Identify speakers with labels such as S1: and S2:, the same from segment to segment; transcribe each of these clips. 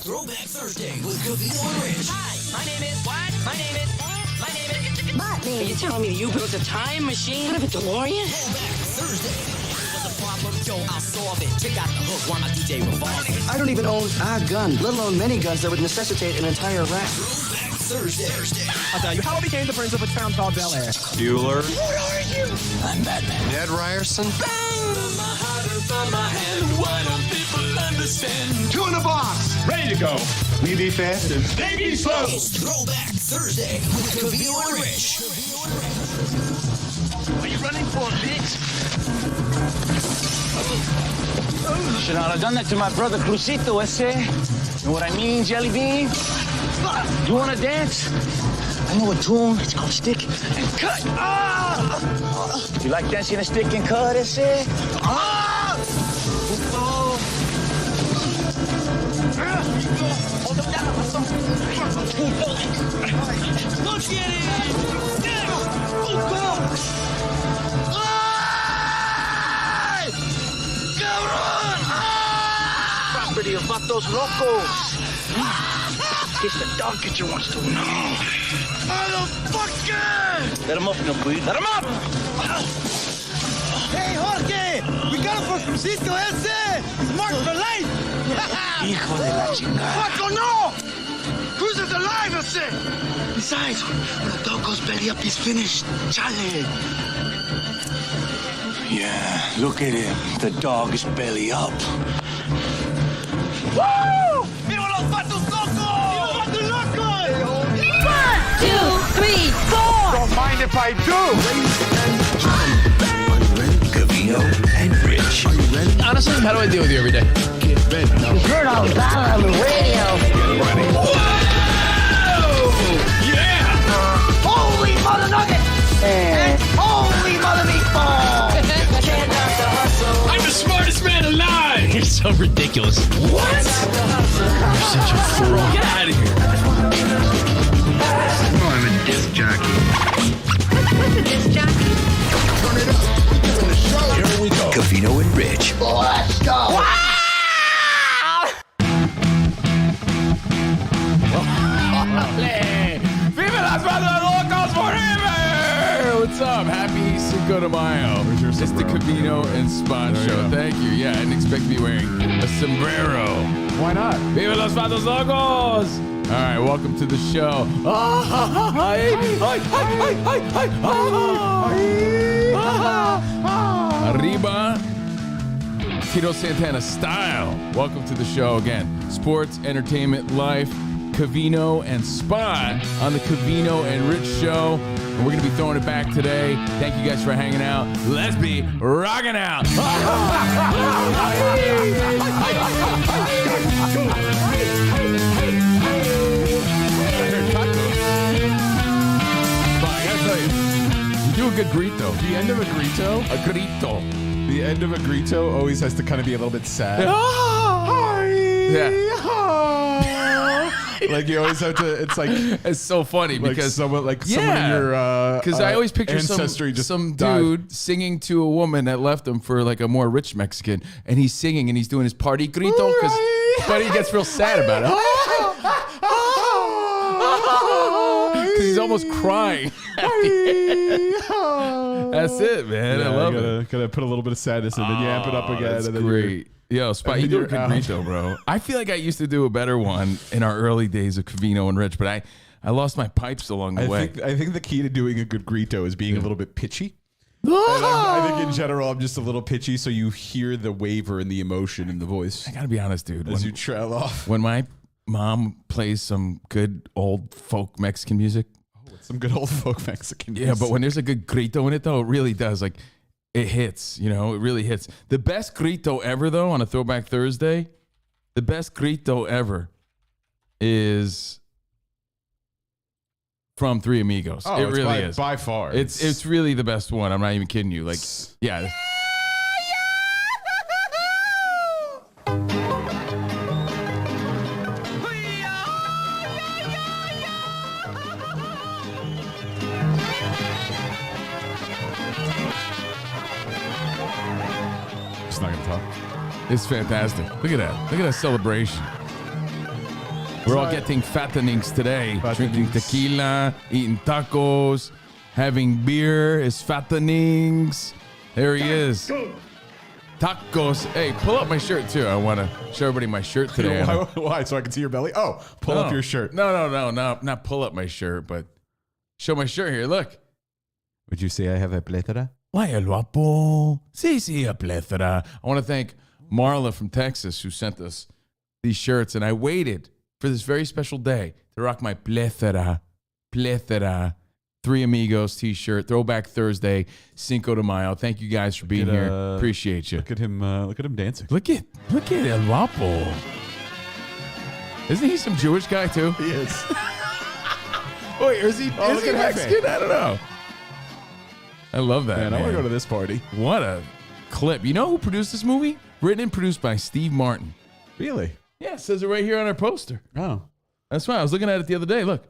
S1: Throwback Thursday with Covino and Rich.
S2: Hi, my name is what? My name is. Are you telling me you built a time machine out of a DeLorean?
S1: Throwback Thursday. What's the problem? Yo, I'll solve it. Check out the hook while my DJ revolves it.
S3: I don't even own a gun, let alone many guns that would necessitate an entire rack.
S1: Throwback Thursday.
S4: I'll tell you how I became the prince of a town called Bel Air.
S5: Bueller.
S1: What are you? I'm Batman.
S5: Ned Ryerson.
S4: Two in the box. Ready to go. We be fast and they be slow.
S1: It's Throwback Thursday with Covino and Rich.
S2: Are you running for a bitch?
S6: Should not have done that to my brother Crucito, ese. Know what I mean, Jelly Bean? You want to dance? I know a tune. It's called Stick and Cut. Ah! You like dancing a stick and cut, ese? Ah! Hold him down. Look at it! Property of Vatos Locos. It's the dog catcher wants to know. Motherfucker! Let him up, no please. Let him up!
S4: Hey, Jorge! We got him for Crucito ese! He's marked for life!
S6: Hijo de la chingada.
S4: Paco, no! Cruz is alive, ese!
S6: Besides, when the dog goes belly up, he's finished. Chale. Yeah, look at him. The dog is belly up.
S4: Woo! Viva los Vatos Locos! Viva Vatos Locos!
S7: 1, 2, 3, 4.
S4: Don't mind if I do!
S1: Covino and Rich. Are you ready?
S8: Honestly, how do I deal with you every day?
S1: Get ready.
S7: Heard all about it on the radio.
S1: Get ready.
S4: Holy mother nugget! And holy mother meatball!
S8: I'm the smartest man alive! You're so ridiculous. What? You're such a fool. Get out of here.
S5: Oh, I'm a disc jockey.
S7: What's a disc jockey?
S1: Turn it up. We're doing the show. Here we go. Covino and Rich.
S4: Let's go!
S8: Viva las Vatos Locos forever! What's up? Happy Cinco de Mayo. It's the Covino and Spot show. Thank you. Yeah, I didn't expect to be wearing a sombrero.
S4: Why not?
S8: Viva los Vatos Locos! All right, welcome to the show. Arriba, Tito Santana style. Welcome to the show again. Sports, entertainment, life, Covino and Spot on the Covino and Rich show. And we're going to be throwing it back today. Thank you guys for hanging out. Let's be rocking out. You do a good grito.
S9: The end of a grito?
S8: A grito.
S9: The end of a grito always has to kind of be a little bit sad.
S8: Yeah.
S9: Like you always have to, it's like
S8: It's so funny
S9: like
S8: because
S9: someone in your
S8: because I always picture
S9: ancestry just
S8: some
S9: died.
S8: dude singing to a woman that left him for like a more rich Mexican, and he's singing and he's doing his party grito, but he gets real sad about it. Because he's almost crying. That's it, man. I love it.
S9: Gotta put a little bit of sadness in, then you amp it up again.
S8: That's
S9: and then
S8: great. Yo, Spot, you do a good grito, bro. I feel like I used to do a better one in our early days of Covino and Rich, but I lost my pipes along the way.
S9: I think the key to doing a good grito is being a little bit pitchy. I think in general I'm just a little pitchy, so you hear the waver and the emotion in the voice.
S8: I gotta be honest, dude.
S9: As you trail off.
S8: When my mom plays some good old folk Mexican music.
S9: Some good old folk Mexican music.
S8: Yeah, but when there's a good grito in it, though, it really does. Like, it hits, you know, it really hits. The best grito ever, though, on a Throwback Thursday, the best grito ever is from Three Amigos.
S9: Oh,
S8: it really is.
S9: By far.
S8: It's really the best one. I'm not even kidding you. Like, yeah.
S9: It's not going to talk.
S8: It's fantastic. Look at that. Look at that celebration. We're all getting fattenings today. Drinking tequila, eating tacos, having beer is fattenings. There he is. Tacos. Hey, pull up my shirt too. I want to show everybody my shirt today.
S9: Why? So I can see your belly? Oh, pull up your shirt.
S8: No. Not pull up my shirt, but show my shirt here. Look.
S9: Would you say I have a plethora?
S8: Why, el guapo. Sí, a plethora. I want to thank Marla from Texas who sent us these shirts, and I waited for this very special day to rock my plethora. Three Amigos t-shirt, Throwback Thursday, Cinco de Mayo. Thank you guys for being here. Appreciate you.
S9: Look at him dancing.
S8: Look at El Guapo. Isn't he some Jewish guy too?
S9: He is.
S8: Wait, is he Mexican? I don't know. I love that.
S9: Man, I want to go to this party.
S8: What a clip. You know who produced this movie? Written and produced by Steve Martin.
S9: Really?
S8: Yeah, it says it right here on our poster.
S9: Oh.
S8: That's why I was looking at it the other day. Look.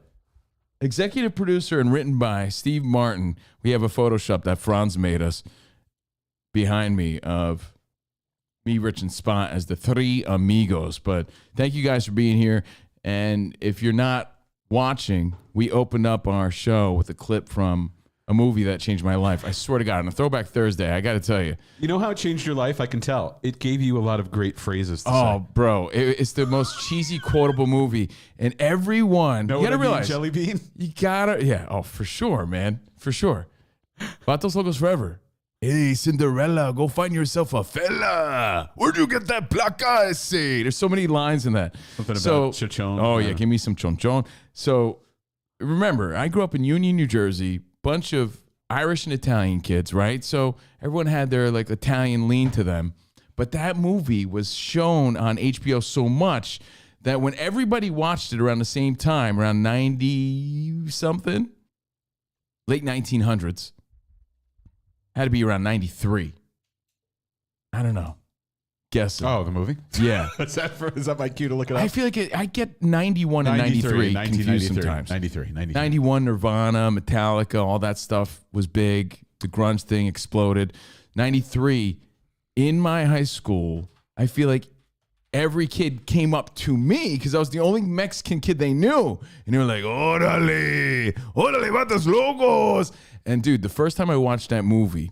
S8: Executive producer and written by Steve Martin. We have a Photoshop that Franz made us behind me of me, Rich, and Spot as the three Amigos. But thank you guys for being here. And if you're not watching, we opened up our show with a clip from a movie that changed my life. I swear to God, on a Throwback Thursday, I got to tell you.
S9: You know how it changed your life? I can tell. It gave you a lot of great phrases to say.
S8: Oh, bro. It's the most cheesy, quotable movie. And everyone, you got to realize.
S9: Jelly bean?
S8: You got to, yeah. Oh, for sure, man. For sure. Vatos Locos Forever. Hey, Cinderella, go find yourself a fella. Where'd you get that placa ese? There's so many lines in that.
S9: Something about chichon.
S8: Oh, yeah. Give me some chonchon. So remember, I grew up in Union, New Jersey. Bunch of Irish and Italian kids, right? So everyone had their like Italian lean to them. But that movie was shown on HBO so much that when everybody watched it around the same time, around 90 something, late 1900s, had to be around 93. I don't know. Guessing.
S9: Oh, the movie?
S8: Yeah.
S9: is that my cue to look it up?
S8: I feel like I get 91 and 93 confused sometimes.
S9: 93.
S8: 91, Nirvana, Metallica, all that stuff was big. The grunge thing exploded. 93, in my high school, I feel like every kid came up to me because I was the only Mexican kid they knew. And they were like, órale, vatos locos. And dude, the first time I watched that movie,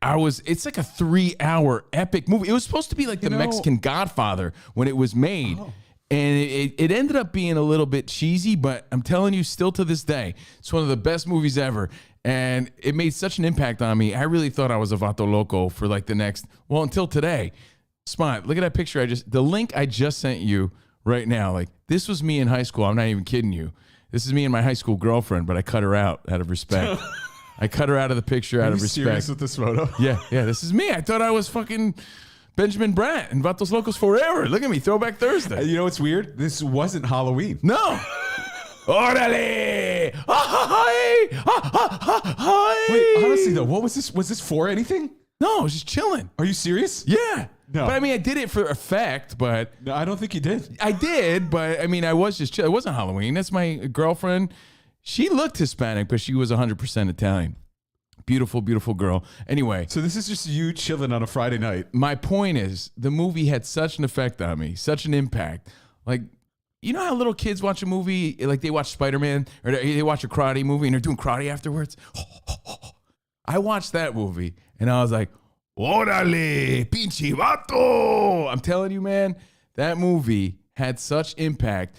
S8: it's like a 3-hour epic movie. It was supposed to be like the Mexican Godfather when it was made. Oh. And it ended up being a little bit cheesy, but I'm telling you, still to this day, it's one of the best movies ever. And it made such an impact on me. I really thought I was a vato loco for like until today. Spot, look at that picture. The link I just sent you right now. Like, this was me in high school. I'm not even kidding you. This is me and my high school girlfriend, but I cut her out of respect. I cut her out of the picture out of respect.
S9: Are you serious with this photo?
S8: Yeah, this is me. I thought I was fucking Benjamin Bratt and Vatos Locos Forever. Look at me, Throwback Thursday.
S9: You know what's weird? This wasn't Halloween.
S8: No. Orale!
S9: Wait, honestly though, what was this? Was this for anything?
S8: No, I was just chilling.
S9: Are you serious?
S8: Yeah.
S9: No.
S8: But I mean, I did it for effect, but...
S9: No, I don't think you did.
S8: I did, but I mean, I was just chilling. It wasn't Halloween. That's my girlfriend. She looked Hispanic, but she was 100% Italian. Beautiful, beautiful girl. Anyway.
S9: So this is just you chilling on a Friday night.
S8: My point is, the movie had such an effect on me, such an impact. Like, you know how little kids watch a movie, like they watch Spider-Man, or they watch a karate movie and they're doing karate afterwards? I watched that movie, and I was like, órale, pinche vato. I'm telling you, man, that movie had such impact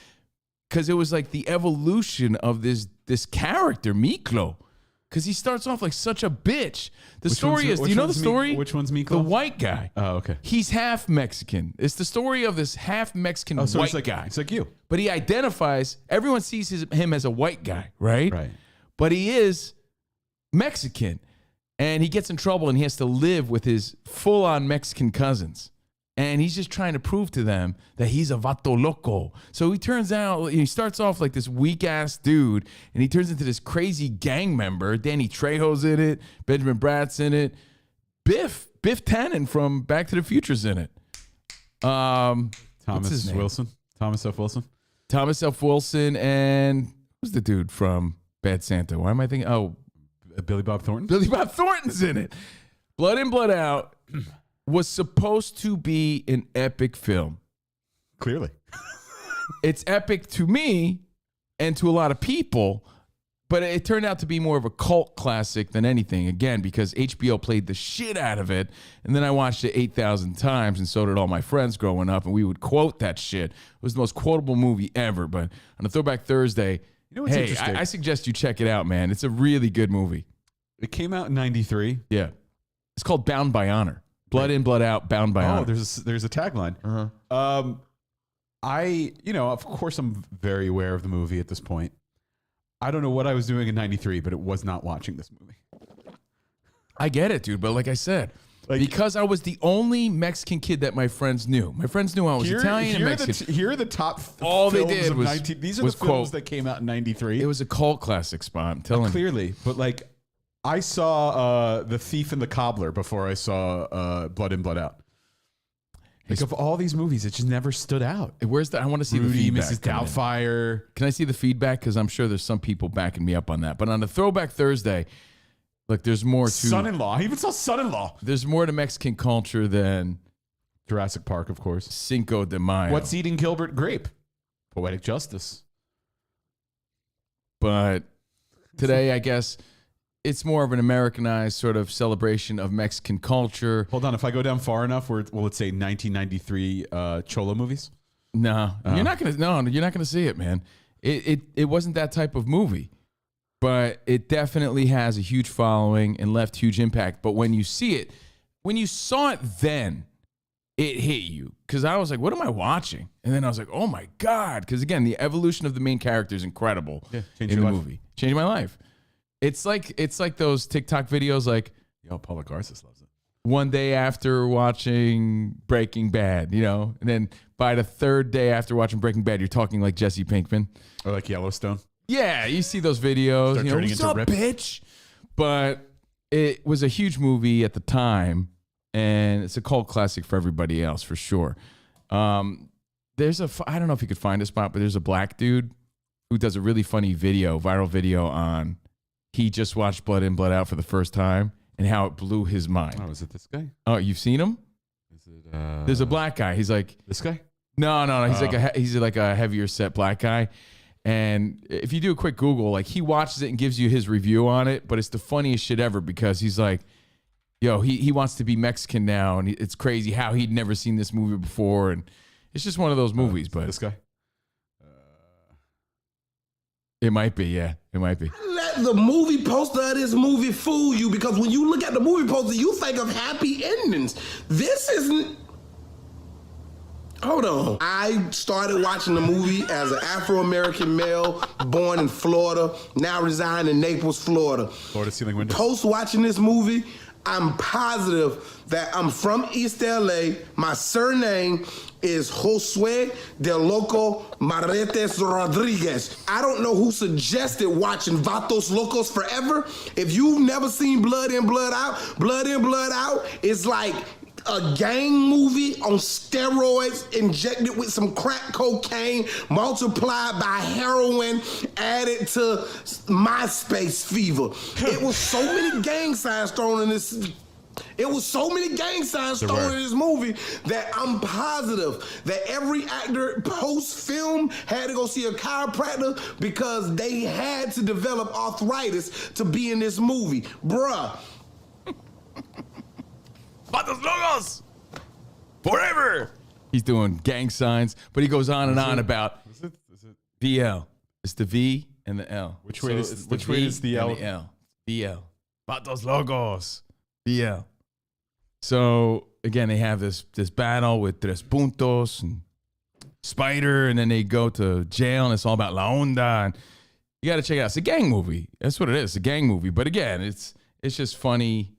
S8: because it was like the evolution of this character, Miklo. Because he starts off like such a bitch. The story is, do you know the story?
S9: Which one's Miklo?
S8: The white guy.
S9: Oh, okay.
S8: He's half Mexican. It's the story of this half Mexican white guy.
S9: It's like you.
S8: But he identifies, everyone sees him as a white guy, right?
S9: Right.
S8: But he is Mexican. And he gets in trouble and he has to live with his full-on Mexican cousins. And he's just trying to prove to them that he's a vato loco. So he starts off like this weak-ass dude, and he turns into this crazy gang member. Danny Trejo's in it. Benjamin Bratt's in it. Biff Tannen from Back to the Future's in it.
S9: Thomas Wilson. Thomas F. Wilson.
S8: And who's the dude from Bad Santa? Why am I thinking? Oh,
S9: Billy Bob Thornton?
S8: Billy Bob Thornton's in it. Blood In, Blood Out was supposed to be an epic film.
S9: Clearly.
S8: It's epic to me and to a lot of people, but it turned out to be more of a cult classic than anything, again, because HBO played the shit out of it, and then I watched it 8,000 times, and so did all my friends growing up, and we would quote that shit. It was the most quotable movie ever, but on a Throwback Thursday,
S9: what's
S8: hey,
S9: interesting?
S8: I suggest you check it out, man. It's a really good movie.
S9: It came out in 93.
S8: Yeah. It's called Bound by Honor. Blood in, blood out, bound by honor.
S9: Oh, there's a tagline.
S8: Uh-huh.
S9: Of course, I'm very aware of the movie at this point. I don't know what I was doing in 93, but it was not watching this movie.
S8: I get it, dude. But like I said, because I was the only Mexican kid that my friends knew. My friends knew I was Italian and Mexican.
S9: Here are the top
S8: all
S9: films
S8: they did
S9: of
S8: was
S9: 19. These are
S8: was
S9: the films
S8: quote,
S9: that came out in 93.
S8: It was a cult classic, Spot. I'm telling you.
S9: Clearly. But like, I saw The Thief and the Cobbler before I saw Blood in, Blood Out. Like, of all these movies, it just never stood out.
S8: Where's the? I want to see
S9: Rudy,
S8: the feedback.
S9: Mrs. Doubtfire.
S8: Can I see the feedback? Because I'm sure there's some people backing me up on that. But on the Throwback Thursday, look, there's more to
S9: Son-in-Law. I even saw Son-in-Law.
S8: There's more to Mexican culture than
S9: Jurassic Park, of course.
S8: Cinco de Mayo.
S9: What's Eating Gilbert Grape? Poetic Justice.
S8: But today, I guess it's more of an Americanized sort of celebration of Mexican culture.
S9: Hold on, if I go down far enough, will it say 1993 Cholo movies?
S8: No, you're not gonna see it, man. It wasn't that type of movie, but it definitely has a huge following and left huge impact. But when you see it, when you saw it then, it hit you. Because I was like, what am I watching? And then I was like, oh my God. Because again, the evolution of the main character is incredible in the movie. Changed my life. It's like those TikTok videos like,
S9: yo, Paula Garces loves it.
S8: One day after watching Breaking Bad, and then by the third day after watching Breaking Bad, you're talking like Jesse Pinkman.
S9: Or like Yellowstone.
S8: Yeah, you see those videos.
S9: Start turning
S8: What's
S9: into
S8: up,
S9: Rip.
S8: bitch? But it was a huge movie at the time, and it's a cult classic for everybody else, for sure. I don't know if you could find a spot, but there's a black dude who does a really funny viral video on he just watched Blood In, Blood Out for the first time and how it blew his mind.
S9: Oh, is it this guy?
S8: Oh, you've seen him?
S9: Is it?
S8: There's a black guy. He's like
S9: this guy?
S8: No. He's like a heavier set black guy. And if you do a quick Google, like he watches it and gives you his review on it, but it's the funniest shit ever because he's like, yo, he wants to be Mexican now, and it's crazy how he'd never seen this movie before, and it's just one of those movies. But
S9: this guy?
S8: It might be, yeah. It might be.
S10: Let the movie poster of this movie fool you, because when you look at the movie poster, you think of happy endings. This isn't. Hold on. I started watching the movie as an Afro-American male born in Florida, now reside in Naples, Florida.
S9: Florida ceiling windows.
S10: Post watching this movie, I'm positive that I'm from East LA. My surname is Josue del Loco Maretes Rodriguez. I don't know who suggested watching Vatos Locos Forever. If you've never seen Blood In, Blood Out is like a gang movie on steroids injected with some crack cocaine multiplied by heroin added to MySpace fever. It was so many gang signs thrown in this. It was so many gang signs thrown in this movie that I'm positive that every actor post-film had to go see a chiropractor because they had to develop arthritis to be in this movie. Bruh.
S8: Vatos Locos! Forever! He's doing gang signs, but he goes on and on about
S9: Is it?
S8: VL. It's the V and the L.
S9: Which way is the L?
S8: And the L. VL. Vatos Locos. VL. So, again, they have this battle with Tres Puntos and Spider, and then they go to jail, and it's all about La Onda. And you got to check it out. It's a gang movie. That's what it is. It's a gang movie. But again, it's just funny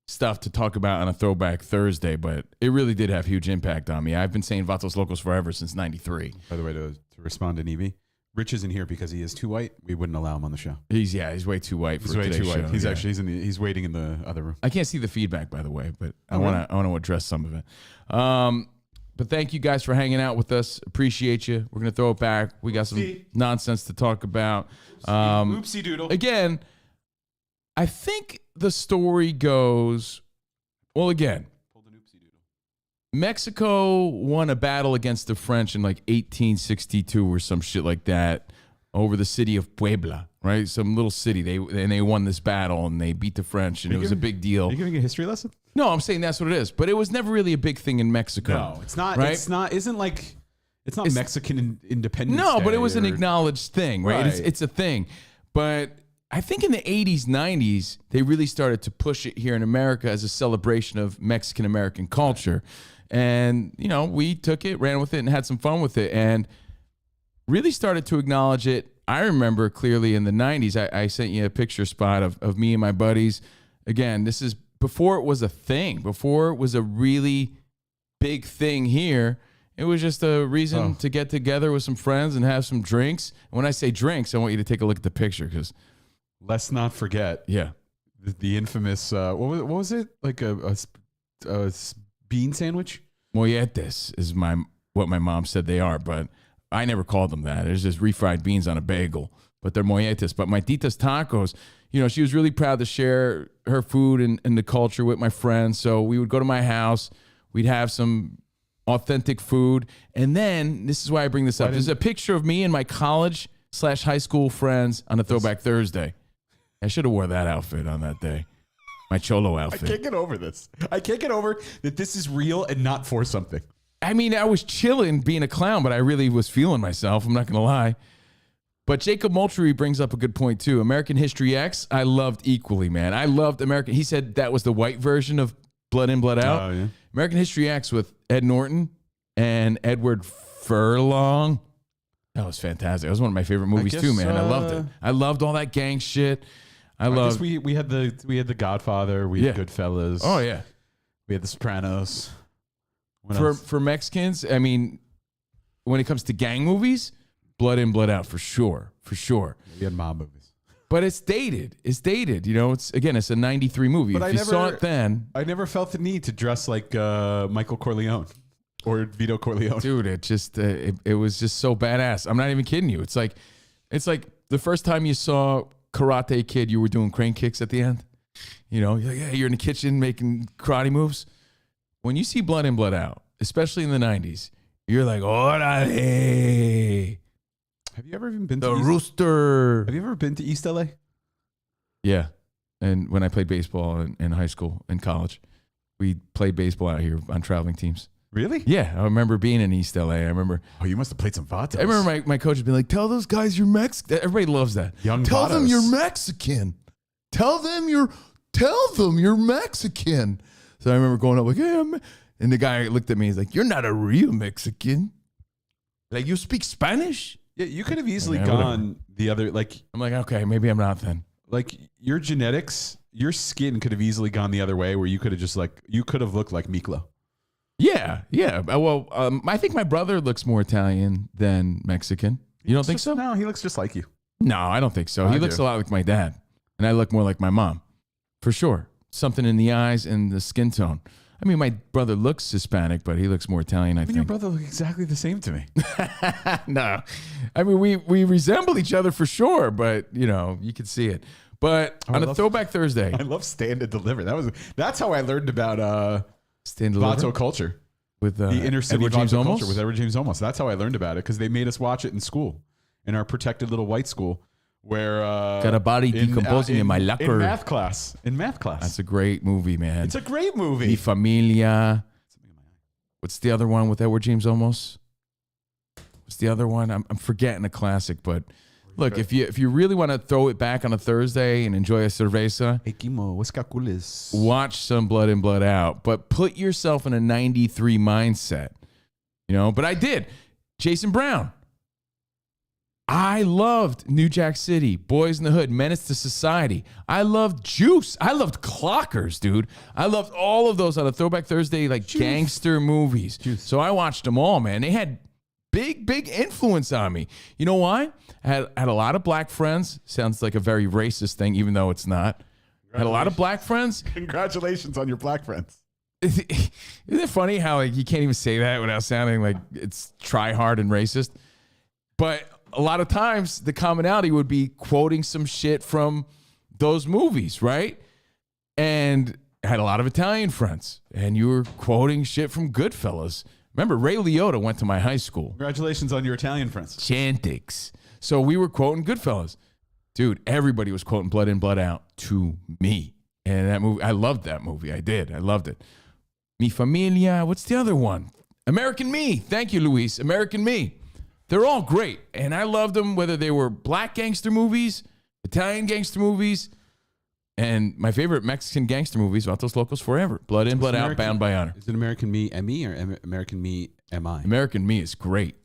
S8: stuff to talk about on a Throwback Thursday, but it really did have huge impact on me. I've been saying Vatos Locos forever since 93.
S9: By the way, to respond to Evie, Rich isn't here because he is too white. We wouldn't allow him on the show.
S8: He's way too white for today's show.
S9: He's
S8: yeah.
S9: actually he's waiting in the other room.
S8: I can't see the feedback, by the way, but I want to address some of it. But thank you guys for hanging out with us. Appreciate you. We're gonna throw it back. We got some nonsense to talk about.
S9: Oopsie doodle.
S8: Again, I think the story goes. Well, again,
S9: Pulled an oopsie doodle.
S8: Mexico won a battle against the French in like 1862 or some shit like that over the city of Puebla, right? Some little city. They won this battle and they beat the French, and it was a big deal.
S9: Are you giving a history lesson?
S8: No, I'm saying that's what it is. But it was never really a big thing in Mexico.
S9: No, it's not.
S8: Right?
S9: It's not. Isn't like. It's not Mexican independence.
S8: No, but
S9: Day
S8: it was an acknowledged thing, right?
S9: Right.
S8: It's a thing. But I think in the 80s, 90s, they really started to push it here in America as a celebration of Mexican American culture. And, you know, we took it, ran with it, and had some fun with it, and really started to acknowledge it. I remember clearly in the 90s, I sent you a picture spot of me and my buddies. Again, this is before it was a thing, before it was a really big thing here. It was just a reason to get together with some friends and have some drinks. And when I say drinks, I want you to take a look at the picture because
S9: let's not forget.
S8: Yeah.
S9: The infamous, what was it? Like a bean sandwich?
S8: Molletes is what my mom said they are, but I never called them that. It's just refried beans on a bagel, but they're molletes. But my tita's tacos, you know, she was really proud to share her food and the culture with my friends. So we would go to my house. We'd have some authentic food. And then, this is why I bring this up. There's a picture of me and my college/high school friends on a Throwback Thursday. I should have wore that outfit on that day. My cholo outfit.
S9: I can't get over this. I can't get over that this is real and not for something.
S8: I mean, I was chilling being a clown, but I really was feeling myself. I'm not going to lie. But Jacob Moultrie brings up a good point, too. American History X, I loved equally, man. I loved American. He said that was the white version of Blood In, Blood Out.
S9: Oh, yeah.
S8: American History X with Ed Norton and Edward Furlong. That was fantastic. That was one of my favorite movies too, man. I loved it. I loved all that gang shit. I loved.
S9: We had the Godfather. We had Goodfellas.
S8: Oh yeah.
S9: We had The Sopranos.
S8: For Mexicans, I mean, when it comes to gang movies, Blood In, Blood Out for sure.
S9: We had mob movies.
S8: But it's dated. You know, it's a 93 movie. But if you saw it then.
S9: I never felt the need to dress like Michael Corleone or Vito Corleone.
S8: Dude, it just it was just so badass. I'm not even kidding you. It's like the first time you saw Karate Kid, you were doing crane kicks at the end. You know, you're in the kitchen making karate moves. When you see Blood In, Blood Out, especially in the 90s, you're like, orale.
S9: Have you ever even been
S8: to
S9: the
S8: Rooster?
S9: Have you ever been to East LA?
S8: Yeah. And when I played baseball in high school and college, we played baseball out here on traveling teams.
S9: Really?
S8: Yeah. I remember being in East LA. I remember.
S9: Oh, you must have played some Vatos.
S8: I remember my coach would be like, tell those guys you're Mexican. Everybody loves that. Tell them you're Mexican. Tell them you're Mexican. So I remember going up like, hey, and the guy looked at me. He's like, you're not a real Mexican. Like, you speak Spanish?
S9: Yeah, you could have easily gone the other, like...
S8: I'm like, okay, maybe I'm not then.
S9: Like, your genetics, your skin could have easily gone the other way where you could have just you could have looked like Miklo.
S8: Yeah. Well, I think my brother looks more Italian than Mexican. You don't think so?
S9: No, he looks just like you.
S8: No, I don't think so. He looks a lot like my dad. And I look more like my mom. For sure. Something in the eyes and the skin tone. I mean, my brother looks Hispanic, but he looks more Italian, I think.
S9: Your brother looks exactly the same to me.
S8: No. I mean, we resemble each other for sure, but, you know, you can see it. But on a Throwback Thursday.
S9: I love Stand and Deliver. That's how I learned about
S8: Stand and Deliver?
S9: Vato culture.
S8: With
S9: the inner city
S8: Edward James
S9: Vato
S8: Olmos?
S9: culture with Edward James Olmos. That's how I learned about it because they made us watch it in school, in our protected little white school. Where
S8: got a body decomposing in my locker.
S9: In math class.
S8: That's a great movie, man.
S9: It's a great movie.
S8: Mi Familia. What's the other one with Edward James Olmos? What's the other one? I'm forgetting a classic, but look, if you really want to throw it back on a Thursday and enjoy a cerveza, watch some Blood In, Blood Out, but put yourself in a 93 mindset. You know, but I did. Jason Brown. I loved New Jack City, Boys in the Hood, Menace to Society. I loved Juice. I loved Clockers, dude. I loved all of those on a Throwback Thursday, like gangster movies. Juice. So I watched them all, man. They had big influence on me. You know why? I had a lot of black friends. Sounds like a very racist thing, even though it's not. I had a lot of black friends.
S9: Congratulations on your black friends.
S8: Isn't it funny how you can't even say that without sounding like it's try hard and racist? But a lot of times the commonality would be quoting some shit from those movies, right? And had a lot of Italian friends, and you were quoting shit from Goodfellas. Remember, Ray Liotta went to my high school.
S9: Congratulations on your Italian friends.
S8: Chantix. So we were quoting Goodfellas. Dude, everybody was quoting Blood In, Blood Out to me. And that movie, I loved that movie. I did. I loved it. Mi Familia. What's the other one? American Me. Thank you, Luis. American Me. They're all great. And I loved them, whether they were black gangster movies, Italian gangster movies, and my favorite Mexican gangster movies, Vatos Locos Forever. Blood In, Blood Out, Bound by Honor.
S9: Is it American Me, M.E. or American Me, M.I.?
S8: American Me is great.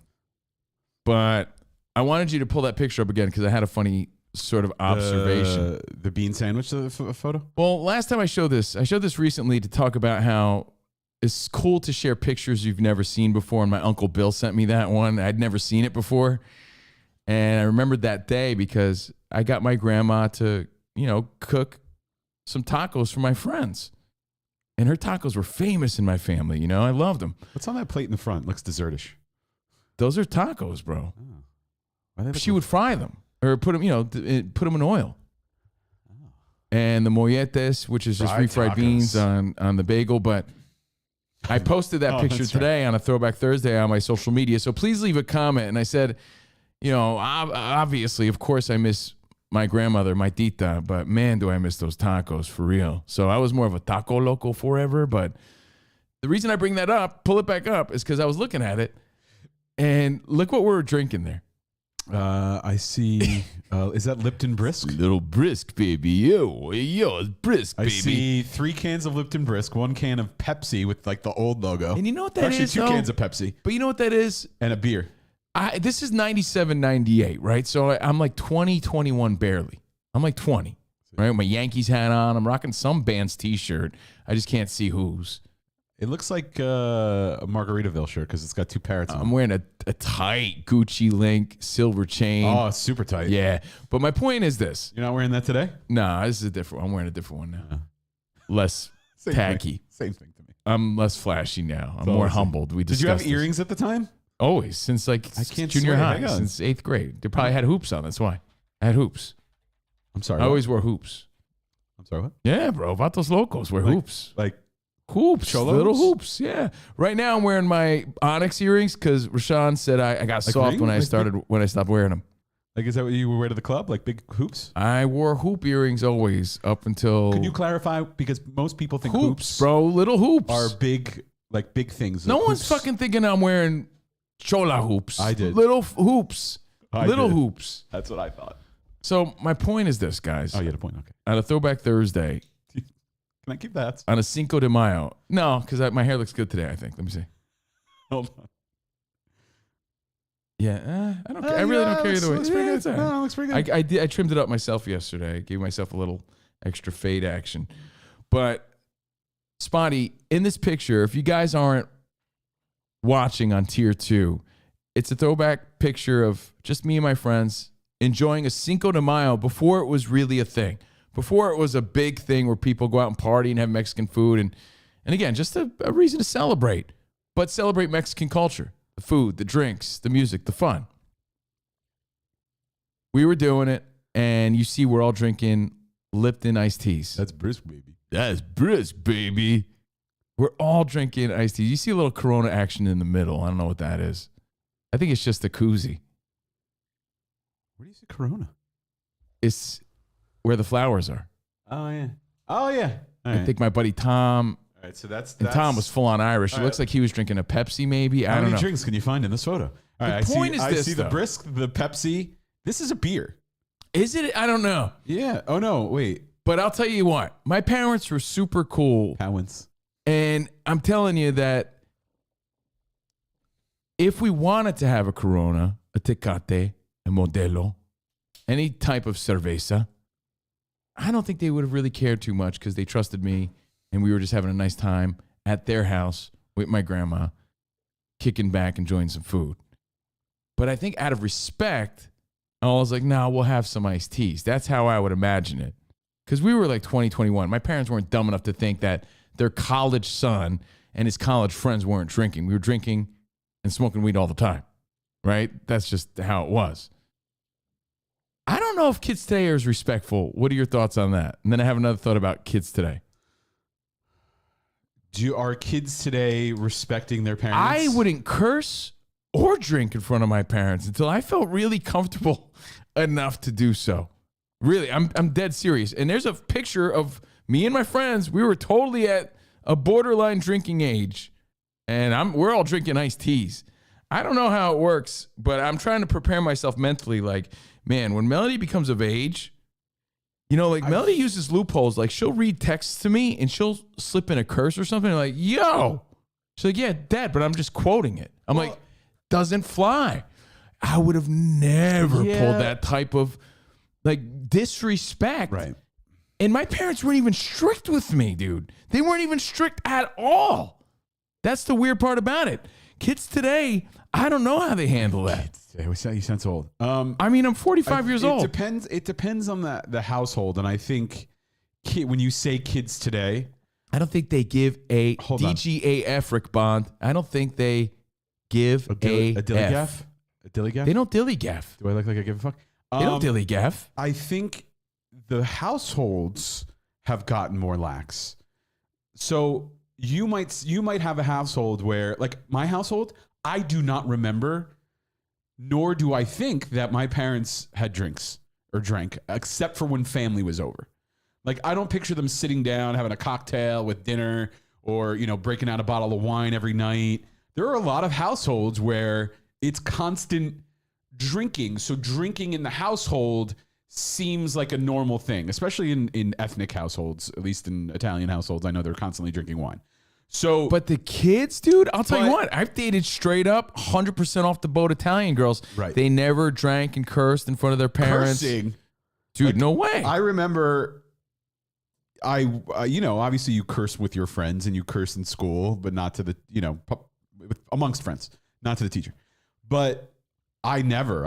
S8: But I wanted you to pull that picture up again because I had a funny sort of observation.
S9: The bean sandwich photo?
S8: Well, last time I showed this recently to talk about how it's cool to share pictures you've never seen before. And my Uncle Bill sent me that one. I'd never seen it before. And I remembered that day because I got my grandma to, cook some tacos for my friends. And her tacos were famous in my family. I loved them.
S9: What's on that plate in the front? Looks desertish.
S8: Those are tacos, bro.
S9: Oh.
S8: She would fry them or put them in oil. Oh. And the molletes, which is just refried beans on the bagel. But I posted that picture today on a Throwback Thursday on my social media. So please leave a comment. And I said, obviously, of course, I miss my grandmother, my tita, but man, do I miss those tacos for real. So I was more of a taco loco forever. But the reason I bring that up, pull it back up, is because I was looking at it and look what we're drinking there.
S9: I see. Is that Lipton Brisk?
S8: Little Brisk, baby. Yo, it's Brisk, baby.
S9: I see 3 cans of Lipton Brisk, 1 can of Pepsi with like the old logo.
S8: And you know what that is?
S9: Actually, 2 cans of Pepsi.
S8: But you know what that is?
S9: And a beer.
S8: This is 97, 98, right? So I'm like 20, 21 barely. I'm like 20, right? With my Yankees hat on. I'm rocking some band's t-shirt. I just can't see whose.
S9: It looks like a Margaritaville shirt because it's got 2 parrots on it.
S8: I'm wearing a tight Gucci link silver chain.
S9: Oh, it's super tight.
S8: Yeah. But my point is this.
S9: You're not wearing that today?
S8: No, this is a different one. I'm wearing a different one now. Less tacky.
S9: Same thing to me.
S8: I'm less flashy now. I'm more humbled.
S9: Did you have earrings at the time?
S8: Always. Since like junior high. Since 8th grade. They probably had hoops on. That's why. I had hoops.
S9: I'm sorry.
S8: I always wore hoops.
S9: I'm sorry, what?
S8: Yeah, bro. Vatos Locos wear hoops.
S9: Like
S8: hoops.
S9: Cholo
S8: Little
S9: hoops?
S8: Yeah. Right now I'm wearing my Onyx earrings because Rashawn said I got
S9: Like
S8: soft
S9: ring?
S8: when I
S9: Like
S8: when I stopped wearing them.
S9: Like, is that what you wear to the club? Like big hoops?
S8: I wore hoop earrings always up until.
S9: Can you clarify? Because most people think hoops
S8: bro. Little hoops
S9: are big, like big things.
S8: No
S9: like
S8: one's
S9: hoops.
S8: fucking thinking I'm wearing chola hoops.
S9: I did.
S8: Little hoops.
S9: I
S8: little
S9: did.
S8: hoops.
S9: That's what I thought.
S8: So my point is this, guys.
S9: Oh, you had a point. Okay.
S8: On a Throwback Thursday.
S9: Can I keep that?
S8: On a Cinco de Mayo. No, because my hair looks good today, I think. Let me see.
S9: Hold on.
S8: Yeah, I don't care. I really don't care either way.
S9: Looks pretty good.
S8: It's all right.
S9: No, looks pretty good.
S8: I trimmed it up myself yesterday. Gave myself a little extra fade action. But, Spotty, in this picture, if you guys aren't watching on Tier 2, it's a throwback picture of just me and my friends enjoying a Cinco de Mayo before it was really a thing. Before it was a big thing where people go out and party and have Mexican food. And again, just a reason to celebrate. But celebrate Mexican culture. The food, the drinks, the music, the fun. We were doing it, and you see we're all drinking Lipton iced teas.
S9: That's brisk, baby.
S8: That's brisk, baby. We're all drinking iced teas. You see a little Corona action in the middle. I don't know what that is. I think it's just a koozie.
S9: Where do you see Corona?
S8: It's where the flowers are.
S9: Oh, yeah. Oh, yeah. All
S8: I
S9: right.
S8: think my buddy Tom...
S9: All right, so that's
S8: And Tom was full on Irish. It looks like he was drinking a Pepsi, maybe. I don't know.
S9: How many drinks can you find in this photo? All right,
S8: The point is
S9: I
S8: this,
S9: see
S8: though.
S9: the brisk, the Pepsi. This is a beer.
S8: Is it? I don't know.
S9: Yeah. Oh no. Wait.
S8: But I'll tell you what. My parents were super cool.
S9: Parents.
S8: And I'm telling you that if we wanted to have a Corona, a Tecate, a Modelo, any type of cerveza, I don't think they would have really cared too much because they trusted me. And we were just having a nice time at their house with my grandma, kicking back, enjoying some food. But I think out of respect, I was like, no, we'll have some iced teas. That's how I would imagine it. Because we were like 20, 21. My parents weren't dumb enough to think that their college son and his college friends weren't drinking. We were drinking and smoking weed all the time, right? That's just how it was. I don't know if kids today are as respectful. What are your thoughts on that? And then I have another thought about kids today.
S9: Are kids today respecting their parents?
S8: I wouldn't curse or drink in front of my parents until I felt really comfortable enough to do so. Really, I'm dead serious. And there's a picture of me and my friends. We were totally at a borderline drinking age, and we're all drinking iced teas. I don't know how it works, but I'm trying to prepare myself mentally. Like, man, when Melody becomes of age, Melody uses loopholes. Like, she'll read texts to me and she'll slip in a curse or something. Like, yo. She's like, yeah, Dad, but I'm just quoting it. I'm like, doesn't fly. I would have never pulled that type of disrespect.
S9: Right.
S8: And my parents weren't even strict with me, dude. They weren't even strict at all. That's the weird part about it. Kids today, I don't know how they handle that.
S9: You sound so old.
S8: I'm 45 years old.
S9: It depends on the household, and I think when you say kids today,
S8: I don't think they give a DGAF, Rick Bond. I don't think they give a
S9: dilly-gaff. A dilly-gaff?
S8: They don't dilly-gaff.
S9: Do I look like I give a fuck?
S8: They don't dilly-gaff.
S9: I think the households have gotten more lax. So you might have a household where, like my household, I do not remember, nor do I think that my parents had drinks or drank, except for when family was over. Like, I don't picture them sitting down, having a cocktail with dinner, or, breaking out a bottle of wine every night. There are a lot of households where it's constant drinking. So drinking in the household seems like a normal thing, especially in ethnic households, at least in Italian households. I know they're constantly drinking wine. So,
S8: but the kids, dude, I'll tell you what, I've dated straight up 100% off the boat Italian girls.
S9: Right.
S8: They never drank and cursed in front of their parents.
S9: Cursing.
S8: Dude, no way.
S9: I remember, obviously you curse with your friends and you curse in school, but not to the, amongst friends, not to the teacher. But I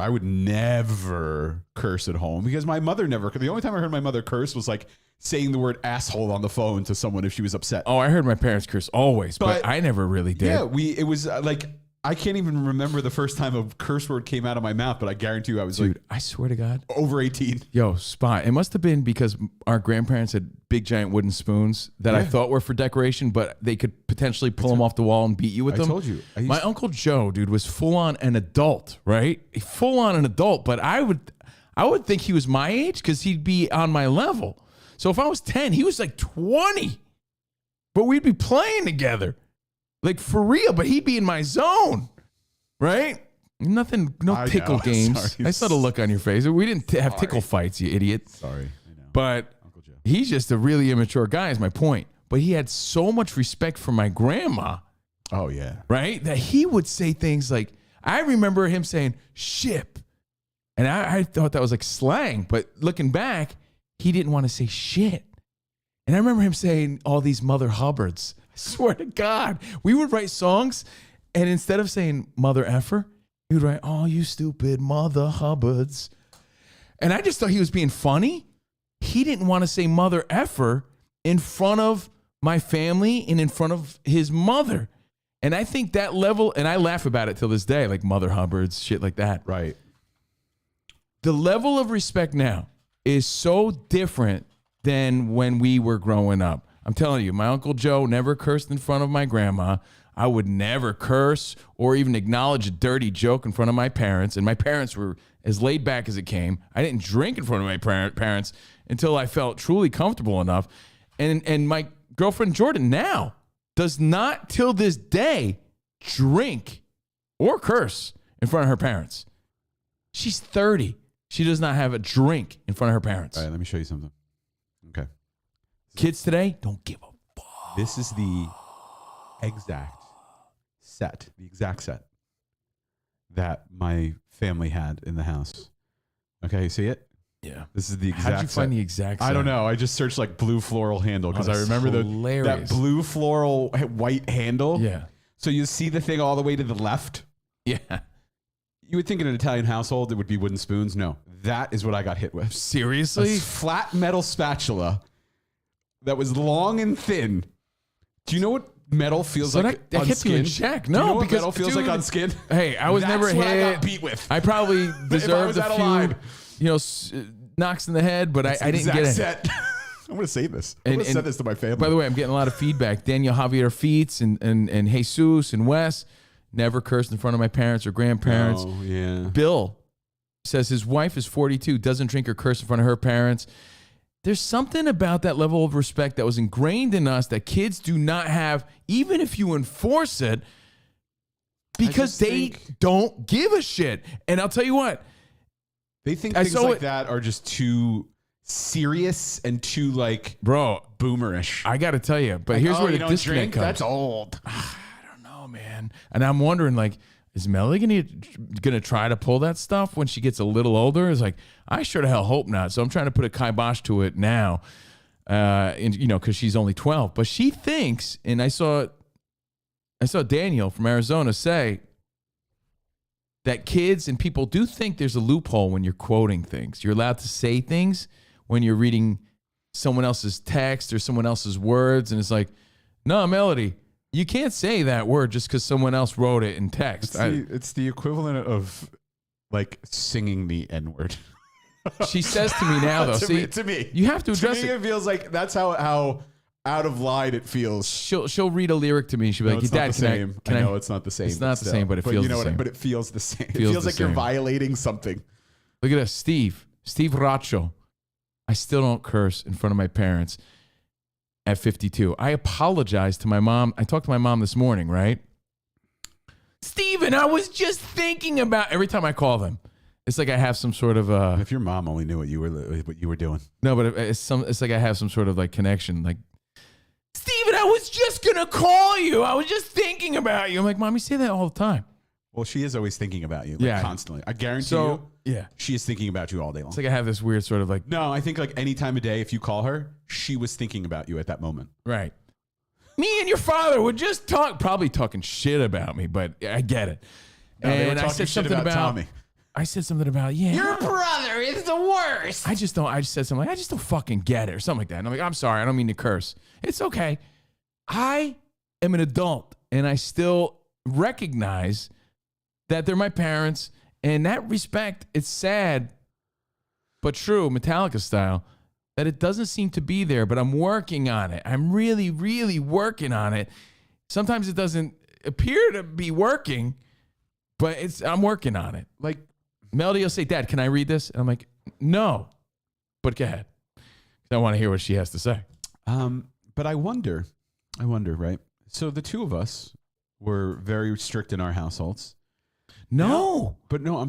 S9: would never curse at home because my mother never. The only time I heard my mother curse was like saying the word asshole on the phone to someone if she was upset.
S8: Oh, I heard my parents curse always, but I never really did.
S9: Yeah, it was like, I can't even remember the first time a curse word came out of my mouth, but I guarantee you I was
S8: I swear to God.
S9: Over 18.
S8: Yo, Spot, it must have been because our grandparents had big giant wooden spoons that I thought were for decoration, but they could potentially pull them off the wall and beat you with them.
S9: I told you.
S8: My Uncle Joe, dude, was full on an adult, right? Full on an adult, but I would think he was my age because he'd be on my level. So if I was 10, he was like 20. But we'd be playing together. Like for real, but he'd be in my zone. Right? Nothing, no tickle games. Sorry. I saw the look on your face. We didn't have tickle fights, you idiot.
S9: Sorry. I know.
S8: But Uncle Joe. He's just a really immature guy is my point. But he had so much respect for my grandma.
S9: Oh, yeah.
S8: Right? That he would say things like, I remember him saying, ship. And I thought that was like slang. But looking back, he didn't want to say shit. And I remember him saying all these Mother Hubbards. I swear to God. We would write songs, and instead of saying Mother Effer, he would write, oh, you stupid Mother Hubbards. And I just thought he was being funny. He didn't want to say Mother Effer in front of my family and in front of his mother. And I think that level, and I laugh about it till this day, like Mother Hubbards, shit like that.
S9: Right.
S8: The level of respect now is so different than when we were growing up. I'm telling you, my Uncle Joe never cursed in front of my grandma. I would never curse or even acknowledge a dirty joke in front of my parents. And my parents were as laid back as it came. I didn't drink in front of my parents until I felt truly comfortable enough. And my girlfriend Jordan now does not till this day drink or curse in front of her parents. She's 30. She does not have a drink in front of her parents.
S9: All right, let me show you something. Okay.
S8: Kids today don't give a fuck.
S9: This is the exact set that my family had in the house. Okay, you see it?
S8: Yeah.
S9: This is the exact
S8: How'd you find the exact set?
S9: I don't know. I just searched like blue floral handle because I remember that blue floral white handle.
S8: Yeah.
S9: So you see the thing all the way to the left?
S8: Yeah.
S9: You would think in an Italian household it would be wooden spoons. No, that is what I got hit with.
S8: Seriously?
S9: A flat metal spatula that was long and thin. Do you know what metal feels like
S8: that
S9: on
S8: kept
S9: skin?
S8: you in check.
S9: Do you know
S8: No,
S9: what
S8: because
S9: metal feels like on skin?
S8: Hey, I was never hit.
S9: That's what I got beat with.
S8: I probably deserved a few,
S9: line.
S8: knocks in the head, but I didn't get it.
S9: Set. I'm going to say this. I'm going to send this to my family.
S8: By the way, I'm getting a lot of feedback. Daniel Javier Feets and Jesus and Wes never cursed in front of my parents or grandparents.
S9: Oh, yeah.
S8: Bill says his wife is 42, doesn't drink or curse in front of her parents. There's something about that level of respect that was ingrained in us that kids do not have, even if you enforce it, because they don't give a shit. And I'll tell you what.
S9: They think things like that are just too serious and too boomerish.
S8: I got to tell you, but here's where the disconnect comes.
S9: That's old.
S8: I don't know, man. And I'm wondering, is Melly gonna try to pull that stuff when she gets a little older? It's like, I sure the hell hope not. So I'm trying to put a kibosh to it now, because she's only 12. But she thinks, and I saw Daniel from Arizona say that kids and people do think there's a loophole when you're quoting things. You're allowed to say things when you're reading someone else's text or someone else's words, and it's like, no, Melody, you can't say that word just because someone else wrote it in text.
S9: It's the equivalent of singing the N-word.
S8: She says to me now, though.
S9: to me,
S8: you have to address
S9: it. It feels like that's how out of line it feels.
S8: She'll read a lyric to me. And she'll be like,
S9: it's
S8: "Dad,
S9: not the same. I know it's not the same.
S8: It's not the same, but it feels the same.
S9: But it feels the same. It feels like you're violating something.
S8: Look at this, Steve Racho. I still don't curse in front of my parents. At 52, I apologized to my mom. I talked to my mom this morning, right? Steven, I was just thinking about. Every time I call them, it's like I have some sort of.
S9: If your mom only knew what you were doing.
S8: No, but it's like I have some sort of connection. Like, Steven, I was just gonna call you. I was just thinking about you. I'm like, Mom, you say that all the time.
S9: Well, she is always thinking about you, constantly. I guarantee you.
S8: Yeah,
S9: she is thinking about you all day long.
S8: It's like I have this weird sort of
S9: No, I think any time of day, if you call her, she was thinking about you at that moment.
S8: Right. Me and your father would just probably talking shit about me, but I get it.
S9: No, and I said something about Tommy.
S8: I said something about,
S2: your brother is the worst.
S8: I just said something I just don't fucking get it or something like that. And I'm like, I'm sorry, I don't mean to curse. It's okay. I am an adult and I still recognize that they're my parents. And that respect, it's sad, but true, Metallica style, that it doesn't seem to be there, but I'm working on it. I'm really, really working on it. Sometimes it doesn't appear to be working, but I'm working on it. Melody will say, Dad, can I read this? And I'm like, no, but go ahead. I want to hear what she has to say.
S9: But I wonder, right? So the two of us were very strict in our households.
S8: No.
S9: But no,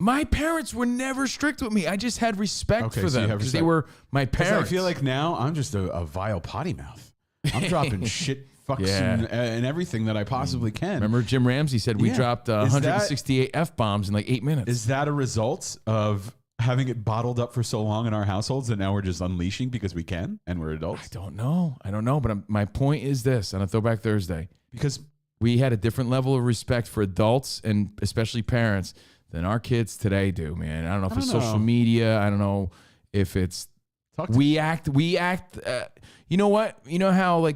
S8: my parents were never strict with me. I just had respect for them because they were my parents.
S9: I feel like now I'm just a vile potty mouth. I'm dropping shit, fucks, and everything that I possibly can.
S8: Remember Jim Ramsey said we dropped 168 F-bombs in 8 minutes.
S9: Is that a result of having it bottled up for so long in our households and now we're just unleashing because we can and we're adults?
S8: I don't know. But my point is this on a Throwback Thursday.
S9: Because
S8: we had a different level of respect for adults and especially parents than our kids today do, man. I don't know if it's social media. I don't know if it's we act. You know what? You know how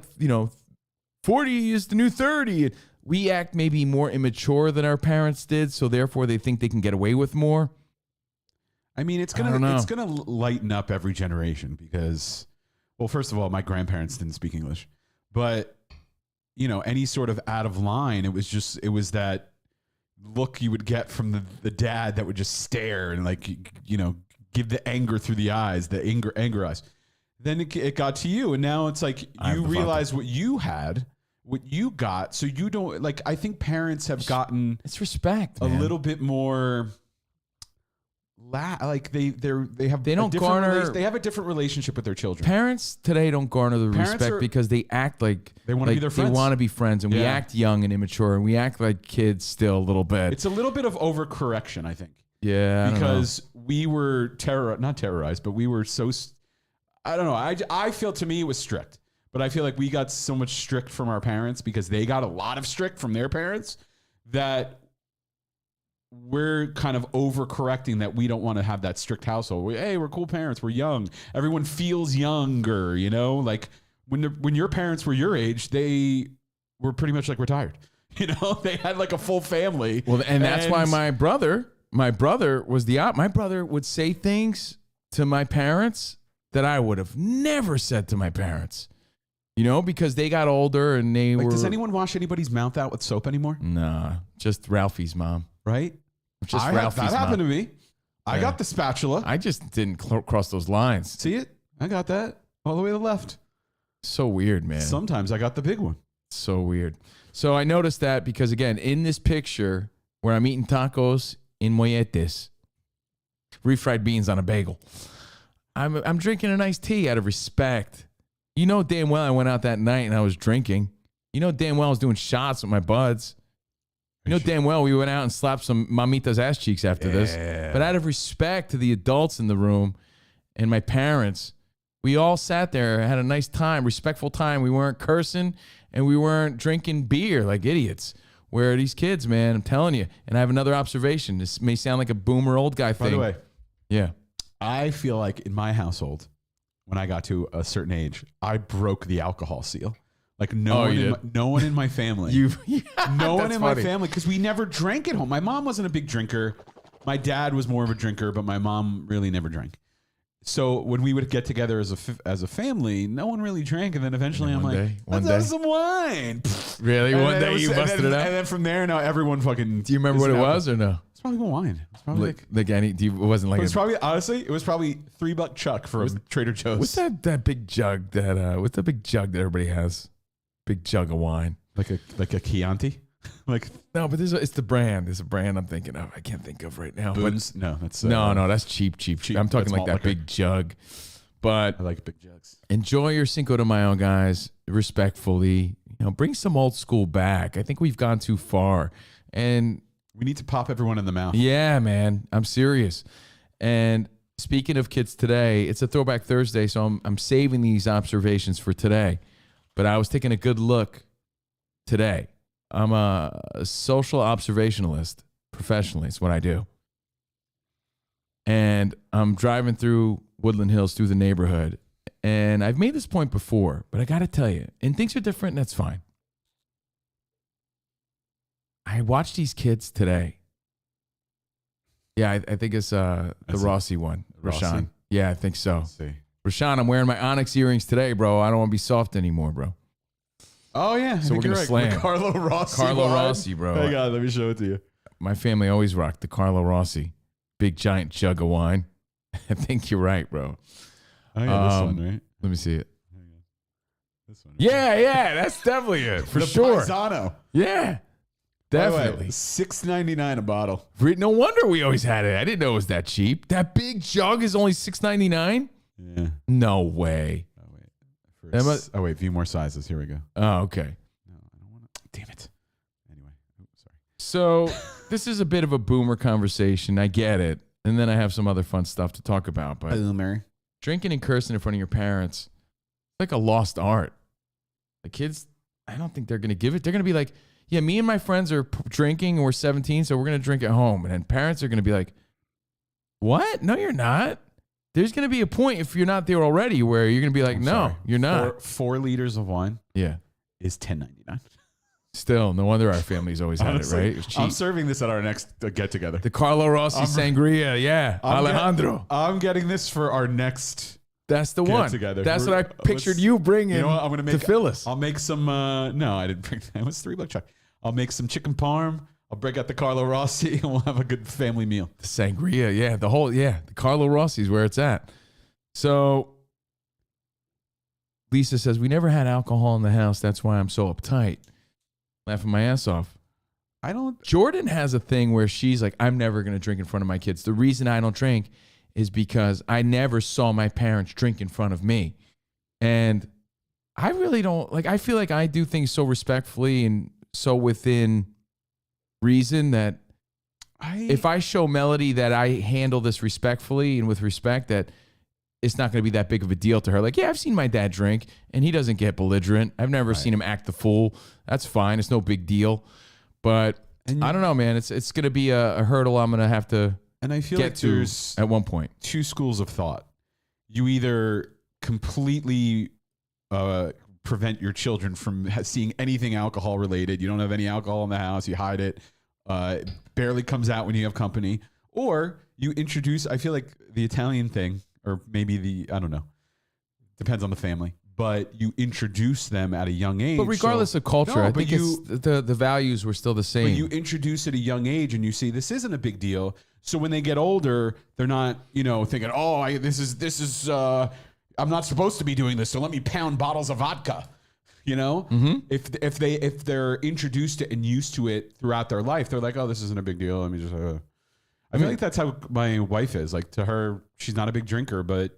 S8: 40 is the new 30. We act maybe more immature than our parents did, so therefore they think they can get away with more.
S9: I mean, it's gonna lighten up every generation because, well, first of all, my grandparents didn't speak English, but any sort of out of line, it was that look you would get from the dad that would just stare and give the anger through the eyes, the anger eyes. Then it got to you, and now it's like you realize what you had, what you got, so you don't I think parents have gotten
S8: respect,
S9: a little bit more. They have a different relationship with their children.
S8: Parents today don't garner the respect because they act like
S9: they want to be their friends.
S8: They want to be friends, and we act young and immature, and we act like kids still a little bit.
S9: It's a little bit of overcorrection, I think.
S8: Yeah,
S9: because we were not terrorized, but we were so. I don't know. I feel to me it was strict, but I feel like we got so much strict from our parents because they got a lot of strict from their parents that. We're kind of overcorrecting that we don't want to have that strict household. We're cool parents. We're young. Everyone feels younger, when your parents were your age, they were pretty much retired. They had a full family.
S8: Well, and that's why my brother was my brother would say things to my parents that I would have never said to my parents. You know, because they got older and they were.
S9: Does anyone wash anybody's mouth out with soap anymore?
S8: Nah, just Ralphie's mom.
S9: Right?
S8: Just
S9: Ralphie's that happened to me. I got the spatula.
S8: I just didn't cross those lines.
S9: See it? I got that all the way to the left.
S8: So weird, man.
S9: Sometimes I got the big one.
S8: So weird. So I noticed that because, again, in this picture where I'm eating tacos in molletes, refried beans on a bagel, I'm drinking a nice tea out of respect. You know damn well I went out that night and I was drinking. You know damn well I was doing shots with my buds. You know damn well we went out and slapped some mamitas ass cheeks after this. But out of respect to the adults in the room and my parents, we all sat there, had a nice time, respectful time. We weren't cursing and we weren't drinking beer like idiots. Where are these kids, man? I'm telling you. And I have another observation. This may sound like a boomer old guy thing.
S9: By the way,
S8: yeah,
S9: I feel like in my household, when I got to a certain age, I broke the alcohol seal. Like no one in my family. No one in my family, because we never drank at home. My mom wasn't a big drinker. My dad was more of a drinker, but my mom really never drank. So when we would get together as a family, no one really drank, and then eventually I'm like, let's have some wine.
S8: Really? One day you busted it out?
S9: And then from there, now everyone fucking.
S8: Do you remember what it was or no?
S9: It's probably wine. It's probably
S8: it wasn't like.
S9: It was probably, honestly, it was probably $3 Chuck from Trader Joe's.
S8: What's that big jug what's the big jug that everybody has? Big jug of wine.
S9: Like a Chianti?
S8: No, but it's the brand. There's a brand I'm thinking of. I can't think of right now.
S9: Boone's? No, that's
S8: that's cheap. I'm talking like that big jug. But
S9: I like big jugs.
S8: Enjoy your Cinco de Mayo, guys. Respectfully, bring some old school back. I think we've gone too far, and
S9: we need to pop everyone in the mouth.
S8: Yeah, man, I'm serious. And speaking of kids today, it's a Throwback Thursday, so I'm saving these observations for today. But I was taking a good look today. I'm a social observationalist professionally. It's what I do. And I'm driving through Woodland Hills through the neighborhood. And I've made this point before, but I got to tell you, and things are different, and that's fine. I watched these kids today. Yeah, I think it's the Rossi one. Rashawn. Yeah, I think so. Rashawn, I'm wearing my Onyx earrings today, bro. I don't want to be soft anymore, bro.
S9: Oh, yeah.
S8: So we're going to slam.
S9: The Carlo Rossi.
S8: Rossi, bro.
S9: Hang on, let me show it to you.
S8: My family always rocked the Carlo Rossi. Big, giant jug of wine. I think you're right, bro.
S9: Oh, yeah, this one, right?
S8: Let me see it.
S9: This one.
S8: Right? Yeah, that's definitely it, for sure.
S9: Paisano.
S8: Yeah, definitely.
S9: $6.99 a bottle.
S8: No wonder we always had it. I didn't know it was that cheap. That big jug is only $6.99?
S9: Yeah.
S8: No way.
S9: Oh, wait. View more sizes. Here we go.
S8: Oh, okay.
S9: No, I don't want to. Damn it. Anyway. Sorry.
S8: So this is a bit of a boomer conversation. I get it. And then I have some other fun stuff to talk about. But
S9: boomer.
S8: Drinking and cursing in front of your parents, it's like a lost art. The kids, I don't think they're going to give it. They're going to be like, yeah, me and my friends are drinking and we're 17, so we're going to drink at home. And then parents are going to be like, what? No, you're not. There's going to be a point if you're not there already where you're going to be like, you're not.
S9: 4 liters of wine is $10.99.
S8: Still, no wonder our family's always had it, right? It was cheap.
S9: I'm serving this at our next get-together.
S8: The Carlo Rossi Sangria, yeah. Alejandro.
S9: I'm getting this for our next
S8: That's the one.
S9: Together.
S8: That's what I pictured you bringing
S9: I'm gonna make,
S8: to Phyllis.
S9: I'll make some, no, I didn't bring that. It was $3 Chuck. I'll make some chicken parm. I'll break out the Carlo Rossi and we'll have a good family meal.
S8: The Sangria, yeah. The Carlo Rossi is where it's at. So Lisa says, we never had alcohol in the house. That's why I'm so uptight. Laughing my ass off. Jordan has a thing where she's like, I'm never going to drink in front of my kids. The reason I don't drink is because I never saw my parents drink in front of me. And I really don't, I feel like I do things so respectfully and so within reason that if I show Melody that I handle this respectfully and with respect, that it's not going to be that big of a deal to her. Like, yeah, I've seen my dad drink and he doesn't get belligerent. I've never seen him act the fool. That's fine. It's no big deal. But I don't know, man. It's going to be a hurdle I'm going to have to get to there's at one point.
S9: 2 schools of thought. You either completely prevent your children from seeing anything alcohol related. You don't have any alcohol in the house. You hide it. It barely comes out when you have company. Or you introduce, I feel like the Italian thing, or maybe I don't know. depends on the family, but you introduce them at a young age.
S8: But regardless of culture,
S9: No,
S8: I
S9: but
S8: think the values were still the same.
S9: But you introduce at a young age and you see this isn't a big deal. So when they get older, they're not, thinking, this is I'm not supposed to be doing this, so let me pound bottles of vodka. If they're introduced to and used to it throughout their life, they're like, oh, this isn't a big deal. Let me just. I feel like that's how my wife is. Like, to her, she's not a big drinker, but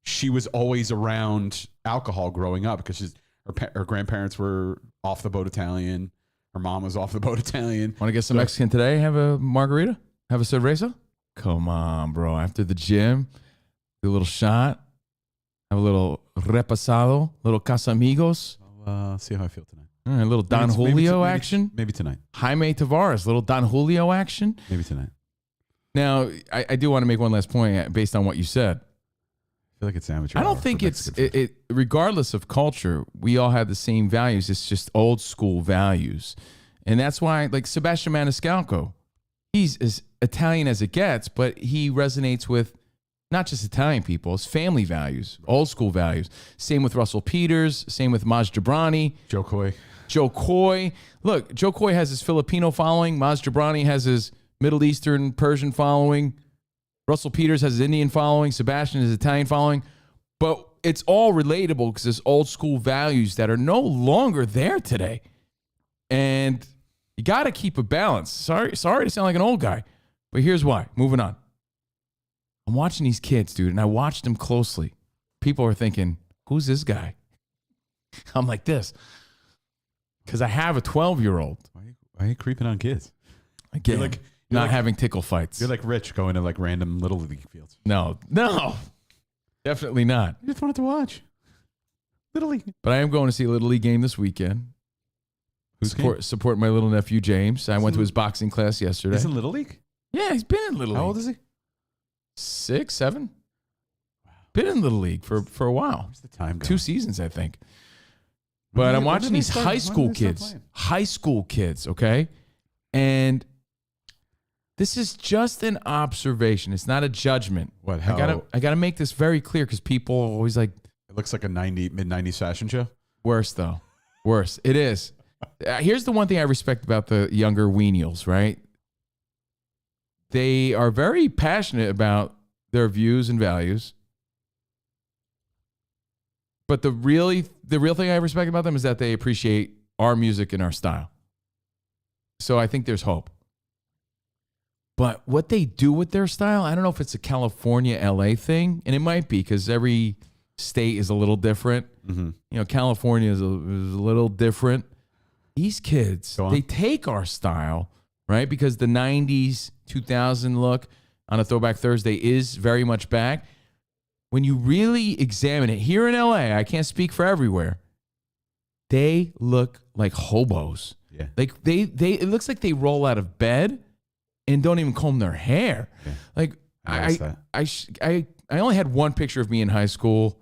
S9: she was always around alcohol growing up because her grandparents were off the boat Italian. Her mom was off the boat Italian.
S8: Want to get some Mexican today? Have a margarita? Have a cerveza? Come on, bro. After the gym, do a little shot. Have a little repasado, little Casamigos.
S9: I'll see how I feel tonight.
S8: All right, a little Don Julio action.
S9: Maybe tonight.
S8: Jaime Tavares, little Don Julio action.
S9: Maybe tonight.
S8: Now, I do want to make one last point based on what you said.
S9: I feel like it's amateur.
S8: I don't think it regardless of culture, we all have the same values. It's just old school values. And that's why, like Sebastian Maniscalco, he's as Italian as it gets, but he resonates with not just Italian people, it's family values, old school values. Same with Russell Peters, same with Maj Jabrani. Joe Coy. Look, Joe Coy has his Filipino following. Maj Jabrani has his Middle Eastern, Persian following. Russell Peters has his Indian following. Sebastian has his Italian following. But it's all relatable because there's old school values that are no longer there today. And you got to keep a balance. Sorry to sound like an old guy, but here's why. Moving on. I'm watching these kids, dude, and I watched them closely. People are thinking, who's this guy? I'm like this. Because I have a 12-year-old.
S9: Why are you creeping on kids?
S8: Again, you're not having tickle fights.
S9: You're like Rich going to like random Little League fields.
S8: No. Definitely not.
S9: I just wanted to watch Little League.
S8: But I am going to see a Little League game this weekend. Support my little nephew, James. I went to his boxing class yesterday.
S9: He's in Little League?
S8: Yeah, he's been in Little League.
S9: How old is he?
S8: 6, 7. Wow. Been in Little League for a while.
S9: Where's the time going?
S8: 2 seasons, I think. But I'm watching these high school kids, okay? And this is just an observation. It's not a judgment.
S9: What?
S8: I gotta make this very clear because people are always like,
S9: it looks like a mid-90s fashion show.
S8: Worse, though. Worse. It is. Here's the one thing I respect about the younger weenials, right? They are very passionate about their views and values. But the real thing I respect about them is that they appreciate our music and our style. So I think there's hope. But what they do with their style, I don't know if it's a California, LA thing, and it might be because every state is a little different. Mm-hmm. California is a little different. These kids, they take our style, right? Because the 90s, 2000 look on a Throwback Thursday is very much back. When you really examine it, here in LA, I can't speak for everywhere, they look like hobos.
S9: Yeah.
S8: Like it looks like they roll out of bed and don't even comb their hair. Yeah. Like I only had one picture of me in high school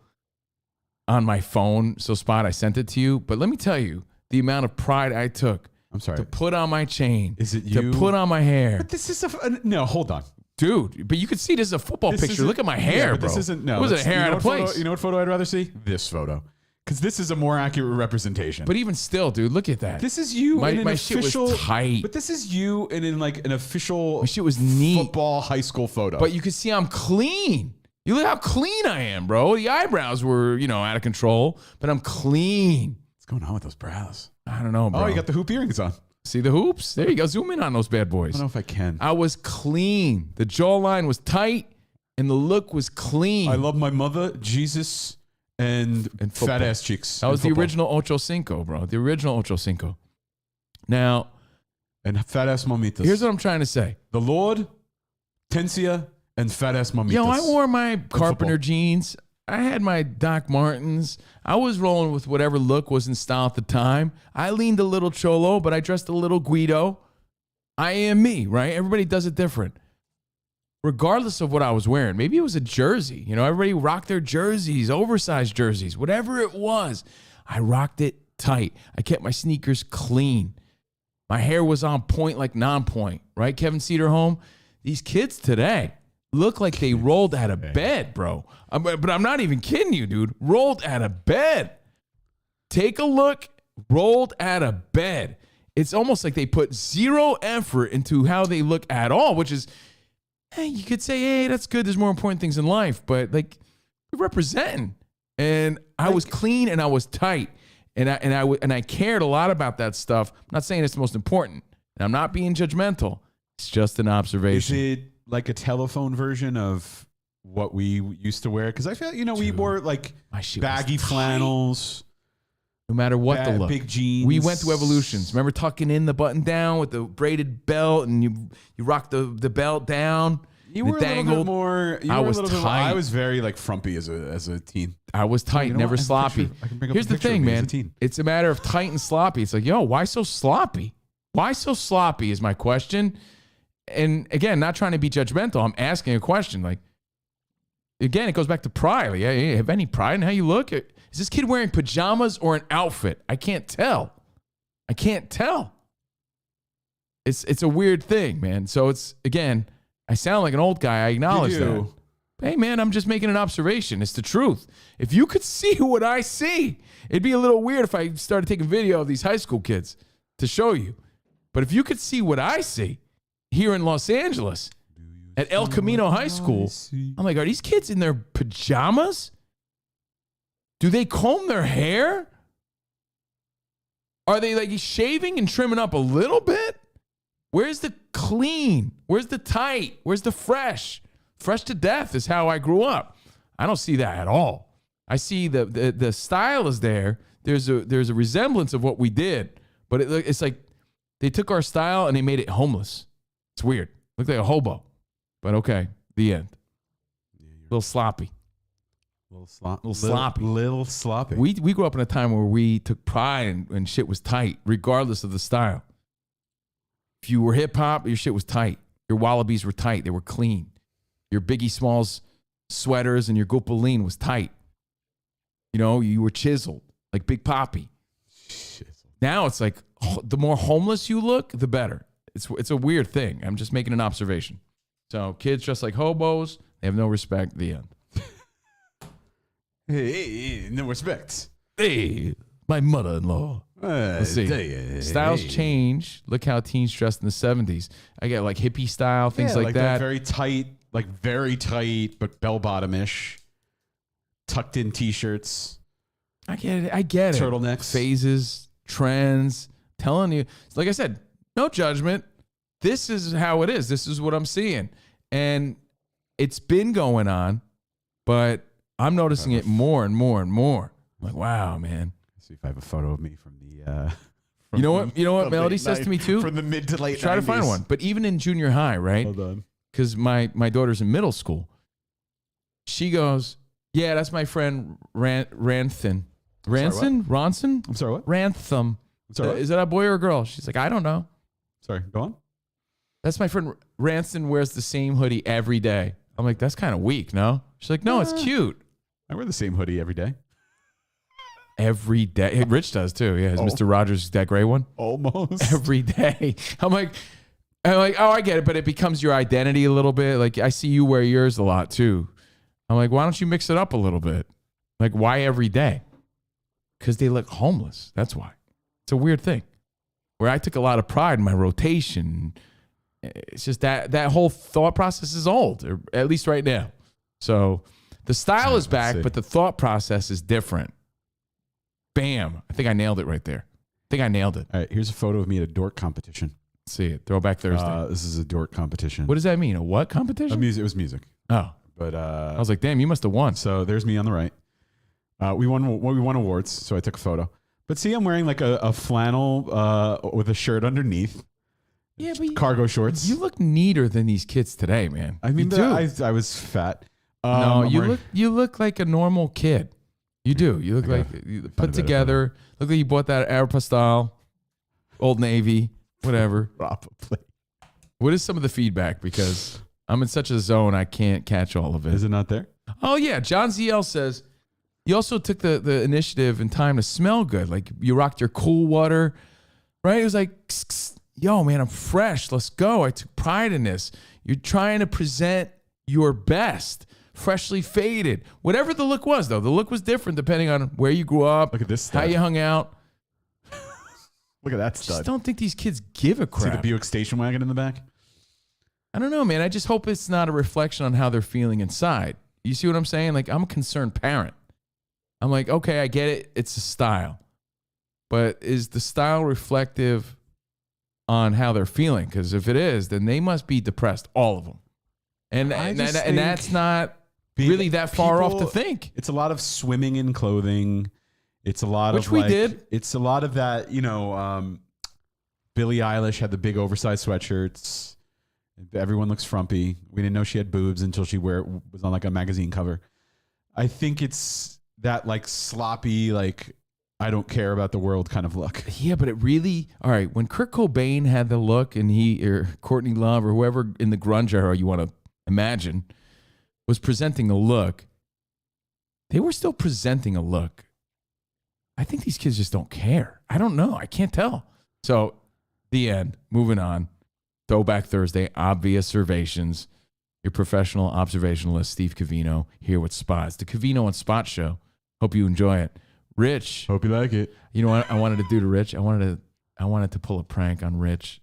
S8: on my phone. So Spot, I sent it to you. But let me tell you, the amount of pride I took to put on my chain,
S9: is it you?
S8: To put on my hair.
S9: But this is no, hold on.
S8: Dude, but you can see this is a football picture. Look at my hair, bro.
S9: This isn't, no.
S8: It wasn't hair out of place.
S9: You know what photo I'd rather see? This photo. Because this is a more accurate representation.
S8: But even still, dude, look at that.
S9: This is you in an official...
S8: shit was tight.
S9: But this is you in like an official
S8: my shit was neat.
S9: Football high school photo.
S8: But you can see I'm clean. You look how clean I am, bro. The eyebrows were, out of control, but I'm clean.
S9: What's going on with those brows?
S8: I don't know, bro.
S9: Oh, you got the hoop earrings on.
S8: See the hoops? There you go. Zoom in on those bad boys.
S9: I don't know if I can.
S8: I was clean. The jawline was tight, and the look was clean.
S9: I love my mother, Jesus, and fat ass cheeks.
S8: That was the original Ocho Cinco, bro. The original Ocho Cinco. Now,
S9: and fat ass mamitas.
S8: Here's what I'm trying to say.
S9: The Lord, Tensia, and fat ass mamitas.
S8: Yo, I wore my Carpenter jeans. I had my Doc Martens. I was rolling with whatever look was in style at the time. I leaned a little cholo, but I dressed a little guido. I am me, right? Everybody does it different. Regardless of what I was wearing. Maybe it was a jersey. Everybody rocked their jerseys, oversized jerseys, whatever it was. I rocked it tight. I kept my sneakers clean. My hair was on point like non-point, right? Kevin Cedarholm. These kids today, look like they rolled out of bed, bro. But I'm not even kidding you, dude. Rolled out of bed. Take a look. Rolled out of bed. It's almost like they put zero effort into how they look at all, which is, hey, you could say, hey, that's good. There's more important things in life. But like, you're representing. And I was clean and I was tight. And I cared a lot about that stuff. I'm not saying it's the most important. And I'm not being judgmental. It's just an observation.
S9: Is it like a telephone version of what we used to wear? Because I feel, we wore like baggy flannels.
S8: No matter what the look.
S9: Big jeans.
S8: We went through evolutions. Remember tucking in the button down with the braided belt and you rocked the belt down?
S9: You were a little bit more.
S8: I was tight.
S9: I was very like frumpy as a teen.
S8: I was tight, never sloppy. Here's the thing, man. It's a matter of tight and sloppy. It's like, yo, why so sloppy? Why so sloppy is my question. And again, not trying to be judgmental. I'm asking a question. Like, again, it goes back to pride. Like, hey, have any pride in how you look? Is this kid wearing pajamas or an outfit? I can't tell. It's a weird thing, man. So it's, again, I sound like an old guy. I acknowledge that. Hey, man, I'm just making an observation. It's the truth. If you could see what I see, it'd be a little weird if I started taking video of these high school kids to show you. But if you could see what I see here in Los Angeles at El Camino High School, I'm like, are these kids in their pajamas? Do they comb their hair? Are they like shaving and trimming up a little bit? Where's the clean? Where's the tight? Where's the fresh? Fresh to death is how I grew up. I don't see that at all. I see the style is there. There's a resemblance of what we did, but it's like they took our style and they made it homeless. It's weird. Looked like a hobo. But okay, the end. A little sloppy.
S9: Little sloppy.
S8: We grew up in a time where we took pride and shit was tight, regardless of the style. If you were hip hop, your shit was tight. Your Wallabies were tight. They were clean. Your Biggie Smalls sweaters and your Gopaline was tight. You were chiseled like Big Papi. Now it's like the more homeless you look, the better. It's a weird thing. I'm just making an observation. So kids dressed like hobos, they have no respect. The end.
S9: Hey, no respect.
S8: Hey, my mother-in-law. Let's see. Styles change. Look how teens dressed in the 70s. I get like hippie style, things like that.
S9: Very tight, but bell-bottom-ish. Tucked in t-shirts.
S8: I get it.
S9: Turtlenecks.
S8: Phases, trends. Telling you. Like I said, no judgment. This is how it is. This is what I'm seeing. And it's been going on, but I'm noticing it more and more and more. I'm like, wow, man.
S9: Let's see if I have a photo of me from the...
S8: You know what Melody says to me too?
S9: From the mid to late 90s.
S8: Try to find one. But even in junior high, right?
S9: Hold on.
S8: Because my daughter's in middle school. She goes, yeah, that's my friend Rantham. Ronson?
S9: I'm sorry, what?
S8: Rantham.
S9: I'm sorry, what?
S8: Is that a boy or a girl? She's like, I don't know.
S9: Sorry, go on.
S8: That's my friend Ranson wears the same hoodie every day. I'm like, that's kind of weak, no? She's like, no, it's cute.
S9: I wear the same hoodie every day.
S8: Every day. Rich does too. Yeah, Mr. Rogers, that gray one.
S9: Almost.
S8: Every day. I'm like, oh, I get it, but it becomes your identity a little bit. Like, I see you wear yours a lot too. I'm like, why don't you mix it up a little bit? Like, why every day? Because they look homeless. That's why. It's a weird thing. Where I took a lot of pride in my rotation. It's just that whole thought process is old, or at least right now. So the style is back, but the thought process is different. Bam. I think I nailed it right there. All
S9: right, here's a photo of me at a dork competition.
S8: Let's see it. Throwback Thursday.
S9: This is a dork competition.
S8: What does that mean? A what competition?
S9: It was music.
S8: Oh.
S9: But
S8: I was like, damn, you must have won.
S9: So there's me on the right. We won awards, so I took a photo. But see, I'm wearing like a flannel with a shirt underneath.
S8: Yeah, but
S9: cargo shorts.
S8: You look neater than these kids today, man.
S9: I mean, I was fat.
S8: No, you look like a normal kid. You do. You look like you put together. Look like you bought that Aeropostale, Old Navy, whatever.
S9: Probably.
S8: What is some of the feedback? Because I'm in such a zone, I can't catch all of it.
S9: Is it not there?
S8: Oh yeah, John ZL says you also took the initiative and time to smell good. Like you rocked your cool water, right? It was like, yo, man, I'm fresh. Let's go. I took pride in this. You're trying to present your best, freshly faded. Whatever the look was, though. The look was different depending on where you grew up,
S9: Look at this
S8: how
S9: stud.
S8: you hung out.
S9: Look at that
S8: I
S9: stud.
S8: just don't think these kids give a
S9: See
S8: crap.
S9: the Buick station wagon in the back?
S8: I don't know, man. I just hope it's not a reflection on how they're feeling inside. You see what I'm saying? Like, I'm a concerned parent. I'm like, okay, I get it. It's a style. But is the style reflective on how they're feeling? Because if it is, then they must be depressed, all of them. And that's not really that far off to think.
S9: It's a lot of swimming in clothing. It's a lot
S8: Which
S9: of
S8: we
S9: like,
S8: did.
S9: It's a lot of that, Billie Eilish had the big oversized sweatshirts. Everyone looks frumpy. We didn't know she had boobs until she was on like a magazine cover. I think it's that like sloppy, like I don't care about the world kind of look.
S8: Yeah, but it really, all right, when Kurt Cobain had the look and or Courtney Love or whoever in the grunge era you want to imagine was presenting a look, they were still presenting a look. I think these kids just don't care. I don't know. I can't tell. So, the end. Moving on. Throwback Thursday, observations. Your professional observationalist, Steve Covino, here with Spot. It's the Covino and Spot show. Hope you enjoy it. Rich.
S9: Hope you like it.
S8: You know what I wanted to do to Rich? I wanted to pull a prank on Rich.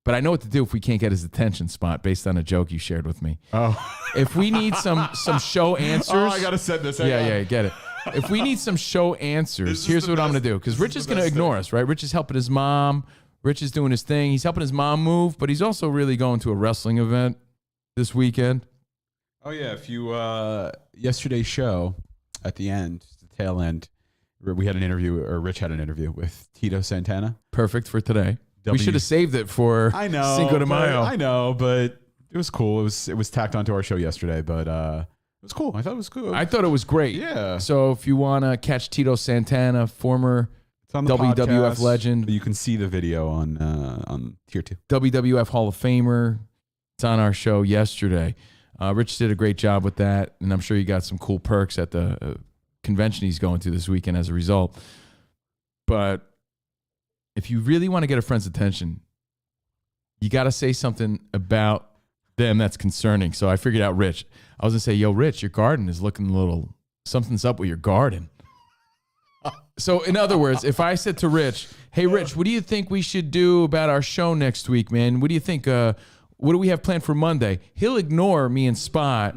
S8: But I know what to do if we can't get his attention, Spot, based on a joke you shared with me.
S9: Oh.
S8: If we need some show answers.
S9: Oh, I got to send this.
S8: Yeah, get it. If we need some show answers, here's what I'm going to do. Because Rich is going to ignore us, right? Rich is helping his mom. Rich is doing his thing. He's helping his mom move, but he's also really going to a wrestling event this weekend.
S9: Oh, yeah. If you, yesterday's show at the end, the tail end, we had an interview, or Rich had an interview with Tito Santana.
S8: Perfect for today. We should have saved it for Cinco de Mayo.
S9: I know, but it was cool. It was tacked onto our show yesterday, but it was cool. I thought it was cool.
S8: I thought it was great.
S9: Yeah.
S8: So if you want to catch Tito Santana, former
S9: It's on the
S8: WWF
S9: podcast.
S8: legend.
S9: You can see the video on Tier 2.
S8: WWF Hall of Famer. It's on our show yesterday. Rich did a great job with that, and I'm sure you got some cool perks at the convention he's going to this weekend as a result. But if you really want to get a friend's attention, you got to say something about them that's concerning. So I figured out Rich. I was going to say, yo, Rich, your garden is looking a little, something's up with your garden. So in other words, if I said to Rich, hey, Rich, what do you think we should do about our show next week, man? What do you think? What do we have planned for Monday? He'll ignore me and Spot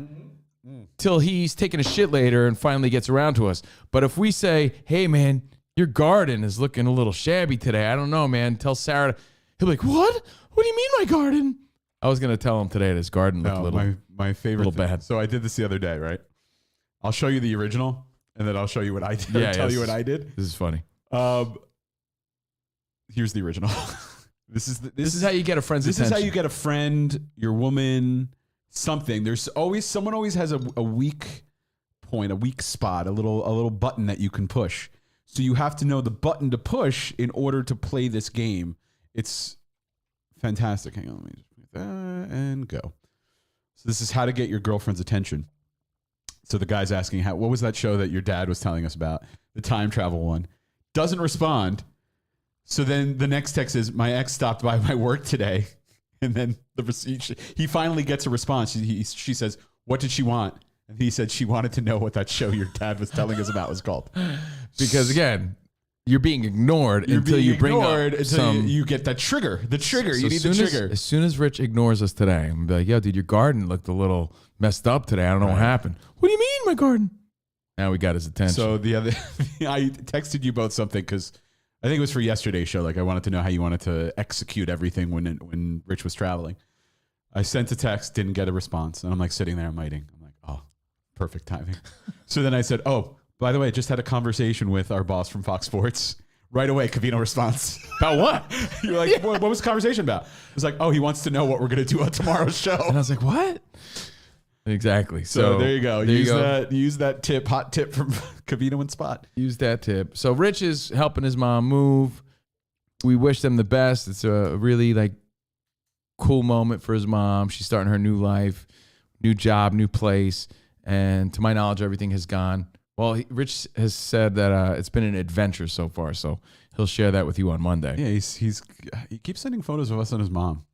S8: till he's taking a shit later and finally gets around to us. But if we say, hey, man, your garden is looking a little shabby today. I don't know, man. Tell Sarah. He'll be like, what? What do you mean my garden? I was going to tell him today that his garden looked a little
S9: my favorite
S8: little
S9: thing.
S8: bad.
S9: So I did this the other day, right? I'll show you the original, and then I'll show you what I did.
S8: Yeah,
S9: Tell you what I did.
S8: This is funny.
S9: Here's the original. This is
S8: how you get a friend's
S9: This
S8: attention.
S9: is how you get a friend, your woman, something. There's always someone always has a weak point, a weak spot, a little button that you can push. So you have to know the button to push in order to play this game. It's fantastic. Hang on, let me just put that and go. So this is how to get your girlfriend's attention. So the guy's asking, what was that show that your dad was telling us about? The time travel one. Doesn't respond. So then the next text is, my ex stopped by my work today. And then he finally gets a response. She says, what did she want? And he said she wanted to know what that show your dad was telling us about was called.
S8: Because again, you're being ignored until you bring up some...
S9: You get that trigger. The trigger.
S8: So
S9: you need the trigger.
S8: As soon as Rich ignores us today, I'm going to be like, yo, dude, your garden looked a little messed up today. I don't know what happened. What do you mean, my garden? Now we got his attention.
S9: So the other... I texted you both something because I think it was for yesterday's show. Like I wanted to know how you wanted to execute everything when Rich was traveling. I sent a text, didn't get a response. And I'm like sitting there, I'm waiting. I'm like, oh, perfect timing. So then I said, oh, by the way, just had a conversation with our boss from Fox Sports. Right away, Covino response.
S8: About what?
S9: You're like, what was the conversation about? It was like, oh, he wants to know what we're going to do on tomorrow's show.
S8: And I was like, what? Exactly.
S9: So there you go. Use that tip, hot tip from Covino and Spot.
S8: Use that tip. So Rich is helping his mom move. We wish them the best. It's a really like cool moment for his mom. She's starting her new life, new job, new place. And to my knowledge, everything has gone. Well, Rich has said that it's been an adventure so far. So he'll share that with you on Monday.
S9: Yeah, he keeps sending photos of us and his mom.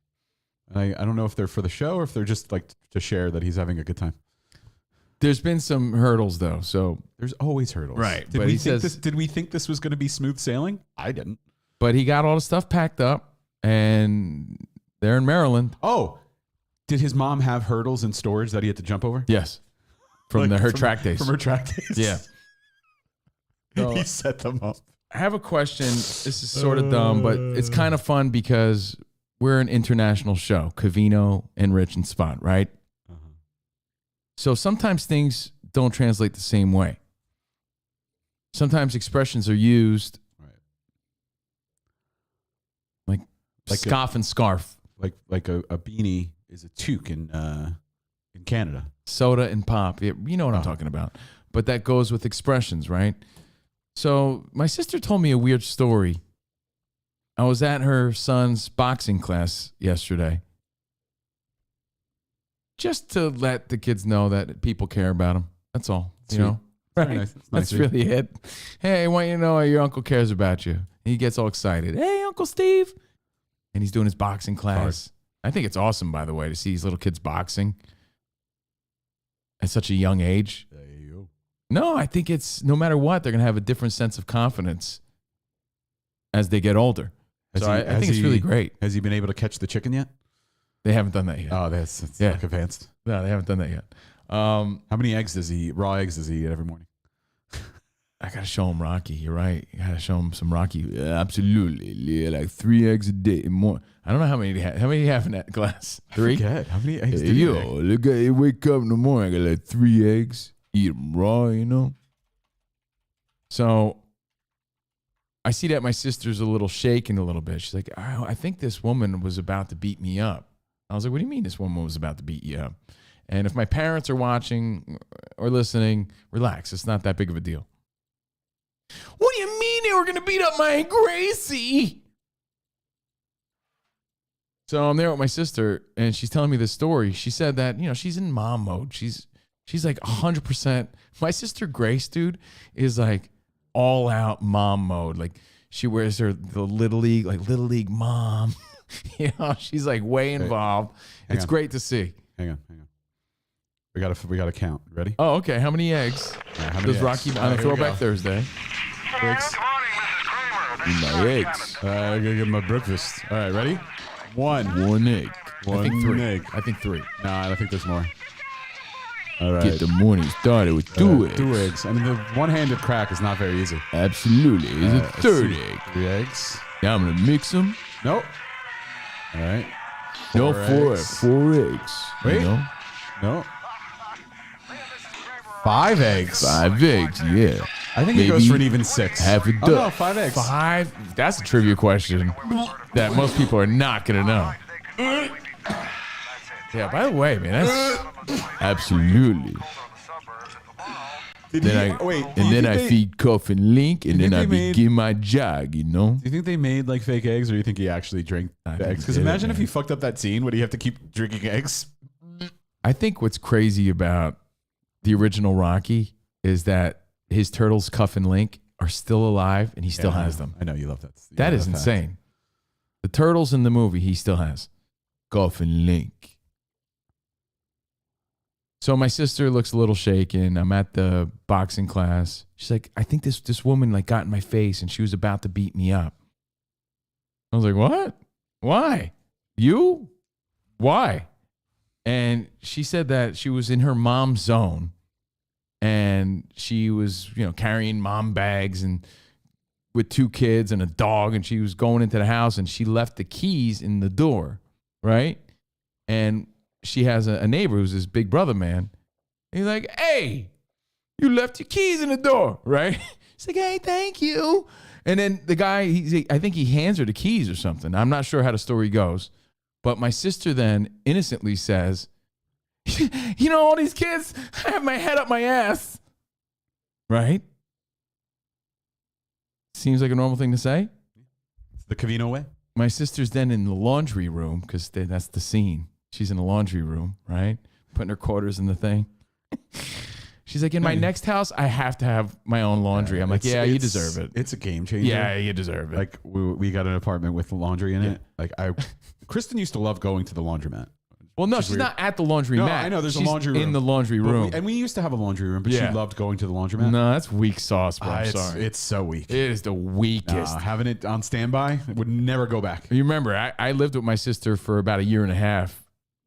S9: I don't know if they're for the show or if they're just like to share that he's having a good time.
S8: There's been some hurdles though, so
S9: there's always hurdles,
S8: right?
S9: Did we think this was going to be smooth sailing? I didn't.
S8: But he got all the stuff packed up, and they're in Maryland.
S9: Oh, did his mom have hurdles in storage that he had to jump over?
S8: Yes, from her track days.
S9: From her track days.
S8: Yeah. So,
S9: he set them up.
S8: I have a question. This is sort of dumb, but it's kind of fun because we're an international show, Covino and Rich and Spot, right? So sometimes things don't translate the same way. Sometimes expressions are used like scoff and scarf.
S9: Like a beanie is a toque in Canada.
S8: Soda and pop. You know what I'm talking about. But that goes with expressions, right? So my sister told me a weird story. I was at her son's boxing class yesterday. Just to let the kids know that people care about them. That's all.
S9: Sweet.
S8: You know? Right.
S9: Nice.
S8: That's really it. Hey, I want you to know your uncle cares about you. He gets all excited. Hey, Uncle Steve. And he's doing his boxing class. I think it's awesome, by the way, to see these little kids boxing at such a young age. No, I think it's no matter what, they're going to have a different sense of confidence as they get older. I think it's really great.
S9: Has he been able to catch the chicken yet?
S8: They haven't done that yet.
S9: Oh, that's like advanced.
S8: No, they haven't done that yet.
S9: How many eggs does he eat? Raw eggs does he eat every morning?
S8: I got to show him Rocky. You're right. You got to show him some Rocky. Yeah, absolutely. Yeah, like 3 eggs a day more. I don't know how many do you have in that glass? 3?
S9: I forget. How many eggs do
S8: you look at you wake up in the morning, I got like 3 eggs. Eat them raw, you know? So I see that my sister's a little shaken a little bit. She's like, I think this woman was about to beat me up. I was like, what do you mean this woman was about to beat you up? And if my parents are watching or listening, relax. It's not that big of a deal. What do you mean they were going to beat up my Aunt Gracie? So I'm there with my sister, and she's telling me this story. She said that, she's in mom mode. She's like 100%. My sister Grace, dude, is like all out mom mode. Like she wears the little league mom. She's like way involved. It's great to see.
S9: Hang on. We gotta count. Ready?
S8: Oh, okay. How many eggs does Rocky on a Throwback Thursday?
S9: Eggs.
S8: My eggs.
S9: I gotta get my breakfast. All right, ready? 1.
S8: 1 egg.
S9: One
S8: I think 3.
S9: egg.
S8: I think 3.
S9: No, I don't think there's more. All right.
S8: Get the morning started with 2 eggs.
S9: 2 eggs. I mean, the one-handed crack is not very easy.
S8: Absolutely. It's a 3rd egg.
S9: 3 eggs.
S8: Now I'm gonna mix them.
S9: Nope. All right.
S8: 4 eggs.
S9: Wait. No. 5 eggs.
S8: 5 eggs, yeah.
S9: I think he goes for an even 6.
S8: Half a dozen.
S9: Oh, no, 5 eggs.
S8: 5? That's a trivia question that most people are not going to know. Yeah, by the way, man, that's absolutely. Then I feed Cuff and Link, and then I begin my jog, you know?
S9: Do you think they made like fake eggs, or do you think he actually drank the eggs? Because imagine if he fucked up that scene, would he have to keep drinking eggs?
S8: I think what's crazy about the original Rocky is that his turtles, Cuff and Link, are still alive, and he still has them.
S9: I know you love that.
S8: That is insane. The turtles in the movie, he still has. Cuff and Link. So my sister looks a little shaken. I'm at the boxing class. She's like, I think this woman like got in my face, and she was about to beat me up. I was like, what? Why? You? Why? And she said that she was in her mom's zone, and she was, carrying mom bags and with 2 kids and a dog, and she was going into the house, and she left the keys in the door, right? And she has a neighbor who's this big brother man. And he's like, hey, you left your keys in the door, right? She's like, hey, thank you. And then the guy, I think he hands her the keys or something. I'm not sure how the story goes. But my sister then innocently says, all these kids, I have my head up my ass. Right? Seems like a normal thing to say.
S9: It's the Covino way.
S8: My sister's then in the laundry room, because that's the scene. She's in the laundry room, right? Putting her quarters in the thing. She's like, in my next house, I have to have my own laundry. I'm like, yeah, you deserve it.
S9: It's a game changer.
S8: Yeah, you deserve it.
S9: Like we got an apartment with laundry in it. Like Kristen used to love going to the laundromat.
S8: Well, no, she's not at the laundry mat.
S9: I know there's a
S8: She's
S9: laundry room.
S8: in the laundry room.
S9: And we used to have a laundry room, but she loved going to the laundromat.
S8: No, that's weak sauce, bro. I'm sorry.
S9: It's so weak.
S8: It is the weakest.
S9: Having it on standby would never go back.
S8: You remember, I lived with my sister for about 1.5 years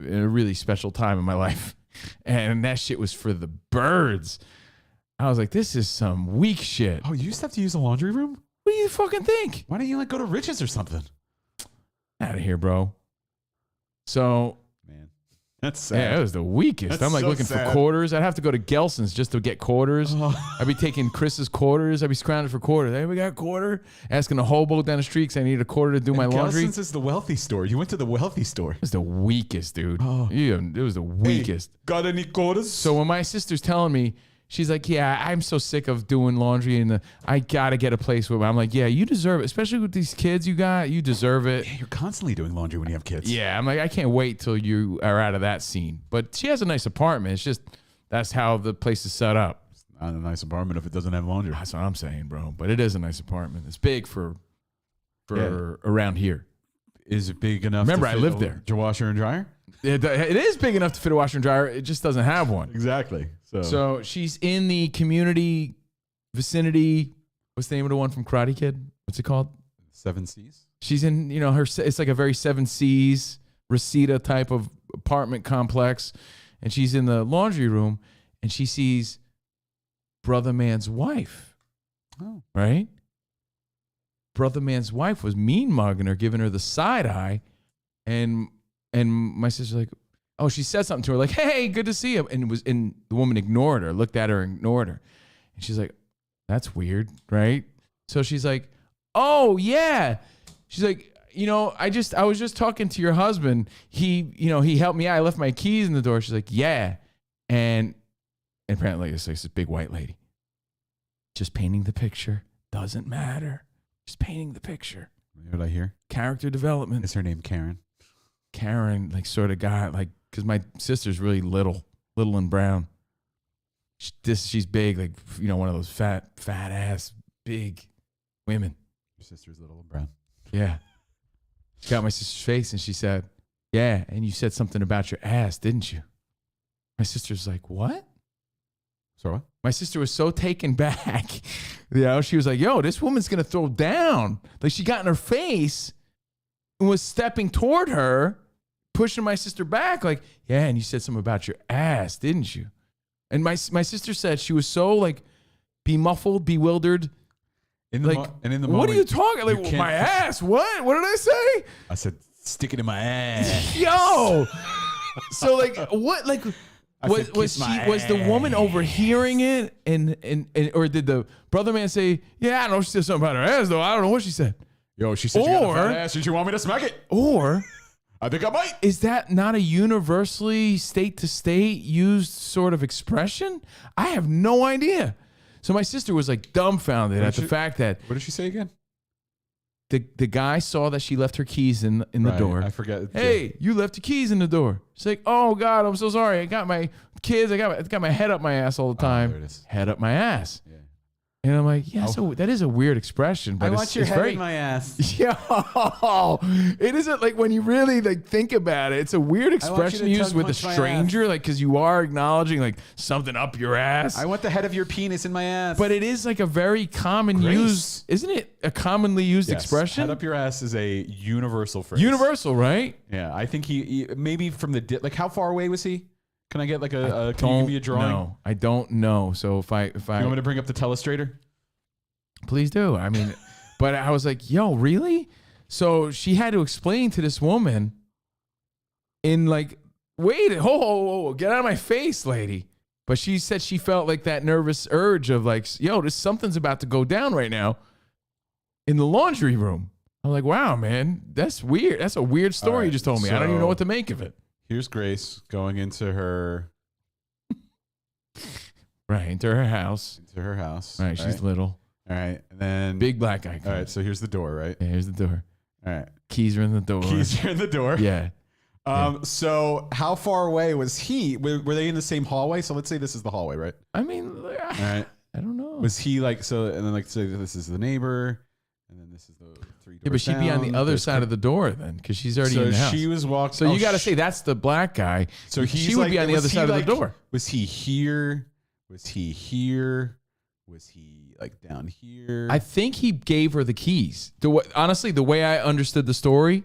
S8: in a really special time in my life. And that shit was for the birds. I was like, this is some weak shit.
S9: Oh, you used to have to use a laundry room?
S8: What do you fucking think?
S9: Why don't you go to Rich's or something?
S8: Out of here, bro. So...
S9: That's sad.
S8: Yeah, it was the weakest. I'm like looking for quarters. I'd have to go to Gelson's just to get quarters. I'd be taking Chris's quarters. I'd be scrounging for quarters. Hey, we got a quarter? Asking a hobo down the street because I need a quarter to do my laundry.
S9: Gelson's is the wealthy store. You went to the wealthy store.
S8: It was the weakest, dude. It was the weakest.
S9: Hey, got any quarters?
S8: So when my sister's telling me, she's like, yeah, I'm so sick of doing laundry and I got to get a place where I'm like, yeah, you deserve it. Especially with these kids you got, you deserve it.
S9: Yeah, you're constantly doing laundry when you have kids.
S8: Yeah, I'm like, I can't wait till you are out of that scene. But she has a nice apartment. It's just, that's how the place is set up.
S9: It's not a nice apartment if it doesn't have laundry.
S8: That's what I'm saying, bro. But it is a nice apartment. It's big for around here.
S9: Is it big enough
S8: Remember,
S9: to
S8: I
S9: fit
S8: lived there.
S9: Your washer and dryer?
S8: It is big enough to fit a washer and dryer. It just doesn't have one.
S9: Exactly.
S8: So she's in the community vicinity. What's the name of the one from Karate Kid? What's it called?
S9: 7 C's.
S8: She's in, her. It's like a very 7 C's Reseda type of apartment complex, and she's in the laundry room, and she sees Brother Man's wife.
S9: Oh,
S8: right. Brother Man's wife was mean mugging her, giving her the side eye, and my sister's like, oh, she said something to her like, hey, good to see you. And the woman ignored her, looked at her and ignored her. And she's like, that's weird, right? So she's like, oh, yeah. She's like, I was just talking to your husband. He helped me out. I left my keys in the door. She's like, yeah. And apparently it's like this big white lady. Just painting the picture. Doesn't matter. Just painting the picture.
S9: What did I hear?
S8: Character development.
S9: Is her name Karen?
S8: Karen, like, sort of got, like, because my sister's really little and brown. She's big, like, one of those fat ass, big women.
S9: Your sister's little and brown.
S8: Yeah. She got my sister's face and she said, yeah, and you said something about your ass, didn't you? My sister's like, what?
S9: So what?
S8: My sister was so taken back. She was like, yo, this woman's going to throw down. Like, she got in her face and was stepping toward her, pushing my sister back, like, yeah, and you said something about your ass, didn't you? And my sister said she was so, like, bemuffled, bewildered.
S9: In the moment,
S8: what are you talking? Like, my ass? What? What did I say?
S9: I said, stick it in my ass.
S8: Yo. So, like, what? Like, was the woman overhearing it, and or did the brother man say, yeah, I know she said something about her ass, though. I don't know what she said.
S9: Yo, she said, you got a fat ass. Did you want me to smack it?
S8: Or
S9: I think I might.
S8: Is that not a universally state to state used sort of expression? I have no idea. So my sister was like dumbfounded at the fact that.
S9: What did she say again?
S8: The guy saw that she left her keys in the door.
S9: I forget.
S8: Hey, you left your keys in the door. She's like, oh God, I'm so sorry. I got my kids. I got my head up my ass all the time.
S9: There it is.
S8: Head up my ass.
S9: Yeah.
S8: And I'm like, yeah, so that is a weird expression. But
S9: I want your head in my ass.
S8: Yo, it isn't like when you really like think about it. It's a weird expression used with a stranger, like because you are acknowledging like something up your ass.
S9: I want the head of your penis in my ass.
S8: But it is like a very common used, isn't it? A commonly used expression.
S9: Head up your ass is a universal phrase.
S8: Universal, right?
S9: Yeah, I think he maybe from the like how far away was he? Can I get like can you give me a drawing?
S8: No, I don't know. So if I
S9: you want me to bring up the telestrator?
S8: Please do. I mean, but I was like, yo, really? So she had to explain to this woman in like, wait, ho, get out of my face, lady. But she said she felt like that nervous urge of like, yo, something's about to go down right now in the laundry room. I'm like, wow, man, that's weird. That's a weird story you just told me. I don't even know what to make of it.
S9: Here's Grace going into her...
S8: Right, into her house.
S9: Into her house.
S8: Right, she's little.
S9: All right, and then...
S8: Big black guy.
S9: All right, so here's the door, right?
S8: Yeah, here's the door.
S9: All right.
S8: Keys are in the door.
S9: Keys are in the door.
S8: Yeah.
S9: So how far away was he? Were they in the same hallway? So let's say this is the hallway, right?
S8: I mean,
S9: all right.
S8: I don't know.
S9: Was he like, so, and then like, say this is the neighbor, And then this is the 3 doors.
S8: Yeah, but she'd be on the other side of the door then, because she's already in the house.
S9: So she was walking.
S8: So you got to say that's the black guy.
S9: So
S8: she would be on the other side of the door.
S9: Was he here? Was he here? Was he like down here?
S8: I think he gave her the keys. Honestly, the way I understood the story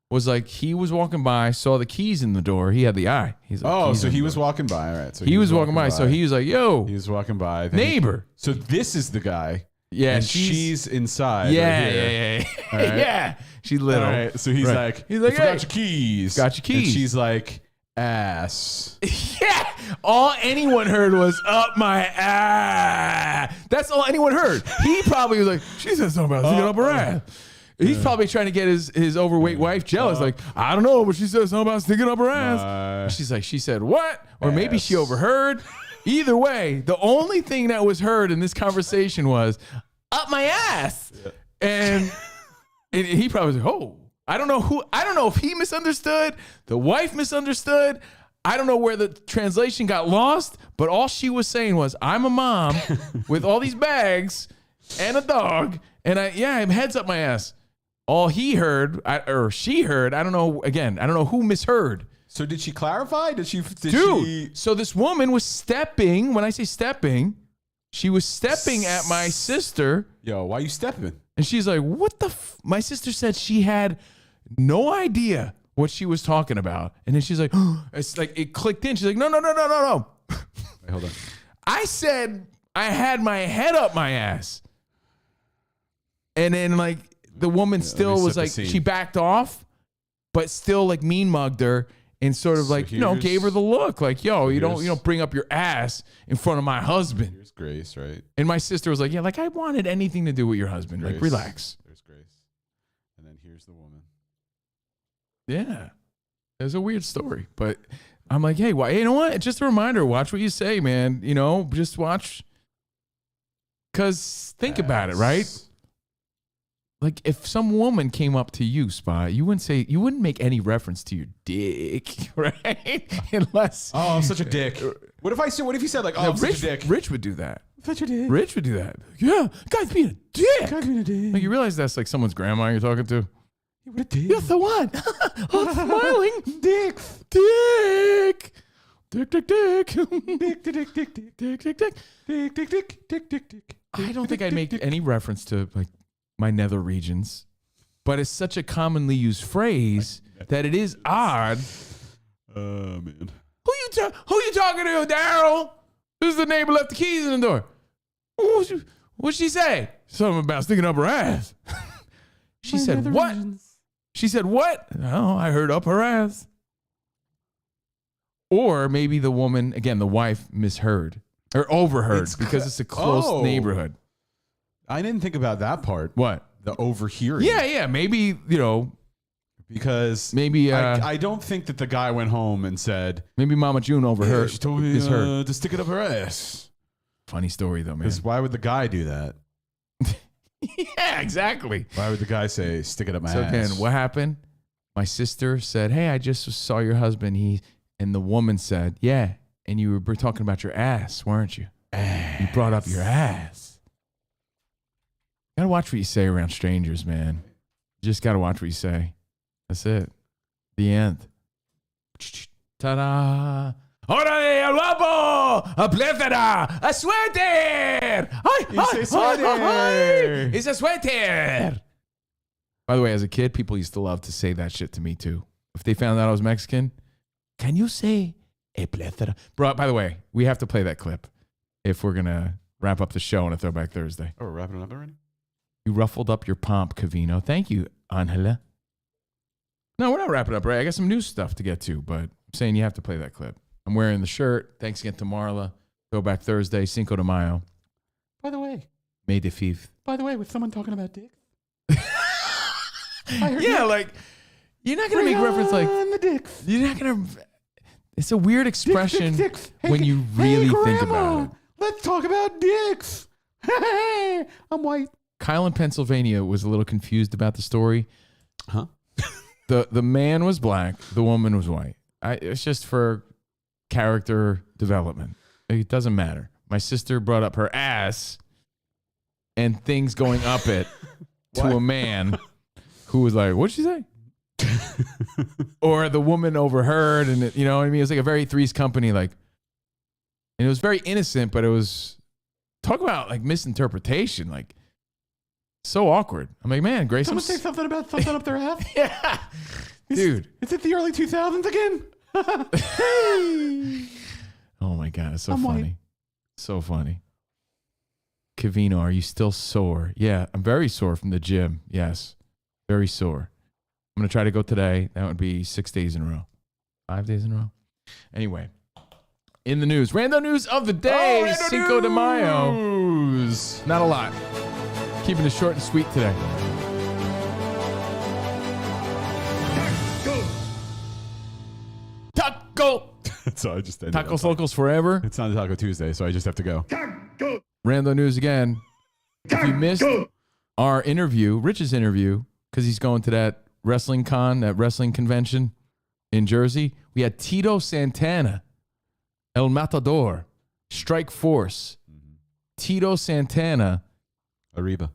S8: was like he was walking by, saw the keys in the door. He had the eye. He's like,
S9: oh, so he was walking by. All right. So
S8: he was walking by. So he was like, "Yo,
S9: he was walking by."
S8: Neighbor.
S9: So this is the guy.
S8: Yeah,
S9: and she's inside.
S8: Yeah,
S9: right here.
S8: yeah.
S9: Right.
S8: Yeah, she's little.
S9: All right. So he's like,
S8: "Hey,
S9: got your keys.
S8: Got your keys."
S9: And she's like, ass.
S8: Yeah. All anyone heard was up my ass. That's all anyone heard. He probably was like, she said something about sticking up her ass. He's probably trying to get his overweight wife jealous. Like, I don't know, but she said something about sticking up her ass. She's like, she said what? Or maybe she overheard. Either way, the only thing that was heard in this conversation was up my ass. Yeah. And he probably was like, oh, I don't know if he misunderstood, the wife misunderstood. I don't know where the translation got lost, but all she was saying was, I'm a mom with all these bags and a dog, and I'm heads up my ass. All he heard, or she heard, I don't know, again, I don't know who misheard.
S9: So did she clarify?
S8: So this woman was stepping. When I say stepping, she was stepping at my sister.
S9: Yo, why you stepping?
S8: And she's like, what the my sister said she had no idea what she was talking about. And then she's like, oh, it's like it clicked in. She's like, no.
S9: Wait, hold on.
S8: I said I had my head up my ass. And then like the woman still was like, she backed off, but still like mean mugged her. And sort of like, gave her the look like, yo, you don't bring up your ass in front of my husband.
S9: Here's Grace, right?
S8: And my sister was like, yeah, like I wanted anything to do with your husband.
S9: Grace.
S8: Like, relax.
S9: There's Grace. And then here's the woman.
S8: Yeah. It was a weird story. But I'm like, hey, you know what? Just a reminder, watch what you say, man. You know, just watch. Because think about it, right? Like if some woman came up to you, Spot, you wouldn't make any reference to your dick, right? Unless
S9: I'm such a dick. What if you said like, I'm such a dick?
S8: Rich would do that.
S9: Such a dick.
S8: Rich would do that. Yeah, guy's being a dick. Like you realize that's like someone's grandma you're talking to.
S9: What a dick.
S8: You're the one. I'm smiling.
S9: Dicks.
S8: Dick. Dick.
S9: Dick, dick, dick, dick, dick, dick,
S8: Dick.
S9: dick, dick, dick, dick, dick.
S8: I don't think I'd make any reference to like my nether regions, but it's such a commonly used phrase that it is odd.
S9: Oh man.
S8: Who you talking to, Daryl? Who's the neighbor left the keys in the door? What'd she say? Something about sticking up her ass. She said what? She said what? Oh, I heard up her ass. Or maybe the woman, again, the wife misheard or overheard because it's a close neighborhood.
S9: I didn't think about that part.
S8: What?
S9: The overhearing.
S8: Yeah. Maybe,
S9: because
S8: maybe
S9: I don't think that the guy went home and said,
S8: maybe Mama June overheard.
S9: She told me to stick it up her ass.
S8: Funny story though, man.
S9: Because why would the guy do that?
S8: Yeah, exactly.
S9: Why would the guy say, stick it up my ass?
S8: So again, what happened? My sister said, hey, I just saw your husband. And the woman said, yeah. And you were talking about your ass, weren't you? You brought up your ass. Gotta watch what you say around strangers, man. You just gotta watch what you say. That's it. The end. Ta-da! ¡Órale, al guapo! ¡A Plethora! ¡A suéter! ¡Ay! ¡It's a sweater! By the way, as a kid, people used to love to say that shit to me too. If they found out I was Mexican, can you say a Plethora? Bro, by the way, we have to play that clip if we're gonna wrap up the show on a Throwback Thursday.
S9: Oh, we're wrapping it up already?
S8: You ruffled up your pomp, Covino. Thank you, Angela. No, we're not wrapping up, right? I got some new stuff to get to, but I'm saying you have to play that clip. I'm wearing the shirt. Thanks again to Marla. Throwback Thursday, Cinco de Mayo.
S9: By the way.
S8: May the 5th.
S9: By the way, with someone talking about dicks.
S8: Yeah, like, you're not going to make reference like.
S9: The dicks.
S8: You're not going to. It's a weird expression
S9: dicks.
S8: when you really think about it.
S9: Let's talk about dicks. I'm white.
S8: Kyle in Pennsylvania was a little confused about the story.
S9: Huh?
S8: The man was black. The woman was white. It's just for character development. It doesn't matter. My sister brought up her ass and things going up it. to a man who was like, what'd she say? Or the woman overheard, and you know what I mean? It was like a very Three's Company, like, and it was very innocent, but it was, talk about like misinterpretation, like so awkward. I'm like, man, Grace,
S9: Someone say something about something up their ass?
S8: Yeah. Dude.
S9: Is it the early 2000s again?
S8: Oh my God, it's so funny. So funny. Covino, are you still sore? Yeah, I'm very sore from the gym. Yes, very sore. I'm going to try to go today. That would be 6 days in a row. 5 days in a row. Anyway, in the news. Rando news of the day. Cinco de Mayo. Not a lot. Keeping it short and sweet today. Taco.
S9: So I just
S8: Tacos Locals forever.
S9: It's not a Taco Tuesday, so I just have to go.
S8: Rando news again. If you missed our interview, Rich's interview, because he's going to that wrestling con, that wrestling convention in Jersey, we had Tito Santana, El Matador, Strike Force, Tito Santana, Arriba,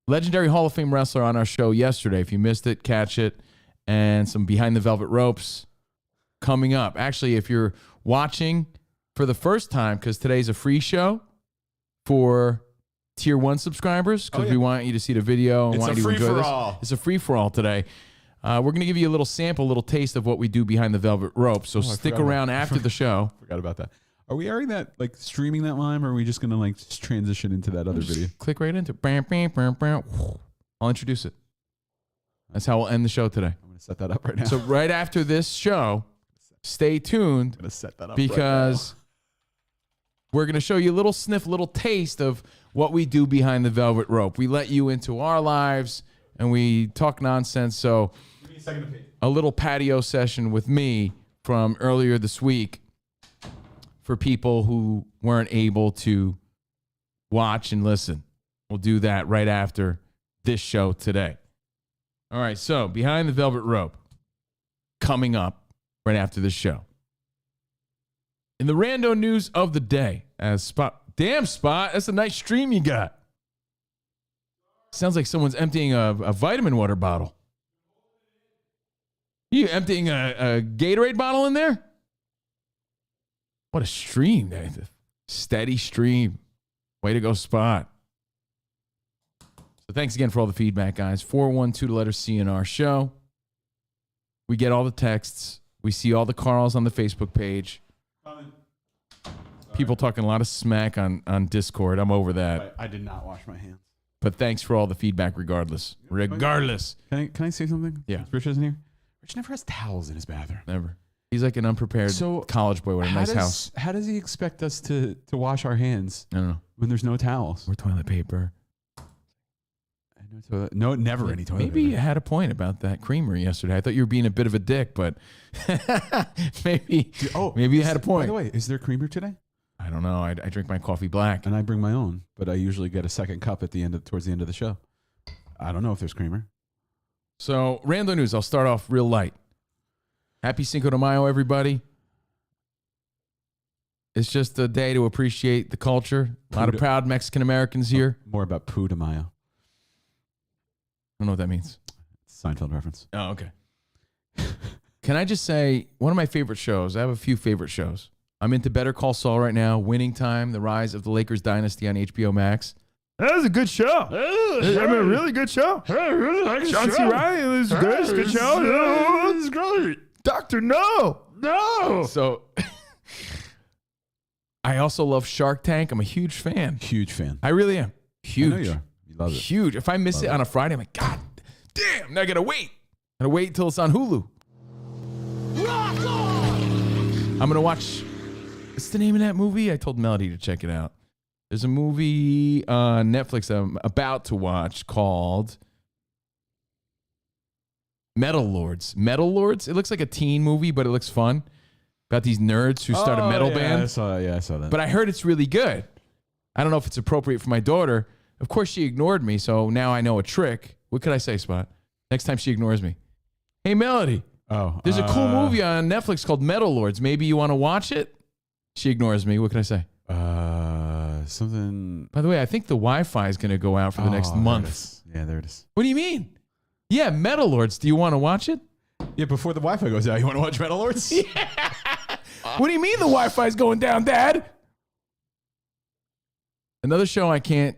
S8: legendary Hall of Fame wrestler on our show yesterday. If you missed it, catch it. And some Behind the Velvet Ropes coming up. Actually, if you're watching for the first time, because today's a free show for Tier 1 subscribers, because we want you to see the video and want you to enjoy this. It's a free-for-all today. We're going to give you a little sample, a little taste of what we do behind the velvet rope. So stick around after the show.
S9: Forgot about that. Are we airing that, like streaming that live, or are we just going to like just transition into that other video?
S8: Click right into it. I'll introduce it. That's how we'll end the show today.
S9: I'm going to set that up right now.
S8: So right after this show, stay tuned.
S9: I'm going to set that up
S8: because we're going to show you a little sniff, a little taste of what we do behind the velvet rope. We let you into our lives and we talk nonsense. So a little patio session with me from earlier this week for people who weren't able to watch and listen. We'll do that right after this show today. All right, so Behind the Velvet Rope coming up right after this show. In the rando news of the day, as Spot, damn Spot, that's a nice stream you got. Sounds like someone's emptying a vitamin water bottle. You emptying a Gatorade bottle in there? What a stream, Nathan. Steady stream. Way to go, Spot. So thanks again for all the feedback, guys. 412 the letter C in our show. We get all the texts. We see all the Carls on the Facebook page. People talking a lot of smack on Discord. I'm over that.
S9: I did not wash my hands.
S8: But thanks for all the feedback regardless. Regardless.
S9: Can I say something?
S8: Yeah.
S9: Rich isn't here? Rich never has towels in his bathroom.
S8: Never. He's like an unprepared college boy with a nice house.
S9: How does he expect us to wash our hands?
S8: I don't know.
S9: When there's no towels.
S8: Or toilet paper.
S9: No, never any toilet
S8: Maybe
S9: paper.
S8: you had a point about that creamery yesterday. I thought you were being a bit of a dick, but maybe you had a point.
S9: By the way, is there creamer today?
S8: I don't know. I drink my coffee black.
S9: And I bring my own, but I usually get a second cup at the end towards the end of the show. I don't know if there's creamer.
S8: So, rando news. I'll start off real light. Happy Cinco de Mayo, everybody. It's just a day to appreciate the culture. A lot of proud Mexican Americans here.
S9: More about Poo de Mayo.
S8: I don't know what that means.
S9: It's a Seinfeld reference.
S8: Oh, okay. Can I just say, one of my favorite shows, I have a few favorite shows. I'm into Better Call Saul right now, Winning Time, The Rise of the Lakers Dynasty on HBO Max. That was a good show. I mean, a really good show. I really like John C. Reilly was good. It's a good show. It was great. Doctor, no. So, I also love Shark Tank. I'm a huge fan.
S9: Huge fan.
S8: I really am. Huge.
S9: I know you are. You love it.
S8: Huge. If I miss it on a Friday, I'm like, God damn, now I gotta wait. I gotta wait until it's on Hulu. I'm gonna watch, what's the name of that movie? I told Melody to check it out. There's a movie on Netflix I'm about to watch called Metal Lords. Metal Lords? It looks like a teen movie, but it looks fun. About these nerds who start a metal band.
S9: I saw that.
S8: But I heard it's really good. I don't know if it's appropriate for my daughter. Of course, she ignored me, so now I know a trick. What could I say, Spot? Next time she ignores me. Hey, Melody. There's a cool movie on Netflix called Metal Lords. Maybe you want to watch it? She ignores me. What can I say?
S9: something.
S8: By the way, I think the Wi-Fi is going to go out for the next month.
S9: Yeah, there it is.
S8: What do you mean? Yeah, Metal Lords. Do you want to watch it?
S9: Yeah, before the Wi-Fi goes out, you want to watch Metal Lords?
S8: Yeah. What do you mean the Wi-Fi is going down, Dad? Another show I can't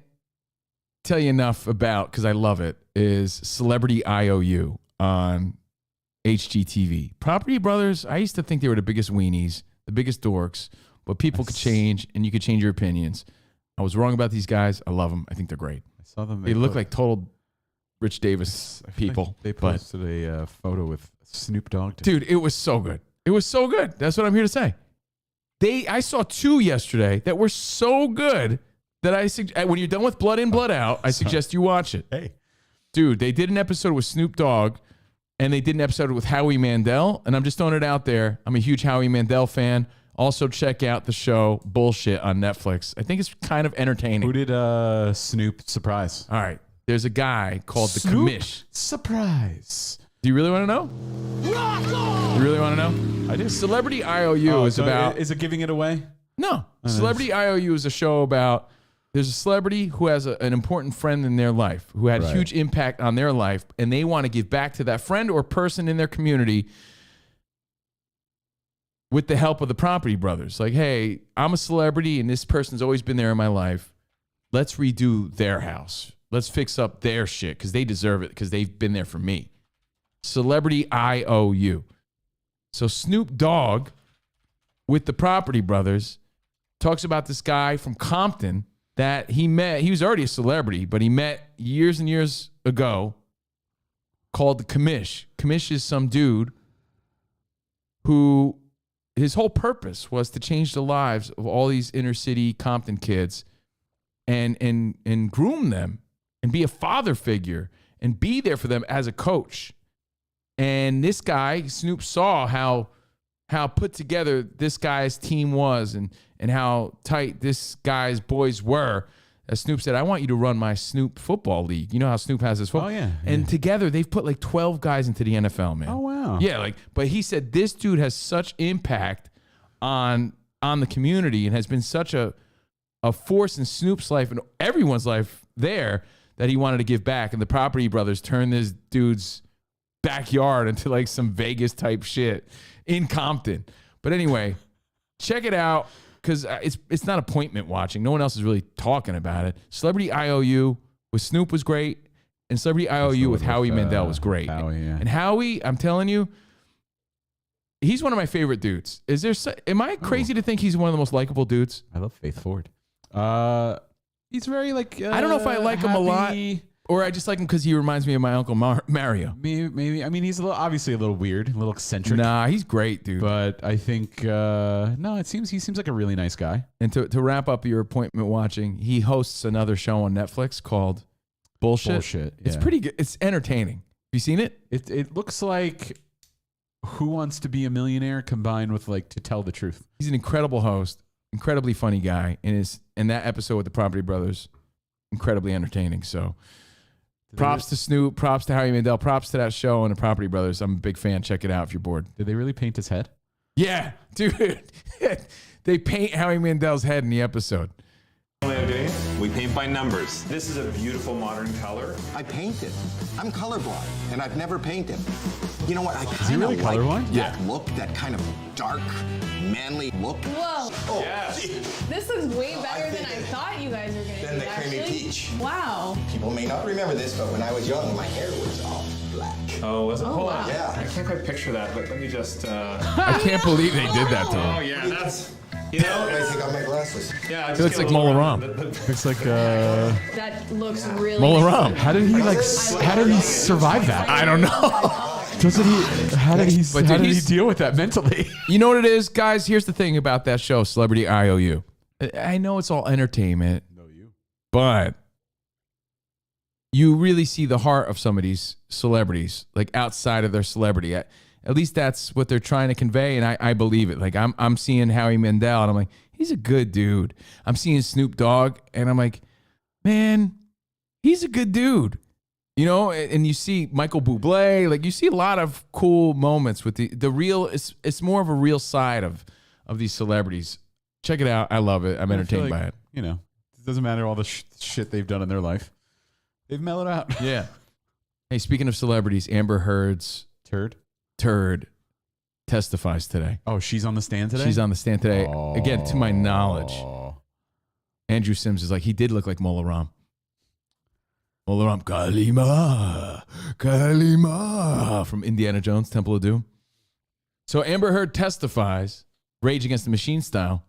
S8: tell you enough about because I love it is Celebrity IOU on HGTV. Property Brothers, I used to think they were the biggest weenies, the biggest dorks, but people could change and you could change your opinions. I was wrong about these guys. I love them. I think they're great.
S9: I saw them.
S8: They look like total Rich Davis people.
S9: They posted a photo with Snoop Dogg.
S8: Dude, it was so good. It was so good. That's what I'm here to say. I saw 2 yesterday that were so good that when you're done with Blood In, Blood Out, I suggest you watch it.
S9: Hey.
S8: Dude, they did an episode with Snoop Dogg, and they did an episode with Howie Mandel, and I'm just throwing it out there. I'm a huge Howie Mandel fan. Also, check out the show Bullshit on Netflix. I think it's kind of entertaining.
S9: Who did Snoop surprise?
S8: All right. There's a guy called the
S9: Snoop
S8: Commish.
S9: Surprise.
S8: Do you really want to know? You really want to know?
S9: I do.
S8: Celebrity IOU is about...
S9: Is it giving it away?
S8: No. Celebrity IOU is a show about... There's a celebrity who has an important friend in their life, who had a huge impact on their life, and they want to give back to that friend or person in their community with the help of the Property Brothers. Like, hey, I'm a celebrity, and this person's always been there in my life. Let's redo their house. Let's fix up their shit, because they deserve it, because they've been there for me. Celebrity IOU. So Snoop Dogg, with the Property Brothers, talks about this guy from Compton that he met. He was already a celebrity, but he met years and years ago, called the Commish. Commish is some dude who his whole purpose was to change the lives of all these inner city Compton kids and groom them and be a father figure and be there for them as a coach. And this guy, Snoop, saw how put together this guy's team was and how tight this guy's boys were. As Snoop said, I want you to run my Snoop football league. You know how Snoop has his football?
S9: Oh, yeah.
S8: And together, they've put like 12 guys into the NFL, man.
S9: Oh, wow.
S8: Yeah, but he said this dude has such impact on the community and has been such a force in Snoop's life and everyone's life there that he wanted to give back. And the Property Brothers turned this dude's backyard into like some Vegas type shit in Compton. But anyway, check it out because it's not appointment watching. No one else is really talking about it. Celebrity IOU with Snoop was great, and Celebrity IOU with Howie Mandel was great.
S9: Howie, yeah.
S8: And Howie, I'm telling you, he's one of my favorite dudes. Am I crazy to think he's one of the most likable dudes?
S9: I love Faith Ford. He's very like.
S8: I don't know if I like him a lot. Or I just like him because he reminds me of my Uncle Mario.
S9: Maybe. I mean, he's obviously a little weird, a little eccentric.
S8: Nah, he's great, dude.
S9: But I think, no, he seems like a really nice guy.
S8: And to wrap up your appointment watching, he hosts another show on Netflix called Bullshit. It's pretty good. It's entertaining. Have you seen it?
S9: It looks like Who Wants to Be a Millionaire combined with like To Tell the Truth.
S8: He's an incredible host, incredibly funny guy, and that episode with the Property Brothers, incredibly entertaining. So. Props to Snoop, props to Howie Mandel, props to that show and the Property Brothers. I'm a big fan. Check it out if you're bored.
S9: Did they really paint his head?
S8: Yeah, dude. They paint Howie Mandel's head in the episode.
S11: We paint by numbers. This is a beautiful modern color.
S12: I painted. I'm colorblind, and I've never painted. You know what? I
S9: Is he
S12: kind of
S9: really
S12: like
S9: colorblind?
S12: that look, that kind of dark, manly look.
S13: Whoa.
S12: Oh,
S11: Yes.
S13: This looks way better than I thought you guys were going to do,
S12: Then the creamy
S13: actually.
S12: peach.
S13: Wow.
S12: People may not remember this, but when I was young, my hair was all black.
S11: Oh, was it? Hold
S13: wow.
S11: on.
S12: Yeah.
S11: I can't quite picture that, but let me just.
S8: I can't believe they did that to him.
S11: Oh yeah, that's. You know,
S12: I take out my glasses.
S11: yeah.
S8: It looks like Mola Ram.
S9: Looks like
S13: That looks really
S8: Mola Ram.
S9: How did he survive that?
S8: I don't know.
S9: Doesn't he? How did he deal with that mentally?
S8: You know what it is, guys? Here's the thing about that show, Celebrity IOU. I know it's all entertainment, but you really see the heart of some of these celebrities, like outside of their celebrity. At least that's what they're trying to convey, and I believe it. Like I'm seeing Howie Mandel, and I'm like, he's a good dude. I'm seeing Snoop Dogg, and I'm like, man, he's a good dude. You know, and you see Michael Bublé, like you see a lot of cool moments with the real. It's more of a real side of these celebrities. Check it out. I love it. I'm entertained by it.
S9: You know, doesn't matter all the shit they've done in their life. They've mellowed out.
S8: Yeah. Hey, speaking of celebrities, Amber Heard's turd testifies today.
S9: Oh, she's on the stand today?
S8: She's on the stand today. Again, to my knowledge, Andrew Sims is like, he did look like Mola Ram. Mola Ram, Kalima from Indiana Jones, Temple of Doom. So Amber Heard testifies, Rage Against the Machine style.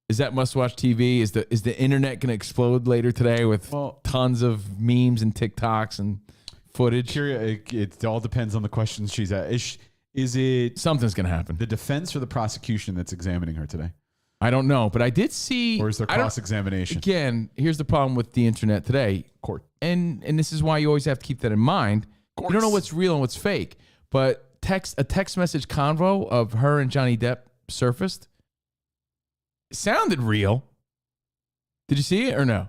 S8: Is that must-watch TV? Is the internet going to explode later today with tons of memes and TikToks and footage?
S9: It all depends on the questions she's at. Is it
S8: something's going to happen?
S9: The defense or the prosecution that's examining her today?
S8: I don't know, but I did see.
S9: Or is there cross-examination?
S8: Again, here's the problem with the internet today.
S9: Court.
S8: And this is why you always have to keep that in mind. You don't know what's real and what's fake. But a text message convo of her and Johnny Depp surfaced. It sounded real. Did you see it or no?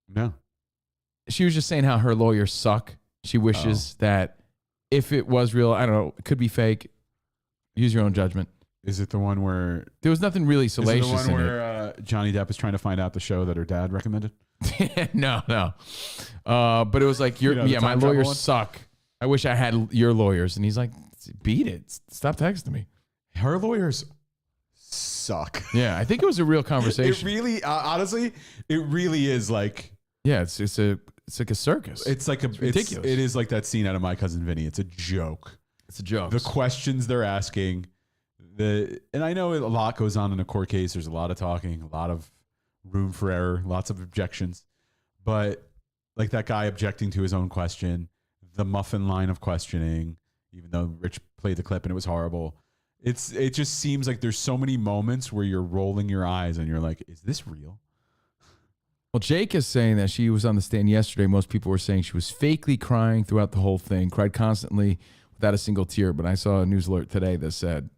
S9: No.
S8: She was just saying how her lawyers suck. She wishes that if it was real, I don't know, it could be fake. Use your own judgment.
S9: Is it the one where
S8: there was nothing really salacious in it?
S9: Is it the one where Johnny Depp is trying to find out the show that her dad recommended?
S8: No. But it was like, my lawyers suck. I wish I had your lawyers. And he's like, beat it. Stop texting me.
S9: Her lawyers suck.
S8: Yeah, I think it was a real conversation.
S9: It really, honestly, it really is like.
S8: Yeah, it's like a circus.
S9: It's like ridiculous. It is like that scene out of My Cousin Vinny. It's a joke.
S8: It's a joke.
S9: The questions they're asking. And I know a lot goes on in a court case. There's a lot of talking, a lot of room for error, lots of objections. But like that guy objecting to his own question, the muffin line of questioning, even though Rich played the clip and it was horrible. It just seems like there's so many moments where you're rolling your eyes and you're like, is this real?
S8: Well, Jake is saying that she was on the stand yesterday. Most people were saying she was fakely crying throughout the whole thing, cried constantly without a single tear. But I saw a news alert today that said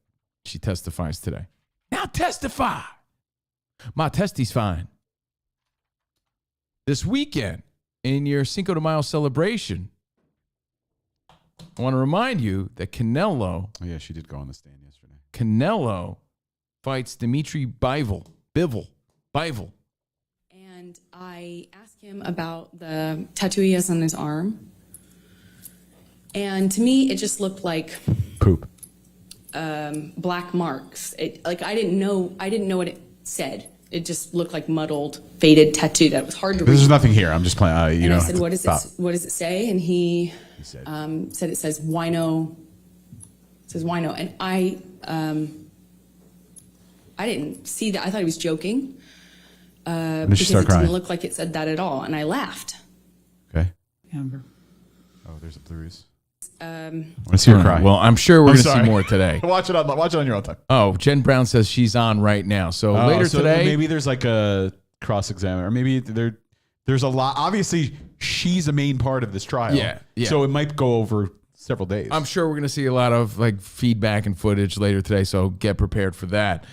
S8: she testifies today. Now testify. My testies fine. This weekend, in your Cinco de Mayo celebration, I want to remind you that Canelo.
S9: Oh, yeah, she did go on the stand yesterday.
S8: Canelo fights Dimitri Bivol.
S14: And I asked him about the tattoo he has on his arm. And to me, it just looked like
S9: poop.
S14: Black marks. I didn't know what it said. It just looked like muddled, faded tattoo that was hard to read.
S9: There's nothing here. I'm just playing.
S14: I said, what does it say? And he said it says wino. It says wino. And I didn't see that. I thought he was joking. Because it didn't look like it said that at all. And I laughed.
S9: Okay.
S14: Amber.
S9: Oh, there's a blues.
S14: I
S9: want to see her cry.
S8: Well, I'm sure we're going to see more today.
S9: Watch it on your own time.
S8: Oh, Jen Brown says she's on right now. So later today.
S9: Maybe there's like a cross-examiner. Or maybe there's a lot. Obviously, she's a main part of this trial.
S8: Yeah.
S9: So it might go over several days.
S8: I'm sure we're going to see a lot of like feedback and footage later today. So get prepared for that.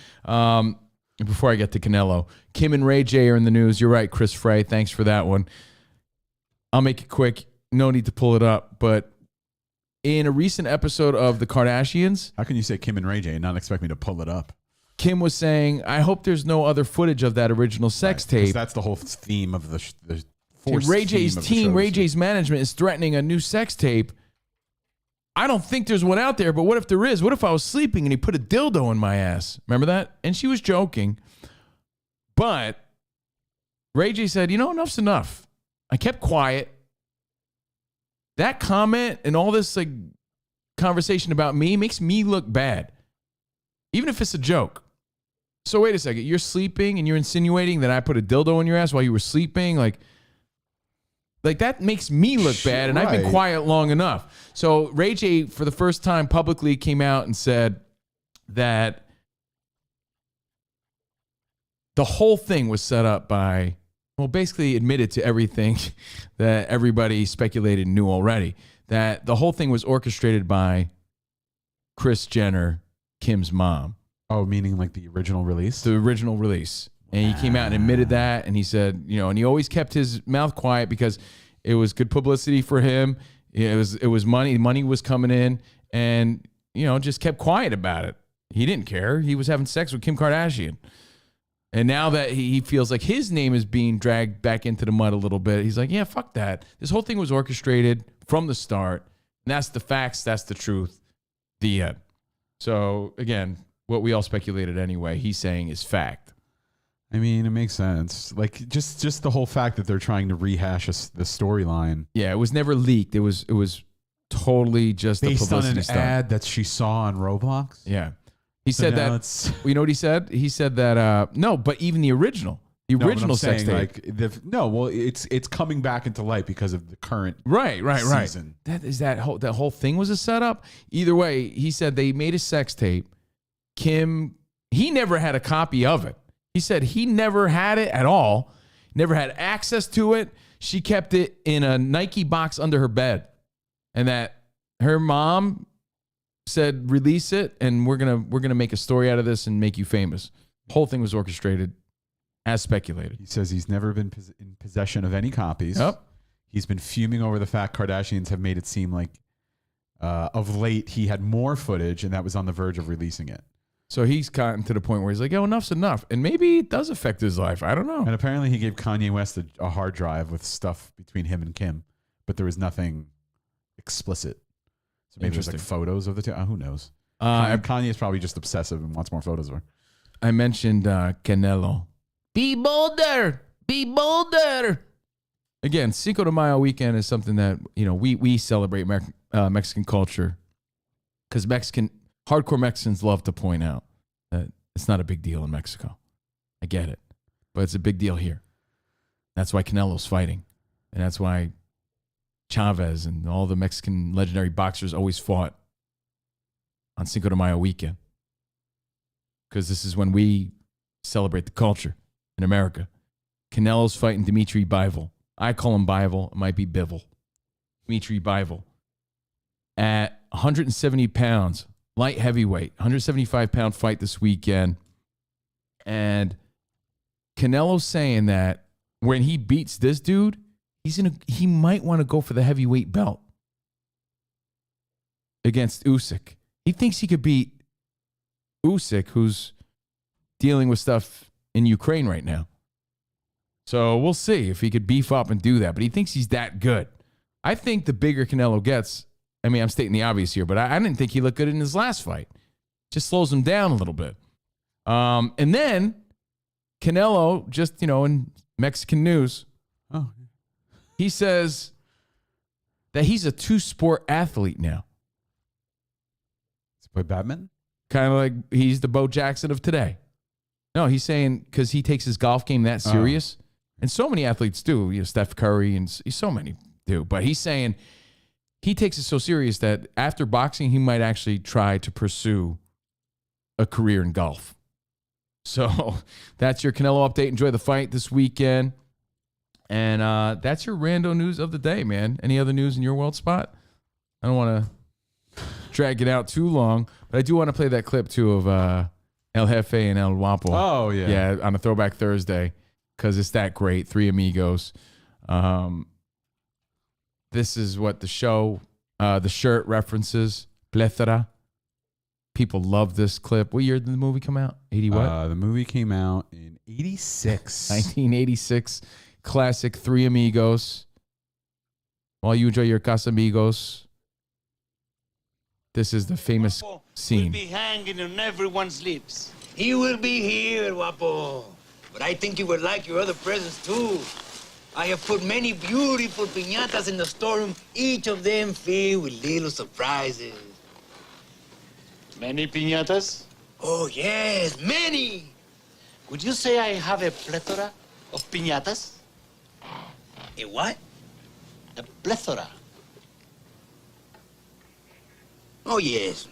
S8: Before I get to Canelo, Kim and Ray J are in the news. You're right, Chris Frey. Thanks for that one. I'll make it quick. No need to pull it up. But in a recent episode of The Kardashians.
S9: How can you say Kim and Ray J and not expect me to pull it up?
S8: Kim was saying, I hope there's no other footage of that original sex tape.
S9: That's the whole theme of the
S8: Ray J's team, Ray J's management is threatening a new sex tape. I don't think there's one out there, but what if there is? What if I was sleeping and he put a dildo in my ass? Remember that? And she was joking. But Ray J said, enough's enough. I kept quiet. That comment and all this like conversation about me makes me look bad, even if it's a joke. So wait a second. You're sleeping and you're insinuating that I put a dildo in your ass while you were sleeping? Like that makes me look bad, and I've been quiet long enough. So Ray J, for the first time publicly, came out and said that the whole thing was set up by, basically admitted to everything that everybody speculated and knew already, that the whole thing was orchestrated by Kris Jenner, Kim's mom.
S9: Oh, meaning like the original release?
S8: The original release. And he came out and admitted that, and he said, and he always kept his mouth quiet because it was good publicity for him. It was money was coming in, and just kept quiet about it. He didn't care. He was having sex with Kim Kardashian. And now that he feels like his name is being dragged back into the mud a little bit, he's like, yeah, fuck that. This whole thing was orchestrated from the start. And that's the facts. That's the truth. The end. So, again, what we all speculated anyway, he's saying is fact.
S9: I mean, it makes sense. Like, just the whole fact that they're trying to rehash the storyline.
S8: Yeah, it was never leaked. It was totally just
S9: based
S8: a publicity
S9: on an
S8: stunt.
S9: ad that she saw on Roblox.
S8: Yeah. He said that. You know what he said? He said that, no, but even the original sex tape.
S9: It's coming back into light because of the current
S8: Right.
S9: season.
S8: That whole thing was a setup. Either way, he said they made a sex tape. Kim, he never had a copy of it. He said he never had it at all, never had access to it. She kept it in a Nike box under her bed, and that her mom said, "Release it, and we're gonna make a story out of this and make you famous." Whole thing was orchestrated, as speculated.
S9: He says he's never been in possession of any copies.
S8: Yep.
S9: He's been fuming over the fact Kardashians have made it seem like of late he had more footage and that was on the verge of releasing it.
S8: So he's gotten to the point where he's like, "Oh, enough's enough," and maybe it does affect his life. I don't know.
S9: And apparently he gave Kanye West a hard drive with stuff between him and Kim, but there was nothing explicit. So maybe there's like photos of the two. Who knows? Kanye is probably just obsessive and wants more photos of her.
S8: I mentioned Canelo. Be bolder. Be bolder. Again, Cinco de Mayo weekend is something that, we celebrate Mexican culture because hardcore Mexicans love to point out that it's not a big deal in Mexico. I get it, but it's a big deal here. That's why Canelo's fighting, and that's why Chavez and all the Mexican legendary boxers always fought on Cinco de Mayo weekend, because this is when we celebrate the culture in America. Canelo's fighting Dimitri Bivol. I call him Bivol. It might be Bivol. Dimitri Bivol. At 170 pounds, light heavyweight, 175-pound fight this weekend. And Canelo's saying that when he beats this dude, he might want to go for the heavyweight belt against Usyk. He thinks he could beat Usyk, who's dealing with stuff in Ukraine right now. So we'll see if he could beef up and do that. But he thinks he's that good. I think the bigger Canelo gets, I mean, I'm stating the obvious here, but I didn't think he looked good in his last fight. Just slows him down a little bit. And then Canelo, just, in Mexican news, he says that he's a two-sport athlete now.
S9: Does he play badminton?
S8: Kind of like he's the Bo Jackson of today. No, he's saying because he takes his golf game that serious. And so many athletes do. Steph Curry and so many do. But he's saying he takes it so serious that after boxing, he might actually try to pursue a career in golf. So that's your Canelo update. Enjoy the fight this weekend. And that's your rando news of the day, man. Any other news in your world, Spot? I don't want to drag it out too long, but I do want to play that clip, too, of El Jefe and El Guapo.
S9: Oh, yeah.
S8: Yeah, on a Throwback Thursday, because it's that great. 3 Amigos. This is what the shirt references. Plethora. People love this clip. What year did the movie come out? 80 what?
S9: The movie came out in 86.
S8: 1986. Classic 3 Amigos. While you enjoy your Casamigos, this is the famous scene.
S15: Will be hanging on everyone's lips. He will be here, Guapo. But I think you would like your other presents, too. I have put many beautiful piñatas in the storeroom, each of them filled with little surprises.
S6: Many piñatas?
S15: Oh, yes, many.
S6: Would you say I have a plethora of piñatas?
S15: A what?
S6: A plethora.
S15: Oh, yes.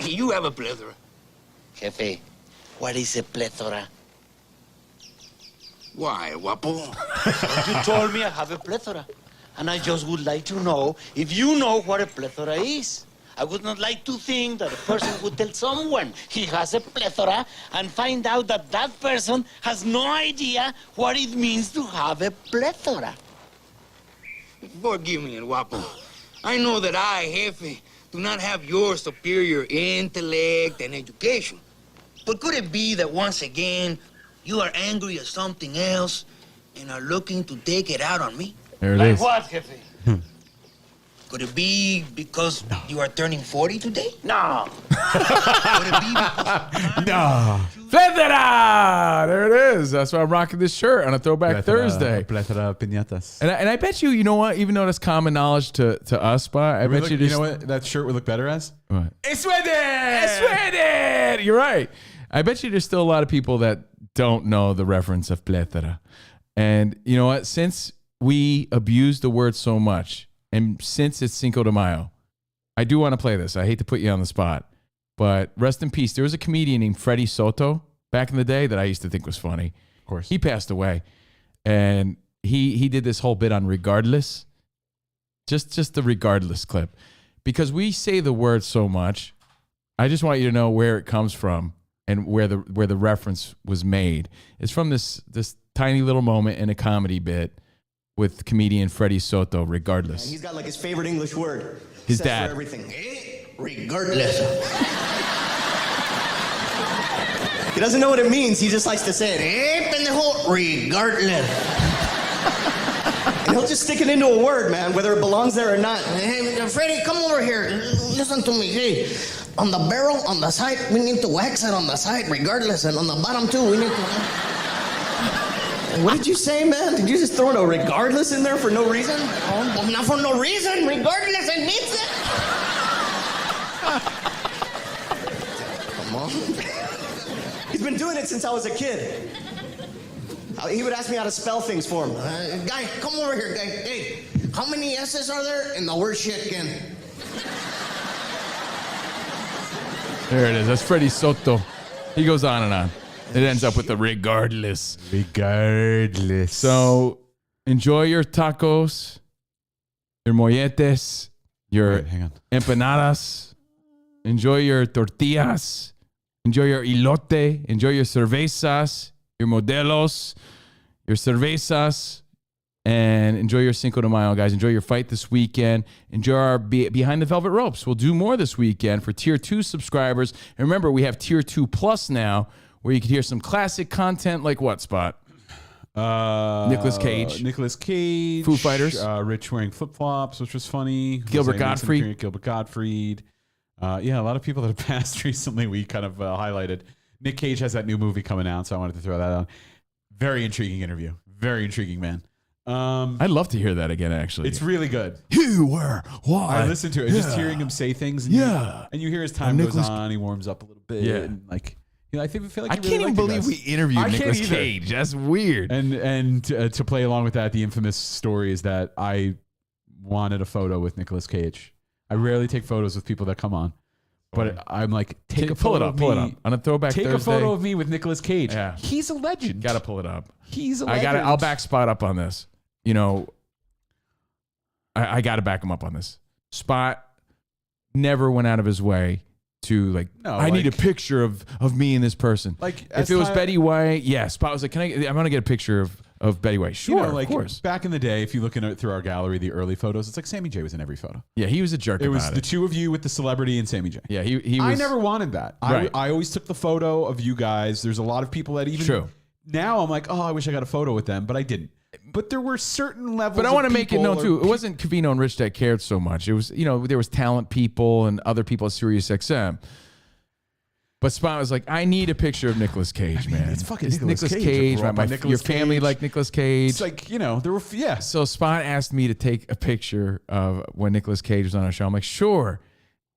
S15: You have a plethora.
S6: Jefe, what is a plethora?
S15: Why, Guapo?
S6: You told me I have a plethora. And I just would like to know if you know what a plethora is. I would not like to think that a person would tell someone he has a plethora and find out that that person has no idea what it means to have a plethora.
S15: Forgive me, Guapo. I know that I, Jefe, do not have your superior intellect and education. But could it be that once again, you are angry at something else and are looking to take it out on me?
S8: There it
S15: Like
S8: is.
S15: what, Jefe? Could it be because you are turning 40 today? No. Could it be because
S8: No. Plethora! There it is. That's why I'm rocking this shirt on a Throwback Thursday.
S9: Plethora piñatas.
S8: And I bet you know what? Even though that's common knowledge to us, but I bet you just...
S9: You know what that shirt would look better as?
S8: What?
S9: It's sweated!
S8: You're right. I bet you there's still a lot of people that don't know the reference of plethora. And you know what? Since we abuse the word so much, and since it's Cinco de Mayo, I do want to play this. I hate to put you on the spot, but rest in peace. There was a comedian named Freddy Soto back in the day that I used to think was funny.
S9: Of course.
S8: He passed away, and he did this whole bit on regardless, just the regardless clip. Because we say the word so much, I just want you to know where it comes from and where the reference was made. It's from this tiny little moment in a comedy bit with comedian Freddy Soto, regardless.
S16: And he's got like his favorite English word.
S8: His
S16: Says
S8: dad.
S16: For everything. Regardless. He doesn't know what it means. He just likes to say it. Pendejo, regardless. And he'll just stick it into a word, man, whether it belongs there or not. Hey, Freddy, come over here. Listen to me. Hey, on the barrel, on the side, we need to wax it on the side, regardless. And on the bottom, too, we need to... What did you say, man? Did you just throw a regardless in there for no reason? Oh, well, not for no reason. Regardless, it needs it. Come on. He's been doing it since I was a kid. He would ask me how to spell things for him. Guy, come over here, guy. Hey, how many S's are there in the word shit again?
S8: There it is. That's Freddy Soto. He goes on and on. It ends up with the regardless.
S9: Regardless.
S8: So enjoy your tacos, your molletes, your empanadas. Enjoy your tortillas. Enjoy your elote. Enjoy your cervezas, your modelos, your cervezas. And enjoy your Cinco de Mayo, guys. Enjoy your fight this weekend. Enjoy our Behind the Velvet Ropes. We'll do more this weekend for Tier 2 subscribers. And remember, we have Tier 2 Plus now, where you can hear some classic content like what, Spot? Nicolas Cage.
S9: Nicolas Cage.
S8: Foo Fighters.
S9: Rich wearing flip-flops, which was funny.
S8: Gilbert Gottfried.
S9: Gilbert Gottfried. Yeah, a lot of people that have passed recently we kind of highlighted. Nick Cage has that new movie coming out, so I wanted to throw that on. Very intriguing interview. Very intriguing, man.
S8: I'd love to hear that again, actually.
S9: It's really good.
S8: You were. Why?
S9: I listened to it. Just hearing him say things. And you hear his time goes on. He warms up a little bit.
S8: Yeah.
S9: And like... You know, I feel like
S8: I can't even believe we interviewed Nicolas Cage. That's weird.
S9: And to play along with that, the infamous story is that I wanted a photo with Nicolas Cage. I rarely take photos with people that come on, but I'm like,
S8: pull it up on a Throwback Thursday.
S9: Take a photo of me with Nicolas Cage.
S8: Yeah,
S9: he's a legend.
S8: Got to pull it up.
S9: He's a legend.
S8: I'll back Spot up on this. You know, I got to back him up on this. Spot never went out of his way to I need a picture of me and this person.
S9: Like
S8: if it was Betty White, yeah. Spot was like, I'm gonna get a picture of Betty White. Sure,
S9: like,
S8: of course.
S9: Back in the day, if you look through our gallery, the early photos, it's like Sammy J was in every photo.
S8: Yeah, he was a jerk.
S9: It was the two of you with the celebrity and Sammy J.
S8: Yeah, he was.
S9: I never wanted that.
S8: Right.
S9: I always took the photo of you guys. There's a lot of people that even
S8: True.
S9: Now I'm like, oh, I wish I got a photo with them, but I didn't. But there were certain levels.
S8: But I want to make it known too.
S9: It
S8: It wasn't Covino and Rich that cared so much. It was, there was talent people and other people at Sirius XM. But Spot was like, I need a picture of Nicolas Cage, man.
S9: It's fucking
S8: Nicolas Cage. Your family like Nicolas Cage.
S9: It's like, there were, yeah.
S8: So Spot asked me to take a picture of when Nicolas Cage was on our show. I'm like, sure.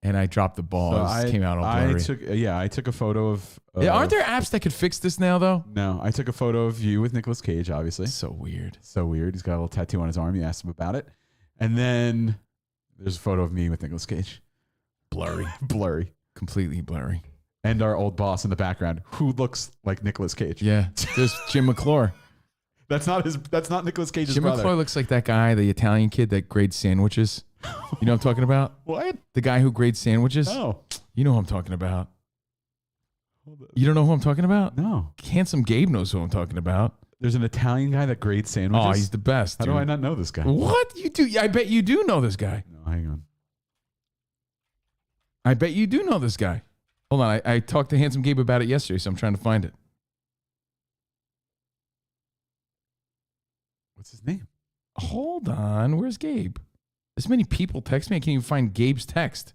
S8: And I dropped the ball. It came out all blurry.
S9: I took a photo of...
S8: aren't there apps that could fix this now, though?
S9: No, I took a photo of you with Nicolas Cage, obviously.
S8: So weird.
S9: So weird. He's got a little tattoo on his arm. You asked him about it. And then there's a photo of me with Nicolas Cage.
S8: Blurry.
S9: Blurry.
S8: Completely blurry.
S9: And our old boss in the background, who looks like Nicolas Cage.
S8: Yeah, there's Jim McClure.
S9: That's not Nicolas Cage's
S8: Jim
S9: brother.
S8: McClure looks like that guy, the Italian kid that grades sandwiches. You know what I'm talking about?
S9: What?
S8: The guy who grades sandwiches?
S9: Oh.
S8: You know who I'm talking about. You don't know who I'm talking about?
S9: No.
S8: Handsome Gabe knows who I'm talking about.
S9: There's an Italian guy that grades sandwiches?
S8: Oh, he's the best,
S9: How
S8: dude.
S9: do I not know this guy?
S8: What? You do? I bet you do know this guy.
S9: No, hang on.
S8: I bet you do know this guy. Hold on. I talked to Handsome Gabe about it yesterday, so I'm trying to find it.
S9: What's his name?
S8: Hold on. Where's Gabe? This many people text me. I can't even find Gabe's text.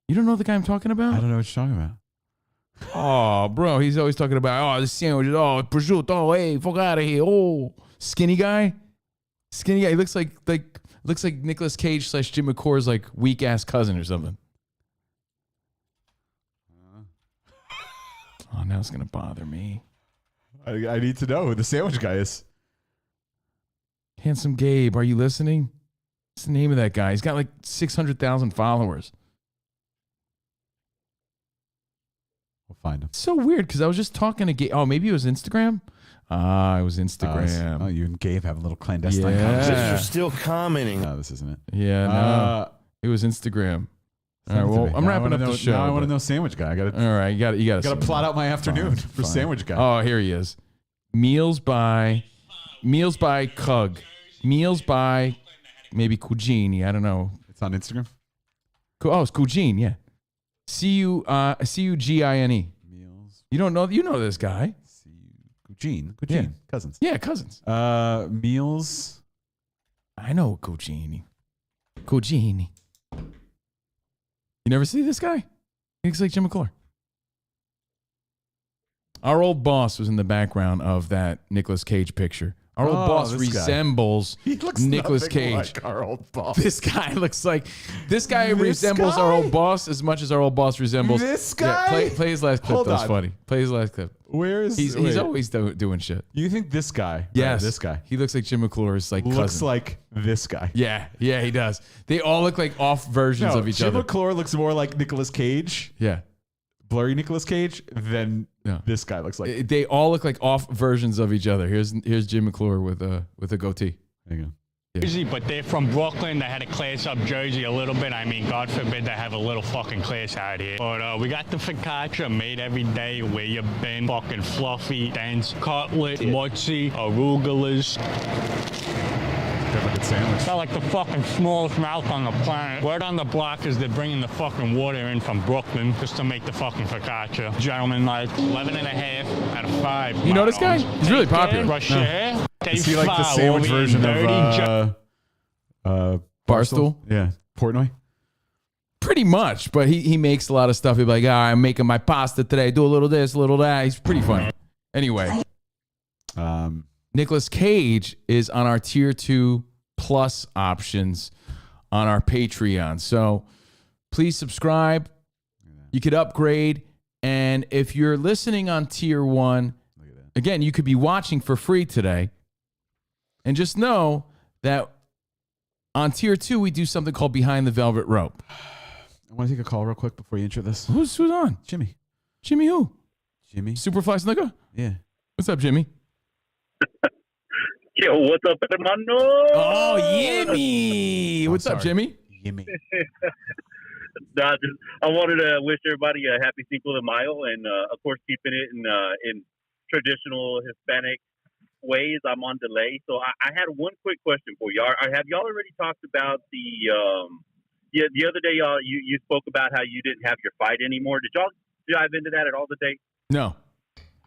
S8: You don't know the guy I'm talking about?
S9: I don't know what you're talking about.
S8: Oh, bro, he's always talking about, this sandwich, prosciutto, hey, fuck out of here. Oh, skinny guy. He looks like Nicolas Cage / Jim McCore's like weak ass cousin or something. Oh, now it's gonna bother me.
S9: I need to know who the sandwich guy is.
S8: Handsome Gabe, are you listening? What's the name of that guy? He's got like 600,000 followers.
S9: We'll find him.
S8: So weird because I was just talking to Gabe. Oh, maybe it was Instagram. It was Instagram.
S9: Oh, you and Gabe have a little clandestine conversation.
S17: You're still commenting.
S9: No, this isn't it.
S8: Yeah, no. It was Instagram. All right, well, I'm wrapping up the show.
S9: Now I want to know sandwich guy.
S8: All right, you got to
S9: plot out my afternoon for sandwich guy.
S8: Oh, here he is. Meals by Cug. Meals by maybe Cugini. I don't know.
S9: It's on Instagram.
S8: Oh, it's Cugine. Yeah. Cugine.
S9: Meals.
S8: You don't know? You know this guy.
S9: Cugine.
S8: Yeah.
S9: Cousins.
S8: Yeah, cousins.
S9: Meals.
S8: I know Cugini. You never see this guy? He looks like Jim McClure. Our old boss was in the background of that Nicolas Cage picture. Our old boss resembles Nicolas Cage.
S9: Like our old boss.
S8: This guy resembles our old boss as much as our old boss resembles
S9: this guy.
S8: Yeah, play his last clip. That was funny. Play his last clip.
S9: Where is
S8: he's always doing shit.
S9: You think this guy?
S8: Yes,
S9: this guy.
S8: He looks like Jim McClure's like
S9: looks
S8: cousin.
S9: like this guy.
S8: Yeah, he does. They all look like off versions of each
S9: Jim
S8: other.
S9: McClure looks more like Nicolas Cage.
S8: Yeah,
S9: blurry Nicolas Cage than this guy looks like.
S8: They all look like off versions of each other. Here's Jim McClure with a goatee.
S9: There you go.
S18: Jersey, but they're from Brooklyn. They had to class up Jersey a little bit. I mean, God forbid they have a little fucking class out here. But we got the focaccia made every day. Where you been? Fucking fluffy, dense, cutlet, mozzi, arugulas.
S9: Good sandwich.
S18: Got like the fucking smallest mouth on the planet. Word on the block is they're bringing the fucking water in from Brooklyn just to make the fucking focaccia. Gentlemen, like 11.5 out of 5.
S8: You know this guy? He's really popular.
S18: No.
S9: Is he like the sandwich version of
S8: Barstool?
S9: Yeah, Portnoy.
S8: Pretty much, but he makes a lot of stuff. He'll be like, I'm making my pasta today. Do a little this, a little that. He's pretty funny. Anyway, Nicolas Cage is on our tier 2 plus options on our Patreon. So please subscribe. You could upgrade. And if you're listening on tier 1, again, you could be watching for free today. And just know that on tier 2, we do something called Behind the Velvet Rope.
S9: I want to take a call real quick before you intro this.
S8: Who's on?
S9: Jimmy.
S8: Jimmy who?
S9: Jimmy.
S8: Superfly Snooker?
S9: Yeah.
S8: What's up, Jimmy?
S19: Yo, what's up, hermano?
S8: Oh, Jimmy. What's up, Jimmy?
S9: Jimmy.
S19: I wanted to wish everybody a happy Cinco de Mayo, and of course, keeping it in traditional Hispanic ways. I'm on delay, so I had one quick question for you. Have y'all already talked about the other day? You spoke about how you didn't have your fight anymore. Did y'all dive into that at all today?
S8: No.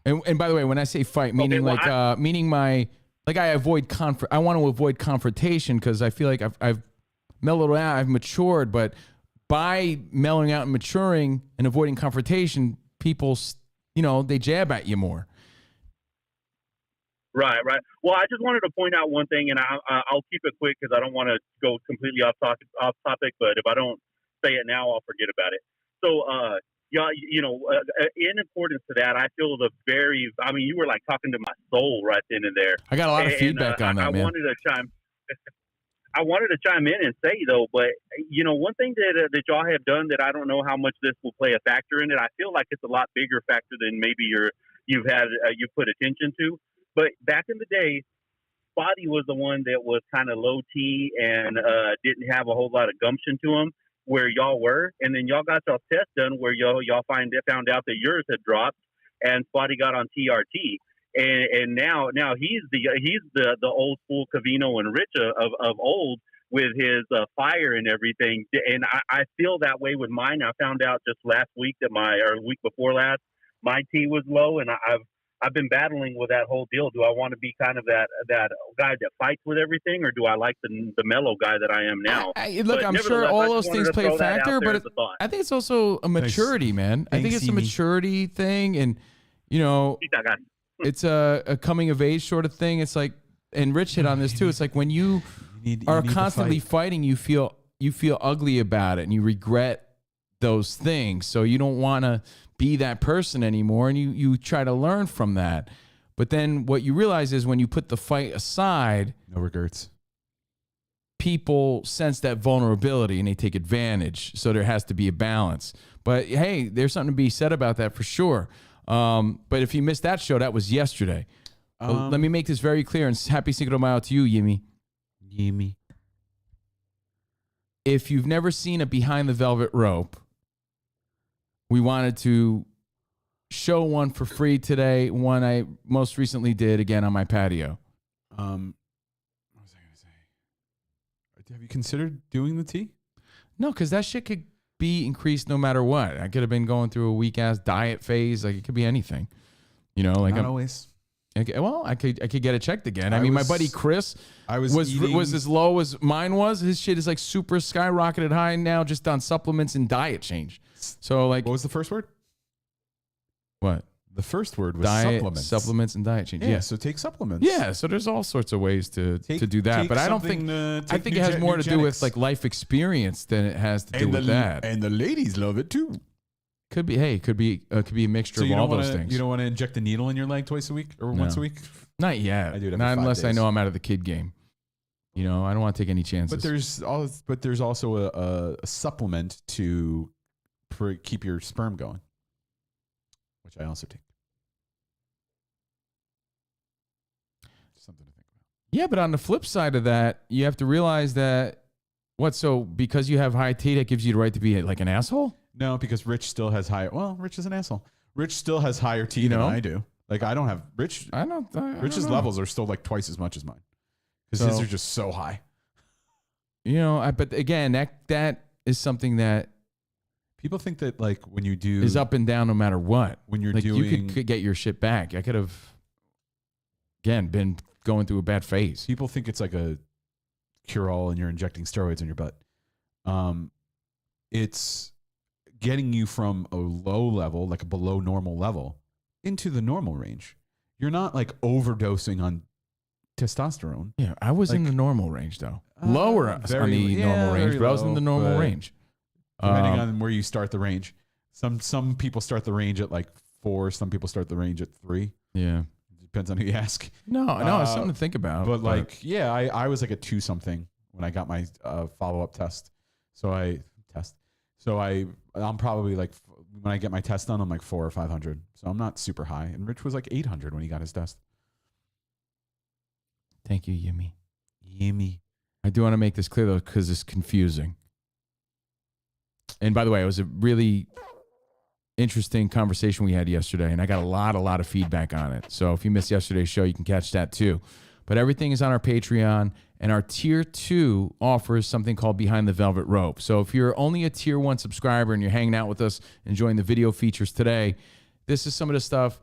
S8: And by the way, when I say fight, meaning I avoid I want to avoid confrontation because I feel like I've mellowed out, I've matured, but by mellowing out and maturing and avoiding confrontation, people, they jab at you more.
S19: Right. Well, I just wanted to point out one thing, and I'll keep it quick because I don't want to go completely off topic. But if I don't say it now, I'll forget about it. So, in accordance to that, I feel you were like talking to my soul right then and there.
S8: I got a lot of feedback on that, man.
S19: I wanted to chime in and say though, but one thing that y'all have done that I don't know how much this will play a factor in it. I feel like it's a lot bigger factor than maybe you've put attention to. But back in the day, Spotty was the one that was kind of low T and didn't have a whole lot of gumption to him, where y'all were, and then y'all got y'all test done where y'all found out that yours had dropped, and Spotty got on TRT, and now he's the old school Covino and Rich of old with his fire and everything, and I feel that way with mine. I found out just last week week before last my T was low, and I've been battling with that whole deal. Do I want to be kind of that guy that fights with everything, or do I like the mellow guy that I am now?
S8: Look,
S19: But
S8: I'm sure
S19: nevertheless, I
S8: all
S19: just
S8: those
S19: wanted
S8: things
S19: to
S8: play a
S19: throw that out
S8: factor,
S19: there
S8: but
S19: as a thought.
S8: I think it's also a maturity, man. I think it's a maturity thing, and it's a coming of age sort of thing. It's like, and Rich hit on this too. It's like when you are constantly fighting, you feel ugly about it, and you regret those things. So you don't want to be that person anymore, and you try to learn from that. But then what you realize is when you put the fight aside,
S9: no regrets.
S8: People sense that vulnerability and they take advantage. So there has to be a balance. But hey, there's something to be said about that for sure. But if you missed that show, that was yesterday. But let me make this very clear, and happy Cinco de Mayo to you, Yimmy.
S9: Yimmy.
S8: If you've never seen a Behind the Velvet Rope, we wanted to show one for free today. One I most recently did again on my patio.
S9: What was I going to say? Have you considered doing the tea?
S8: No, because that shit could be increased no matter what. I could have been going through a weak ass diet phase. Like it could be anything. You know, like
S9: not always.
S8: Okay, well, I could get it checked again. I mean, my buddy Chris was as low as mine was. His shit is like super skyrocketed high now, just on supplements and diet change. So like,
S9: what was the first word?
S8: What?
S9: The first word was
S8: diet,
S9: supplements.
S8: and diet change.
S9: Yeah, so take supplements.
S8: Yeah, so there's all sorts of ways to do that. But I don't think I think it has more to do with like life experience than it has to do with that.
S9: And the ladies love it too.
S8: Could be. Hey, could be a mixture of all those things.
S9: You don't want to inject a needle in your leg twice a week or once a week?
S8: Not yet.
S9: I do it every
S8: Not
S9: 5
S8: unless I
S9: days.
S8: know I'm out of the kid game. You know, I don't want to take any chances.
S9: But there's also a supplement to keep your sperm going, which I also take. Something to think about.
S8: Yeah, but on the flip side of that, you have to realize that so because you have high T, that gives you the right to be like an asshole?
S9: No, because Rich still has Rich is an asshole. Rich still has higher T than I do. Like I don't have Rich. Rich's levels are still like twice as much as mine because his are just so high.
S8: You know, but again, that is something that
S9: people think that like when you do
S8: is up and down no matter what.
S9: When you're
S8: like
S9: doing,
S8: you could get your shit back. I could have again been going through a bad phase.
S9: People think it's like a cure-all and you're injecting steroids in your butt. It's getting you from a low level, like a below normal level, into the normal range. You're not like overdosing on testosterone.
S8: Yeah, I was in the normal range though. Lower on the normal range, but I was in the normal range.
S9: Depending on where you start the range. Some people start the range at like 4. Some people start the range at 3.
S8: Yeah.
S9: Depends on who you ask.
S8: No, it's something to think about.
S9: But like, yeah, I was like a 2 something when I got my follow-up test. I'm probably like, when I get my test done, I'm like 400 or 500. So I'm not super high. And Rich was like 800 when he got his test.
S8: Thank you, Yimmy.
S9: Yimmy.
S8: I do want to make this clear though, because it's confusing. And by the way, it was a really interesting conversation we had yesterday, and I got a lot of feedback on it. So if you missed yesterday's show, you can catch that too. But everything is on our Patreon, and our Tier 2 offers something called Behind the Velvet Rope. So if you're only a Tier 1 subscriber and you're hanging out with us, enjoying the video features today, this is some of the stuff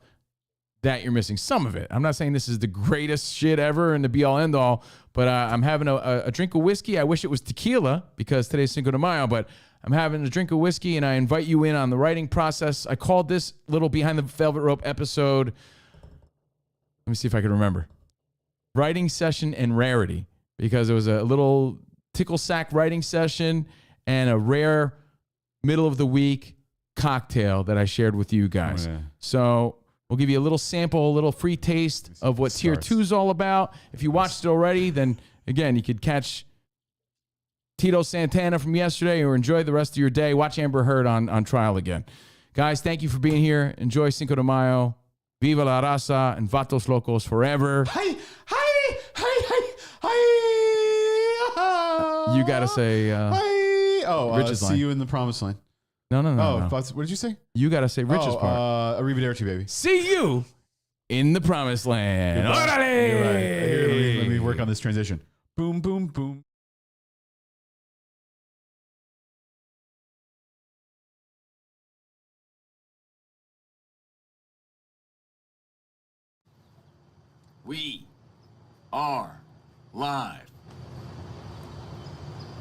S8: that you're missing. Some of it. I'm not saying this is the greatest shit ever and the be-all, end-all, but I'm having a drink of whiskey. I wish it was tequila because today's Cinco de Mayo, but I'm having a drink of whiskey, and I invite you in on the writing process. I called this little Behind the Velvet Rope episode, let me see if I can remember, Writing Session and Rarity, because it was a little tickle sack writing session and a rare middle of the week cocktail that I shared with you guys.
S9: Oh, yeah.
S8: So we'll give you a little sample, a little free taste of what Tier 2 is all about. If you watched it already, then again, you could catch Tito Santana from yesterday or enjoy the rest of your day. Watch Amber Heard on trial again. Guys, thank you for being here. Enjoy Cinco de Mayo. Viva la raza and Vatos Locos forever.
S9: Hi.
S8: You got to say Rich's line.
S9: See you in the promised line.
S8: No.
S9: What did you say?
S8: You got to say Rich's part.
S9: Arrivederci, baby.
S8: See you in the promised land.
S9: You're right. Let me work on this transition. Boom, boom, boom.
S8: We are live.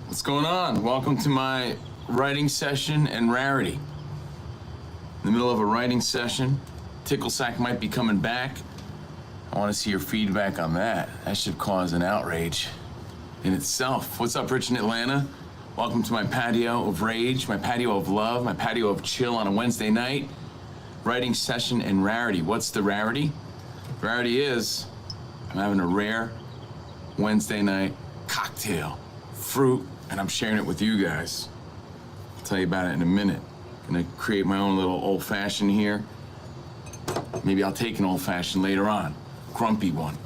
S8: What's going on? Welcome to my writing session and rarity. In the middle of a writing session, Tickle Sack might be coming back. I want to see your feedback on that. That should cause an outrage in itself. What's up, Rich in Atlanta? Welcome to my patio of rage, my patio of love, my patio of chill on a Wednesday night. Writing session and rarity. What's the rarity? Rarity is I'm having a rare Wednesday night cocktail, fruit, and I'm sharing it with you guys. I'll tell you about it in a minute. Gonna create my own little old-fashioned here. Maybe I'll take an old-fashioned later on, grumpy one.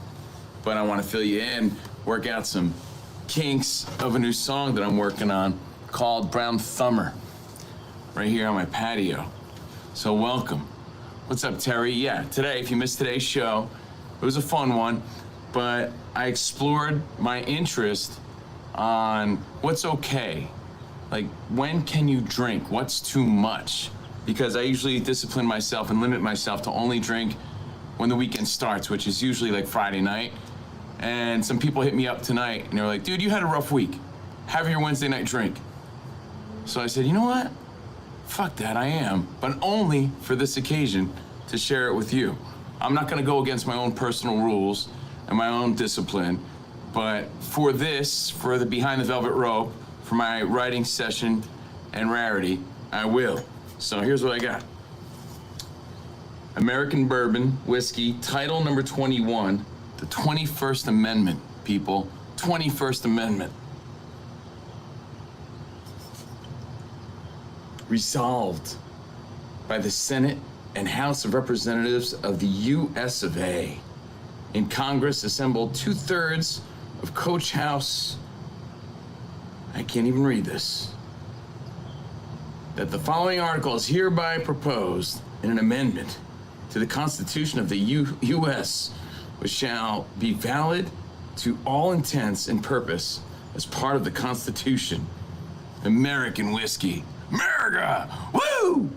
S8: But I wanna fill you in, work out some kinks of a new song that I'm working on called Brown Thumber, right here on my patio. So welcome. What's up, Terry? Yeah, today, if you missed today's show, it was a fun one, but I explored my interest on what's okay. Like, when can you drink? What's too much? Because I usually discipline myself and limit myself to only drink when the weekend starts, which is usually like Friday night. And some people hit me up tonight and they were like, dude, you had a rough week. Have your Wednesday night drink. So I said, you know what? Fuck that, I am, but only for this occasion to share it with you. I'm not gonna go against my own personal rules and my own discipline, but for this, for the Behind the Velvet Rope, for my writing session and rarity, I will. So here's what I got. American Bourbon Whiskey, title number 21, the 21st Amendment, people. 21st Amendment. Resolved by the Senate and House of Representatives of the U.S. of A. In Congress assembled 2/3 of Coach House. I can't even read this. That the following article is hereby proposed in an amendment to the Constitution of the U.S., which shall be valid to all intents and purpose as part of the Constitution. American whiskey. America! Woo!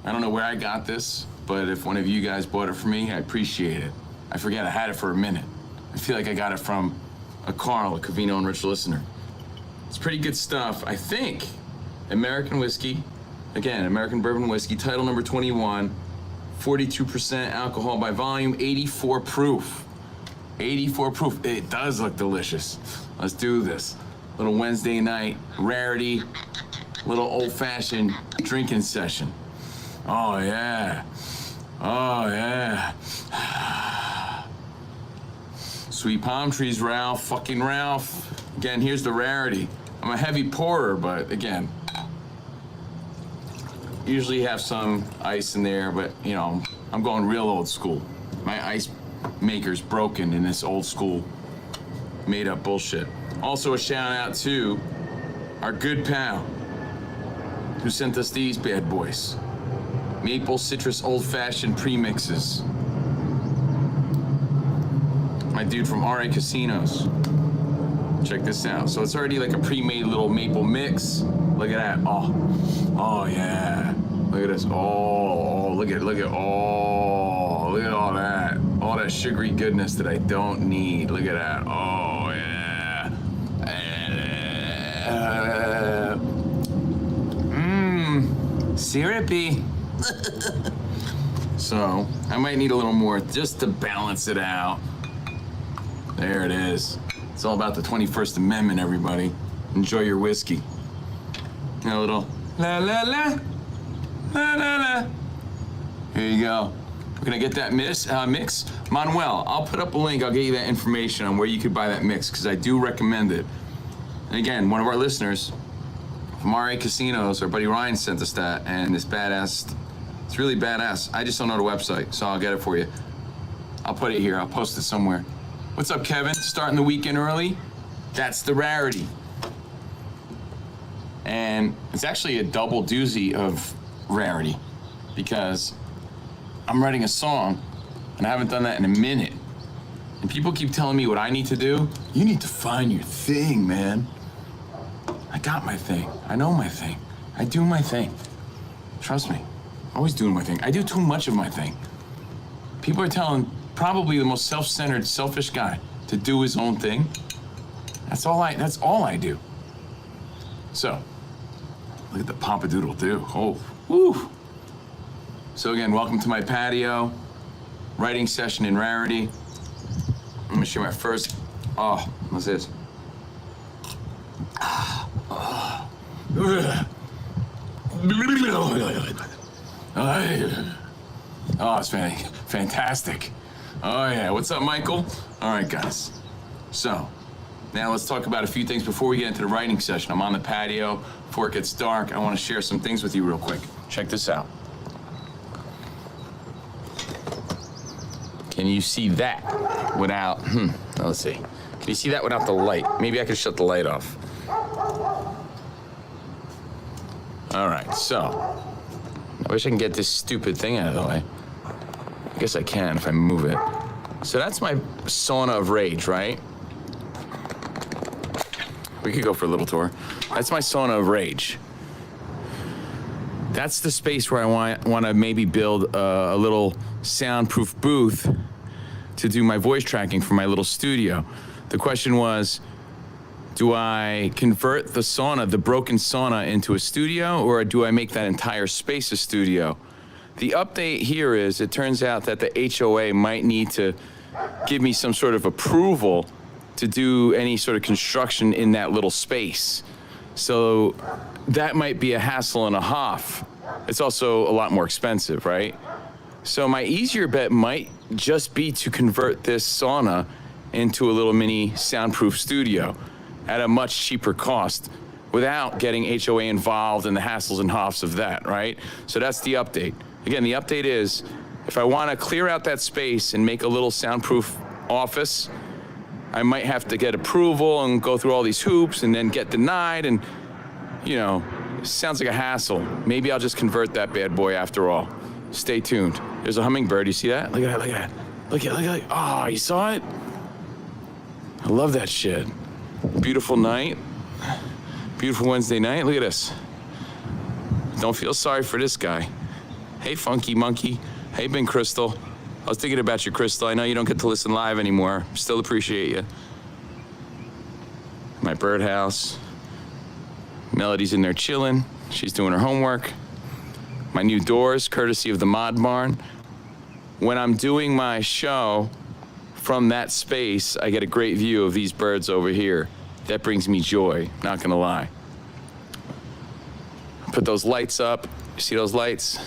S8: I don't know where I got this, but if one of you guys bought it for me, I appreciate it. I forget I had it for a minute. I feel like I got it from a Carl, a Covino and Rich listener. It's pretty good stuff. I think American whiskey, again, American Bourbon Whiskey, title number 21, 42% alcohol by volume, 84 proof. 84 proof. It does look delicious. Let's do this. Little Wednesday night rarity, little old-fashioned drinking session. Oh yeah, oh yeah. Sweet palm trees, Ralph, fucking Ralph. Again, here's the rarity. I'm a heavy pourer, but again, usually have some ice in there, but you know, I'm going real old school. My ice maker's broken in this old school made up bullshit. Also a shout out to our good pal who sent us these bad boys. Maple citrus old-fashioned premixes. My dude from RA Casinos. Check this out. So it's already like a pre-made little maple mix. Look at that. Oh yeah. Look at this. Oh, look at all that. All that sugary goodness that I don't need. Look at that. Oh yeah. Syrupy. So I might need a little more just to balance it out. There it is. It's all about the 21st Amendment, everybody. Enjoy your whiskey. A little la la la, la la la. Here you go. We're gonna get that mix. Manuel, I'll put up a link. I'll get you that information on where you could buy that mix, because I do recommend it. And again, one of our listeners from RA Casinos, our buddy Ryan sent us that, and it's badass. It's really badass. I just don't know the website, so I'll get it for you. I'll put it here. I'll post it somewhere. What's up, Kevin? Starting the weekend early? That's the rarity. And it's actually a double doozy of rarity, because I'm writing a song, and I haven't done that in a minute. And people keep telling me what I need to do. You need to find your thing, man. I got my thing. I know my thing. I do my thing. Trust me. Always doing my thing. I do too much of my thing. People are telling probably the most self-centered, selfish guy to do his own thing. That's all I do. So, look at the pompadoodle do. Oh, woo. So again, welcome to my patio, writing session in rarity. I'm gonna share my first, what's this? Oh, it's fantastic. Oh yeah, what's up, Michael? All right, guys. So, now let's talk about a few things before we get into the writing session. I'm on the patio. Before it gets dark, I want to share some things with you real quick. Check this out. Can you see that without, let's see. Can you see that without the light? Maybe I could shut the light off. All right, so, I wish I can get this stupid thing out of the way. I guess I can if I move it. So that's my sauna of rage, right? We could go for a little tour. That's my sauna of rage. That's the space where I want to maybe build a little soundproof booth to do my voice tracking for my little studio. The question was, do I convert the sauna, the broken sauna, into a studio, or do I make that entire space a studio? The update here is, it turns out that the HOA might need to give me some sort of approval to do any sort of construction in that little space. So that might be a hassle and a half. It's also a lot more expensive, right? So my easier bet might just be to convert this sauna into a little mini soundproof studio at a much cheaper cost without getting HOA involved and the hassles and halves of that, right? So that's the update. Again, the update is, if I want to clear out that space and make a little soundproof office, I might have to get approval and go through all these hoops and then get denied, and, you know, it sounds like a hassle. Maybe I'll just convert that bad boy after all. Stay tuned. There's a hummingbird. You see that? Look at that, look at that. Look at that. Oh, you saw it? I love that shit. Beautiful night. Beautiful Wednesday night. Look at this. Don't feel sorry for this guy. Hey, Funky Monkey. Hey, Ben Crystal. I was thinking about you, Crystal. I know you don't get to listen live anymore. Still appreciate you. My birdhouse. Melody's in there chilling. She's doing her homework. My new doors, courtesy of the Mod Barn. When I'm doing my show from that space, I get a great view of these birds over here. That brings me joy, not gonna lie. Put those lights up. You see those lights?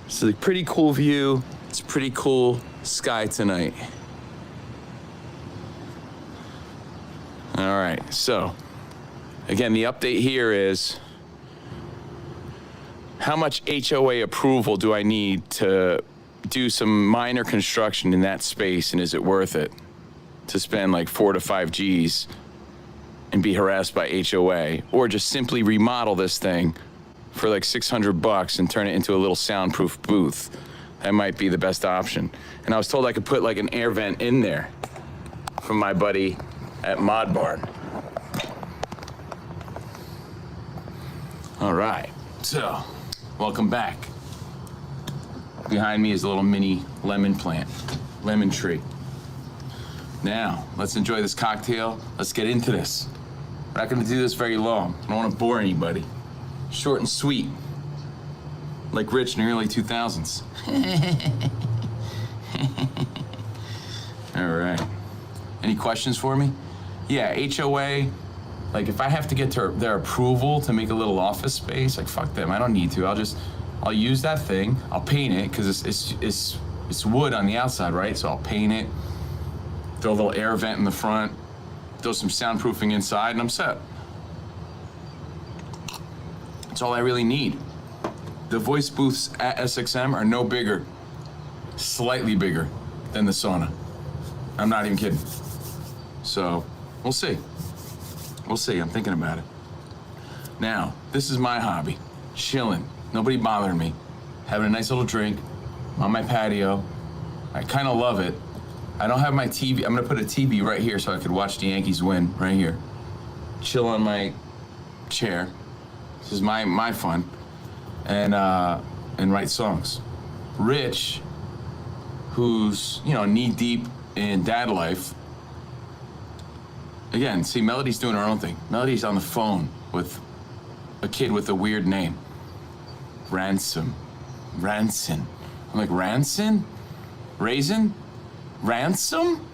S8: It's a pretty cool view. It's a pretty cool sky tonight. All right, so again, the update here is, how much HOA approval do I need to do some minor construction in that space, and is it worth it to spend like 4 to 5 G's and be harassed by HOA, or just simply remodel this thing for like $600 and turn it into a little soundproof booth? That might be the best option. And I was told I could put like an air vent in there from my buddy at Mod Barn. All right, so welcome back. Behind me is a little mini lemon plant, lemon tree. Now, let's enjoy this cocktail. Let's get into this. We're not gonna do this very long. I don't wanna bore anybody. Short and sweet, like Rich in the early 2000s. All right. Any questions for me? Yeah, HOA, like if I have to get their approval to make a little office space, like fuck them, I don't need to. I'll use that thing, I'll paint it, because it's wood on the outside, right? So I'll paint it, throw a little air vent in the front, throw some soundproofing inside, and I'm set. That's all I really need. The voice booths at SXM are no bigger, slightly bigger than the sauna. I'm not even kidding. So, we'll see. We'll see, I'm thinking about it. Now, this is my hobby, chilling, nobody bothering me, having a nice little drink on my patio. I kind of love it. I don't have my TV, I'm gonna put a TV right here so I could watch the Yankees win, right here. Chill on my chair. This is my fun. And write songs. Rich, who's, knee deep in dad life. Again, see, Melody's doing her own thing. Melody's on the phone with a kid with a weird name. Ranson. I'm like, Ranson? Raisin? Ransom?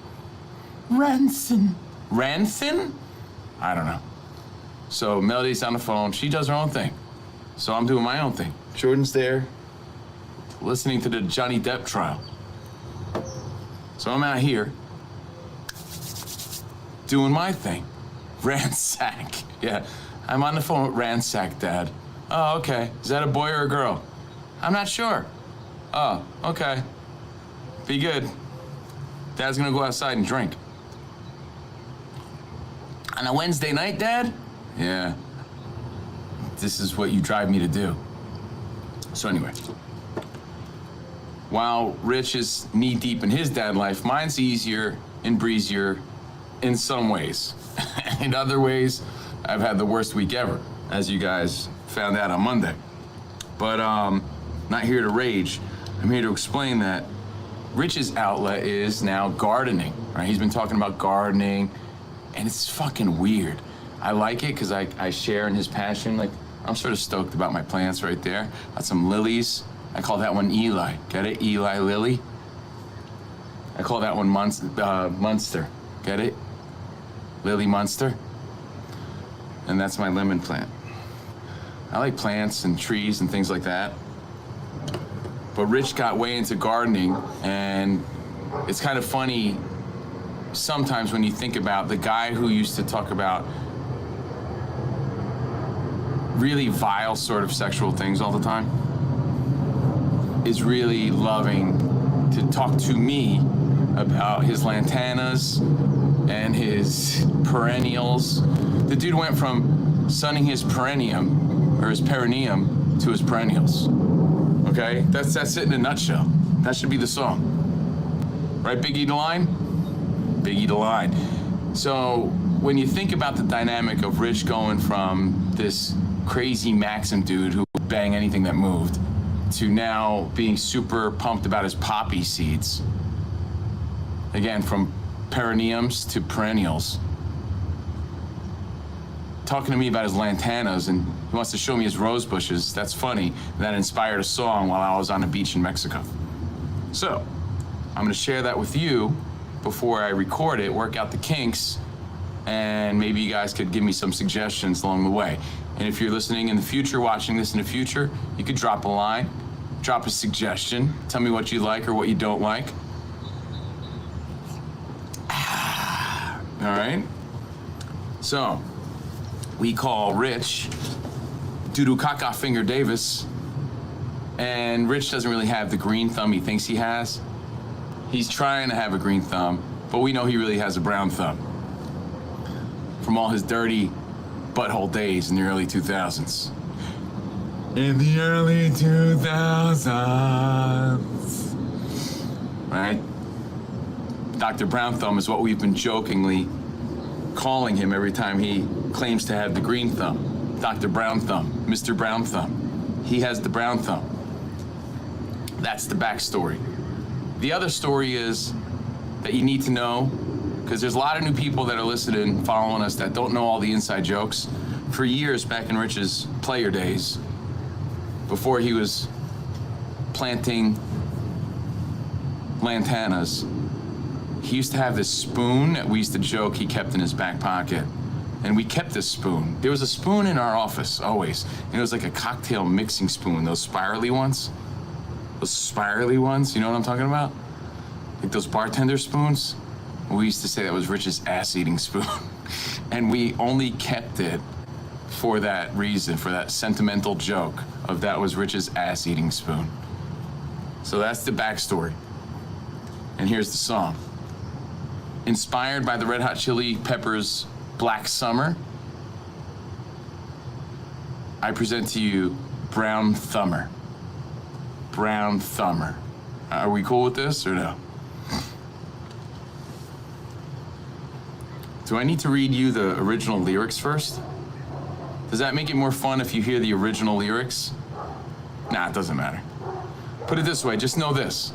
S8: Ranson? Ranthin? I don't know. So Melody's on the phone. She does her own thing. So I'm doing my own thing. Jordan's there, listening to the Johnny Depp trial. So I'm out here, doing my thing. Ransack. Yeah, I'm on the phone with Ransack, Dad. Oh, okay. Is that a boy or a girl? I'm not sure. Oh, okay. Be good. Dad's gonna go outside and drink. On a Wednesday night, Dad? Yeah. This is what you drive me to do. So anyway, while Rich is knee deep in his dad life, mine's easier and breezier in some ways. In other ways, I've had the worst week ever, as you guys found out on Monday. But not here to rage. I'm here to explain that Rich's outlet is now gardening, right? He's been talking about gardening, and it's fucking weird. I like it because I share in his passion. Like, I'm sort of stoked about my plants right there. Got some lilies. I call that one Eli. Get it? Eli Lily. I call that one Munster. Get it? Lily Munster. And that's my lemon plant. I like plants and trees and things like that. But Rich got way into gardening, and it's kind of funny sometimes when you think about the guy who used to talk about really vile sort of sexual things all the time is really loving to talk to me about his lantanas and his perennials. The dude went from sunning his perineum to his perennials. Okay, that's it in a nutshell. That should be the song. Right, Biggie the Line? Biggie the Line. So when you think about the dynamic of Rich going from this crazy Maxim dude who would bang anything that moved to now being super pumped about his poppy seeds, again, from perineums to perennials, talking to me about his lantanas, and he wants to show me his rose bushes. That's funny. That inspired a song while I was on the beach in Mexico. So I'm gonna share that with you before I record it, work out the kinks, and maybe you guys could give me some suggestions along the way. And if you're listening in the future, watching this in the future, you could drop a line, drop a suggestion, tell me what you like or what you don't like. All right? So, we call Rich Doodoo Kaka Finger Davis, and Rich doesn't really have the green thumb he thinks he has. He's trying to have a green thumb, but we know he really has a brown thumb from all his dirty butthole days in the early 2000s. In the early 2000s. Right? Dr. Brown Thumb is what we've been jokingly calling him every time he claims to have the green thumb. Dr. Brown Thumb, Mr. Brown Thumb. He has the brown thumb. That's the backstory. The other story is that you need to know, because there's a lot of new people that are listening, following us, that don't know all the inside jokes. For years, back in Rich's player days, before he was planting lantanas, he used to have this spoon that we used to joke he kept in his back pocket. And we kept this spoon. There was a spoon in our office, always. And it was like a cocktail mixing spoon, those spirally ones. Those spirally ones, you know what I'm talking about? Like those bartender spoons. We used to say that was Rich's ass-eating spoon. And we only kept it for that reason, for that sentimental joke of that was Rich's ass-eating spoon. So that's the backstory. And here's the song. Inspired by the Red Hot Chili Peppers' Black Summer, I present to you Brown Thumber. Brown Thumber. Are we cool with this or no? Do I need to read you the original lyrics first? Does that make it more fun if you hear the original lyrics? Nah, it doesn't matter. Put it this way, just know this.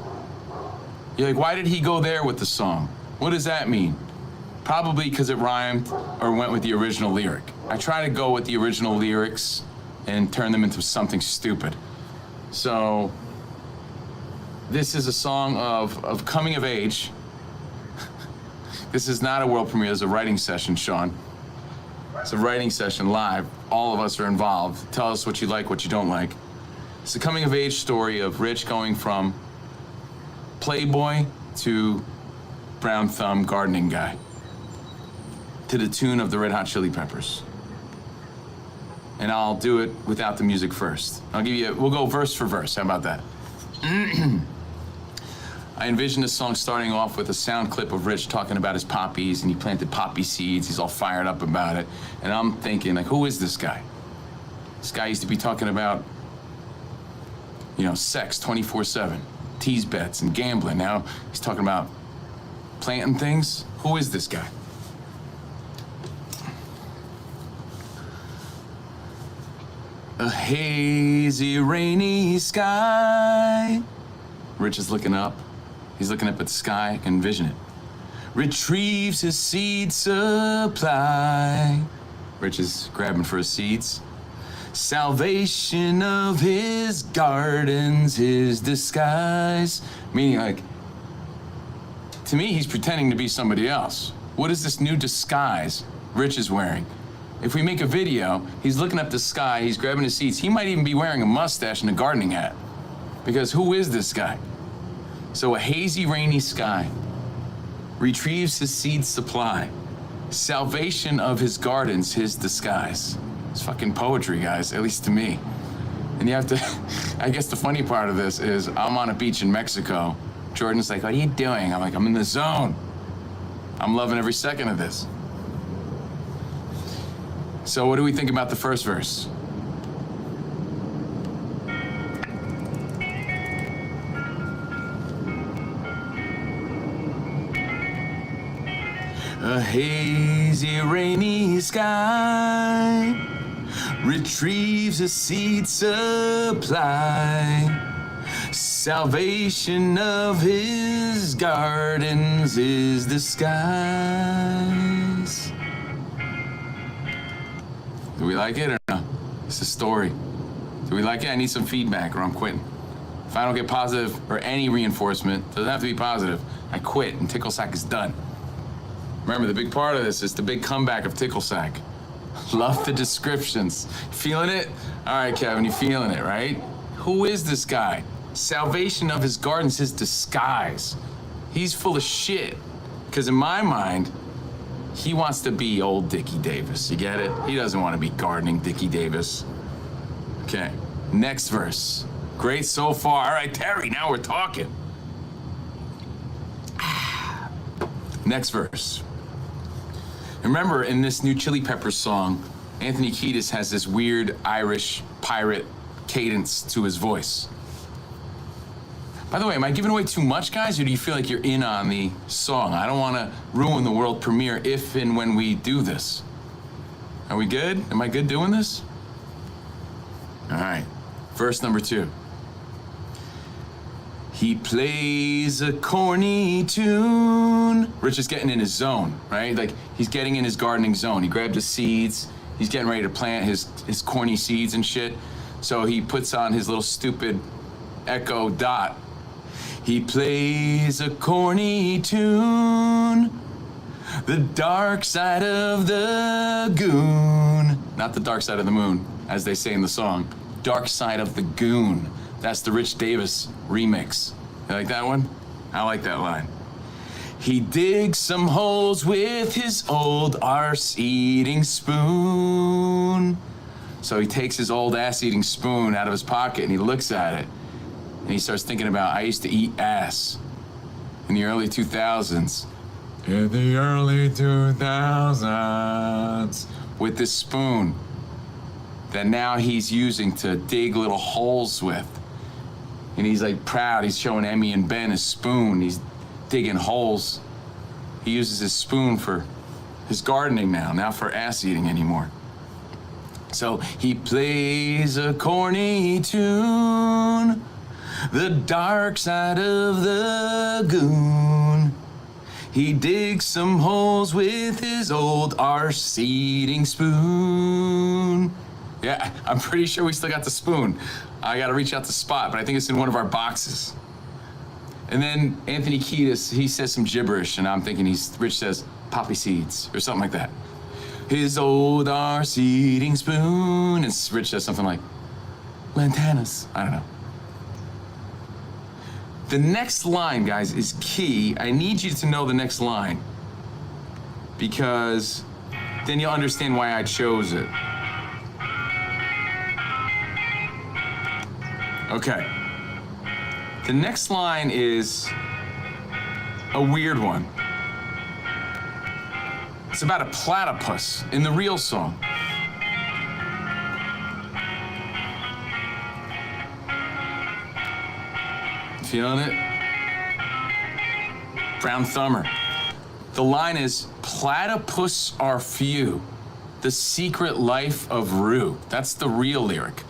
S8: You're like, why did he go there with the song? What does that mean? Probably because it rhymed or went with the original lyric. I try to go with the original lyrics and turn them into something stupid. So this is a song of coming of age. This is not a world premiere, it's a writing session, Sean. It's a writing session live. All of us are involved. Tell us what you like, what you don't like. It's a coming of age story of Rich going from playboy to brown thumb gardening guy to the tune of the Red Hot Chili Peppers. And I'll do it without the music first. We'll go verse for verse. How about that? I envision this song starting off with a sound clip of Rich talking about his poppies, and he planted poppy seeds. He's all fired up about it. And I'm thinking, like, who is this guy? This guy used to be talking about, sex 24/7, tease bets and gambling. Now he's talking about planting things. Who is this guy? A hazy, rainy sky. Rich is looking up. He's looking up at the sky. I can envision it. Retrieves his seed supply. Rich is grabbing for his seeds. Salvation of his gardens, his disguise. Meaning, like, to me, he's pretending to be somebody else. What is this new disguise Rich is wearing? If we make a video, he's looking up the sky, he's grabbing his seeds. He might even be wearing a mustache and a gardening hat. Because who is this guy? So a hazy, rainy sky. Retrieves his seed supply. Salvation of his gardens, his disguise. It's fucking poetry, guys, at least to me. And you have to, I guess the funny part of this is I'm on a beach in Mexico. Jordan's like, what are you doing? I'm like, I'm in the zone. I'm loving every second of this. So what do we think about the first verse? A hazy, rainy sky retrieves a seed supply. Salvation of his gardens is disguise. Do we like it or no? It's a story. Do we like it? I need some feedback or I'm quitting. If I don't get positive or any reinforcement, doesn't have to be positive, I quit and Tickle Sack is done. Remember, the big part of this is the big comeback of Tickle Sack. Love the descriptions. Feeling it? All right, Kevin, you feeling it, right? Who is this guy? Salvation of his gardens, his disguise. He's full of shit. Because in my mind, he wants to be old Dickie Davis. You get it? He doesn't want to be gardening Dickie Davis. Okay, next verse. Great so far. All right, Terry, now we're talking. Next verse. Remember, in this new Chili Peppers song, Anthony Kiedis has this weird Irish pirate cadence to his voice. By the way, am I giving away too much, guys, or do you feel like you're in on the song? I don't want to ruin the world premiere if and when we do this. Are we good? Am I good doing this? All right, verse number 2. He plays a corny tune. Rich is getting in his zone, right? Like, he's getting in his gardening zone. He grabbed his seeds. He's getting ready to plant his corny seeds and shit. So he puts on his little stupid Echo Dot. He plays a corny tune. The dark side of the goon. Not the dark side of the moon, as they say in the song. Dark side of the goon. That's the Rich Davis remix. You like that one? I like that line. He digs some holes with his old arse-eating spoon. So he takes his old ass-eating spoon out of his pocket and he looks at it. And he starts thinking about, I used to eat ass in the early 2000s. In the early 2000s. With this spoon that now he's using to dig little holes with. And he's like proud, he's showing Emmy and Ben his spoon. He's digging holes. He uses his spoon for his gardening now, not for ass eating anymore. So he plays a corny tune.
S6: the dark side of the lagoon. He digs some holes with his old arse eating spoon. Yeah, I'm pretty sure we still got the spoon. I gotta reach out to Spot, but I think it's in one of our boxes. And then Anthony Kiedis, he says some gibberish, and I'm thinking Rich says poppy seeds or something like that. His old arse eating spoon, and Rich says something like lantanas. I don't know. The next line, guys, is key. I need you to know the next line because then you'll understand why I chose it. Okay. The next line is a weird one. It's about a platypus in the real song. Feeling it? Brown Thumber. The line is, platypus are few, the secret life of Rue. That's the real lyric.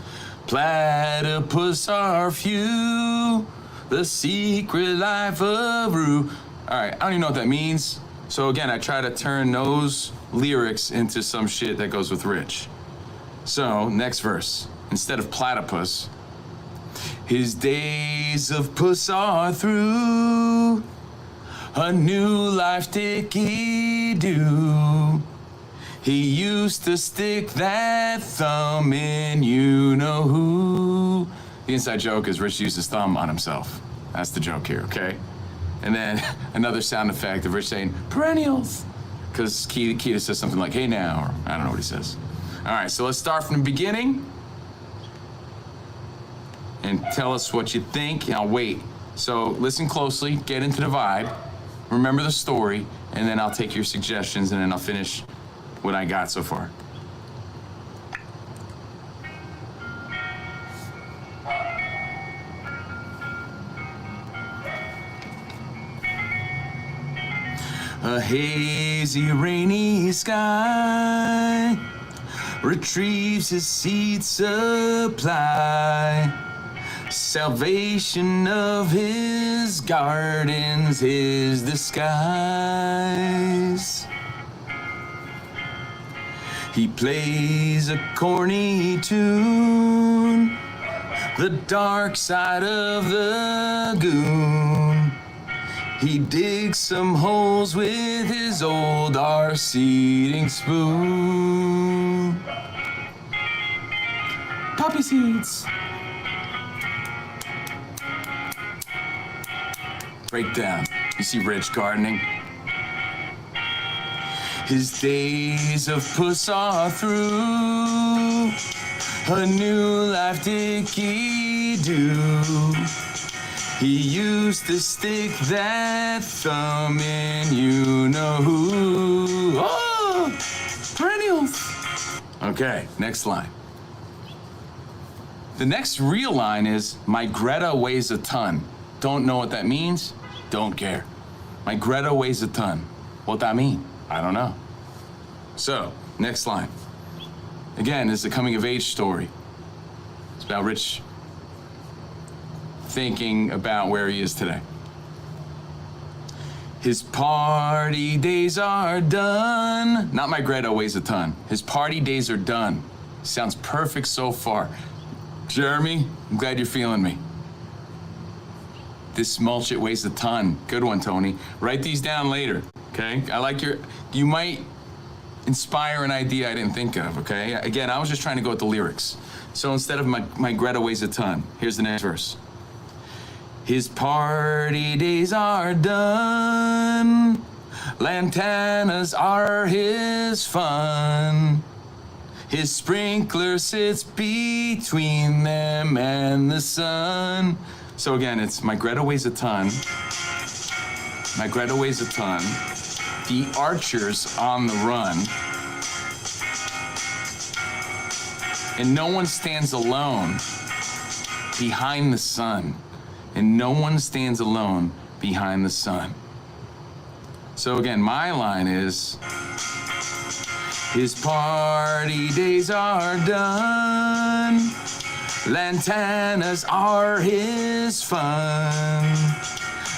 S6: Platypus are few, the secret life of Rue. All right, I don't even know what that means. So again, I try to turn those lyrics into some shit that goes with Rich. So, next verse. Instead of platypus, his days of puss are through, a new life dicky-doo. He used to stick that thumb in you-know-who. The inside joke is Rich used his thumb on himself. That's the joke here, okay? And then another sound effect of Rich saying, perennials, because Keita says something like, hey now, or I don't know what he says. All right, so let's start from the beginning and tell us what you think. I'll wait. So listen closely, get into the vibe, remember the story, and then I'll take your suggestions, and then I'll finish what I got so far. A hazy, rainy sky retrieves his seed supply. Salvation of his gardens, his disguise. He plays a corny tune, the dark side of the lagoon. He digs some holes with his old arse-eating spoon. Poppy seeds. Breakdown. You see Rich gardening. His days of puss are through, a new life dicky-doo. He used to stick that thumb in you-know-who. Oh, perennials. Okay, next line. The next real line is, my Greta weighs a ton. Don't know what that means? Don't care. My Greta weighs a ton. What that mean? I don't know. So, next line. Again, it's a coming-of-age story. It's about Rich thinking about where he is today. His party days are done. Not my Greta weighs a ton. His party days are done. Sounds perfect so far. Jeremy, I'm glad you're feeling me. This mulch, it weighs a ton. Good one, Tony. Write these down later, okay? I like you might inspire an idea I didn't think of, okay? Again, I was just trying to go with the lyrics. So instead of my Greta weighs a ton, here's the next verse. His party days are done. Lantanas are his fun. His sprinkler sits between them and the sun. So again, it's my Greta weighs a ton. My Greta weighs a ton. The archer's on the run. And no one stands alone behind the sun. And no one stands alone behind the sun. So again, my line is, his party days are done.
S8: Lantanas are his fun.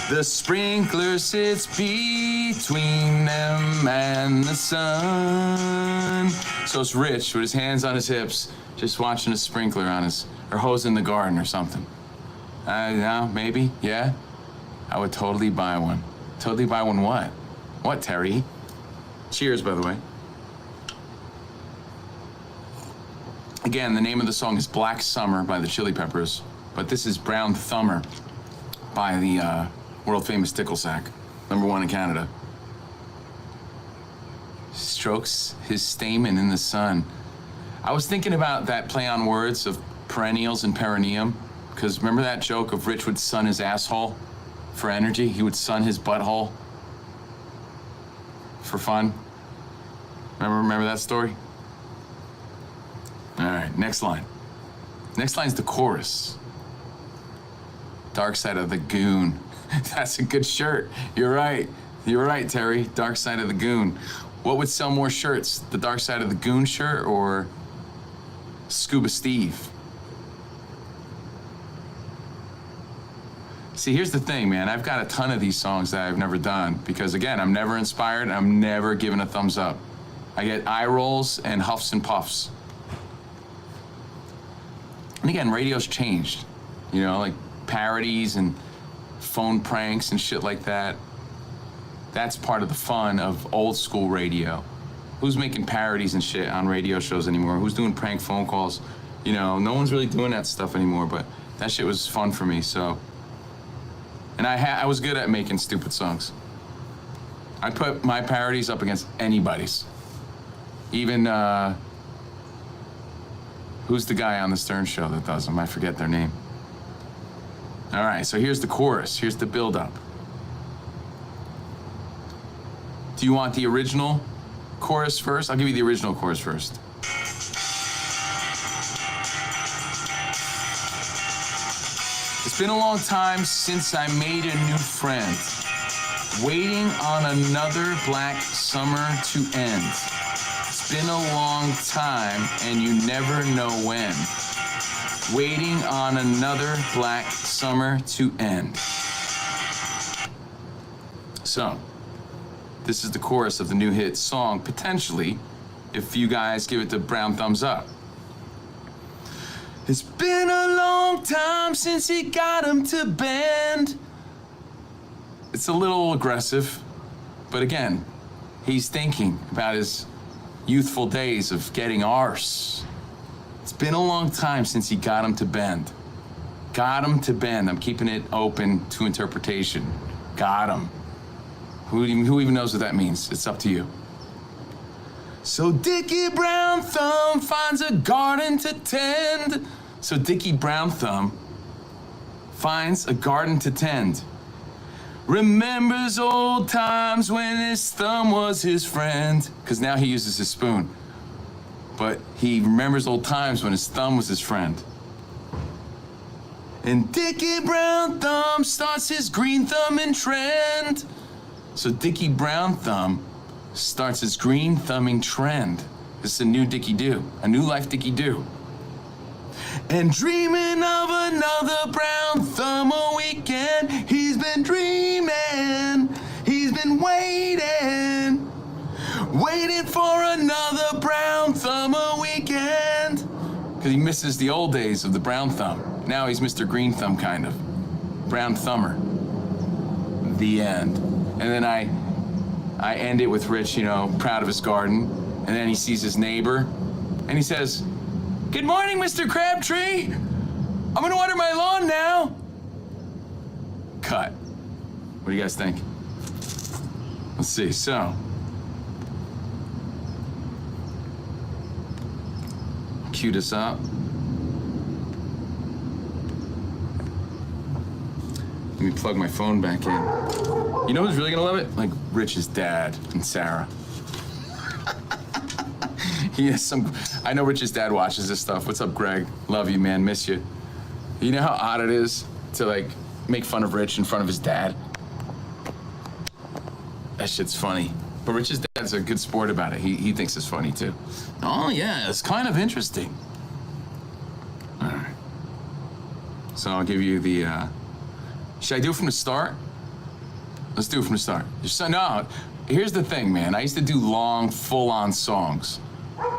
S8: The sprinkler sits between them and the sun. So it's Rich with his hands on his hips, just watching a sprinkler on his, or hose in the garden or something. No, maybe, yeah. I would totally buy one. Totally buy one what? What, Terry? Cheers, by the way. Again, the name of the song is Black Summer by the Chili Peppers, but this is Brown Thumber by the world-famous Ticklesack, #1 in Canada. Strokes his stamen in the sun. I was thinking about that play on words of perennials and perineum, because remember that joke of Rich would sun his asshole for energy? He would sun his butthole for fun. Remember that story? All right, next line. Next line's the chorus. Dark Side of the Goon. That's a good shirt. You're right. You're right, Terry. Dark Side of the Goon. What would sell more shirts? The Dark Side of the Goon shirt or Scuba Steve? See, here's the thing, man. I've got a ton of these songs that I've never done because, again, I'm never inspired and I'm never given a thumbs up. I get eye rolls and huffs and puffs. And again, radio's changed, you know, like parodies and phone pranks and shit like that. That's part of the fun of old school radio. Who's making parodies and shit on radio shows anymore? Who's doing prank phone calls? You know, no one's really doing that stuff anymore, but that shit was fun for me, so. And I was good at making stupid songs. I put my parodies up against anybody's. Even, who's the guy on the Stern Show that does them? I forget their name. All right, so here's the chorus. Here's the build-up. Do you want the original chorus first? I'll give you the original chorus first. It's been a long time since I made a new friend, waiting on another black summer to end. It's been a long time and you never know when, waiting on another black summer to end. So, this is the chorus of the new hit song, potentially, if you guys give it the brown thumbs up. It's been a long time since he got him to bend. It's a little aggressive, but again, he's thinking about his youthful days of getting arse. It's been a long time since he got him to bend. Got him to bend. I'm keeping it open to interpretation. Got him. Who even knows what that means? It's up to you. So Dickie Brown Thumb finds a garden to tend. So Dickie Brown Thumb finds a garden to tend. Remembers old times when his thumb was his friend. Because now he uses his spoon. But he remembers old times when his thumb was his friend. And Dickie Brown Thumb starts his green thumbing trend. So Dickie Brown Thumb starts his green thumbing trend. This is a new Dickie Do, a new life Dickie Do. And dreaming of another brown thumb a weekend. He's been dreaming, he's been waiting, waiting for another brown thumb a weekend. Because he misses the old days of the brown thumb. Now he's Mr. Green Thumb, kind of. Brown Thumber. The end. And then I end it with Rich, you know, proud of his garden. And then he sees his neighbor, and he says, "Good morning, Mr. Crabtree. I'm gonna water my lawn now." Cut. What do you guys think? Let's see, so. Cue this up. Let me plug my phone back in. You know who's really gonna love it? Like Rich's dad and Sarah. He has some, I know Rich's dad watches this stuff. What's up, Greg? Love you, man, miss you. You know how odd it is to like make fun of Rich in front of his dad? That shit's funny. But Rich's dad's a good sport about it. He thinks it's funny too. Oh yeah, it's kind of interesting. All right. So I'll give you the, should I do it from the start? Let's do it from the start. So, no, here's the thing, man. I used to do long, full-on songs.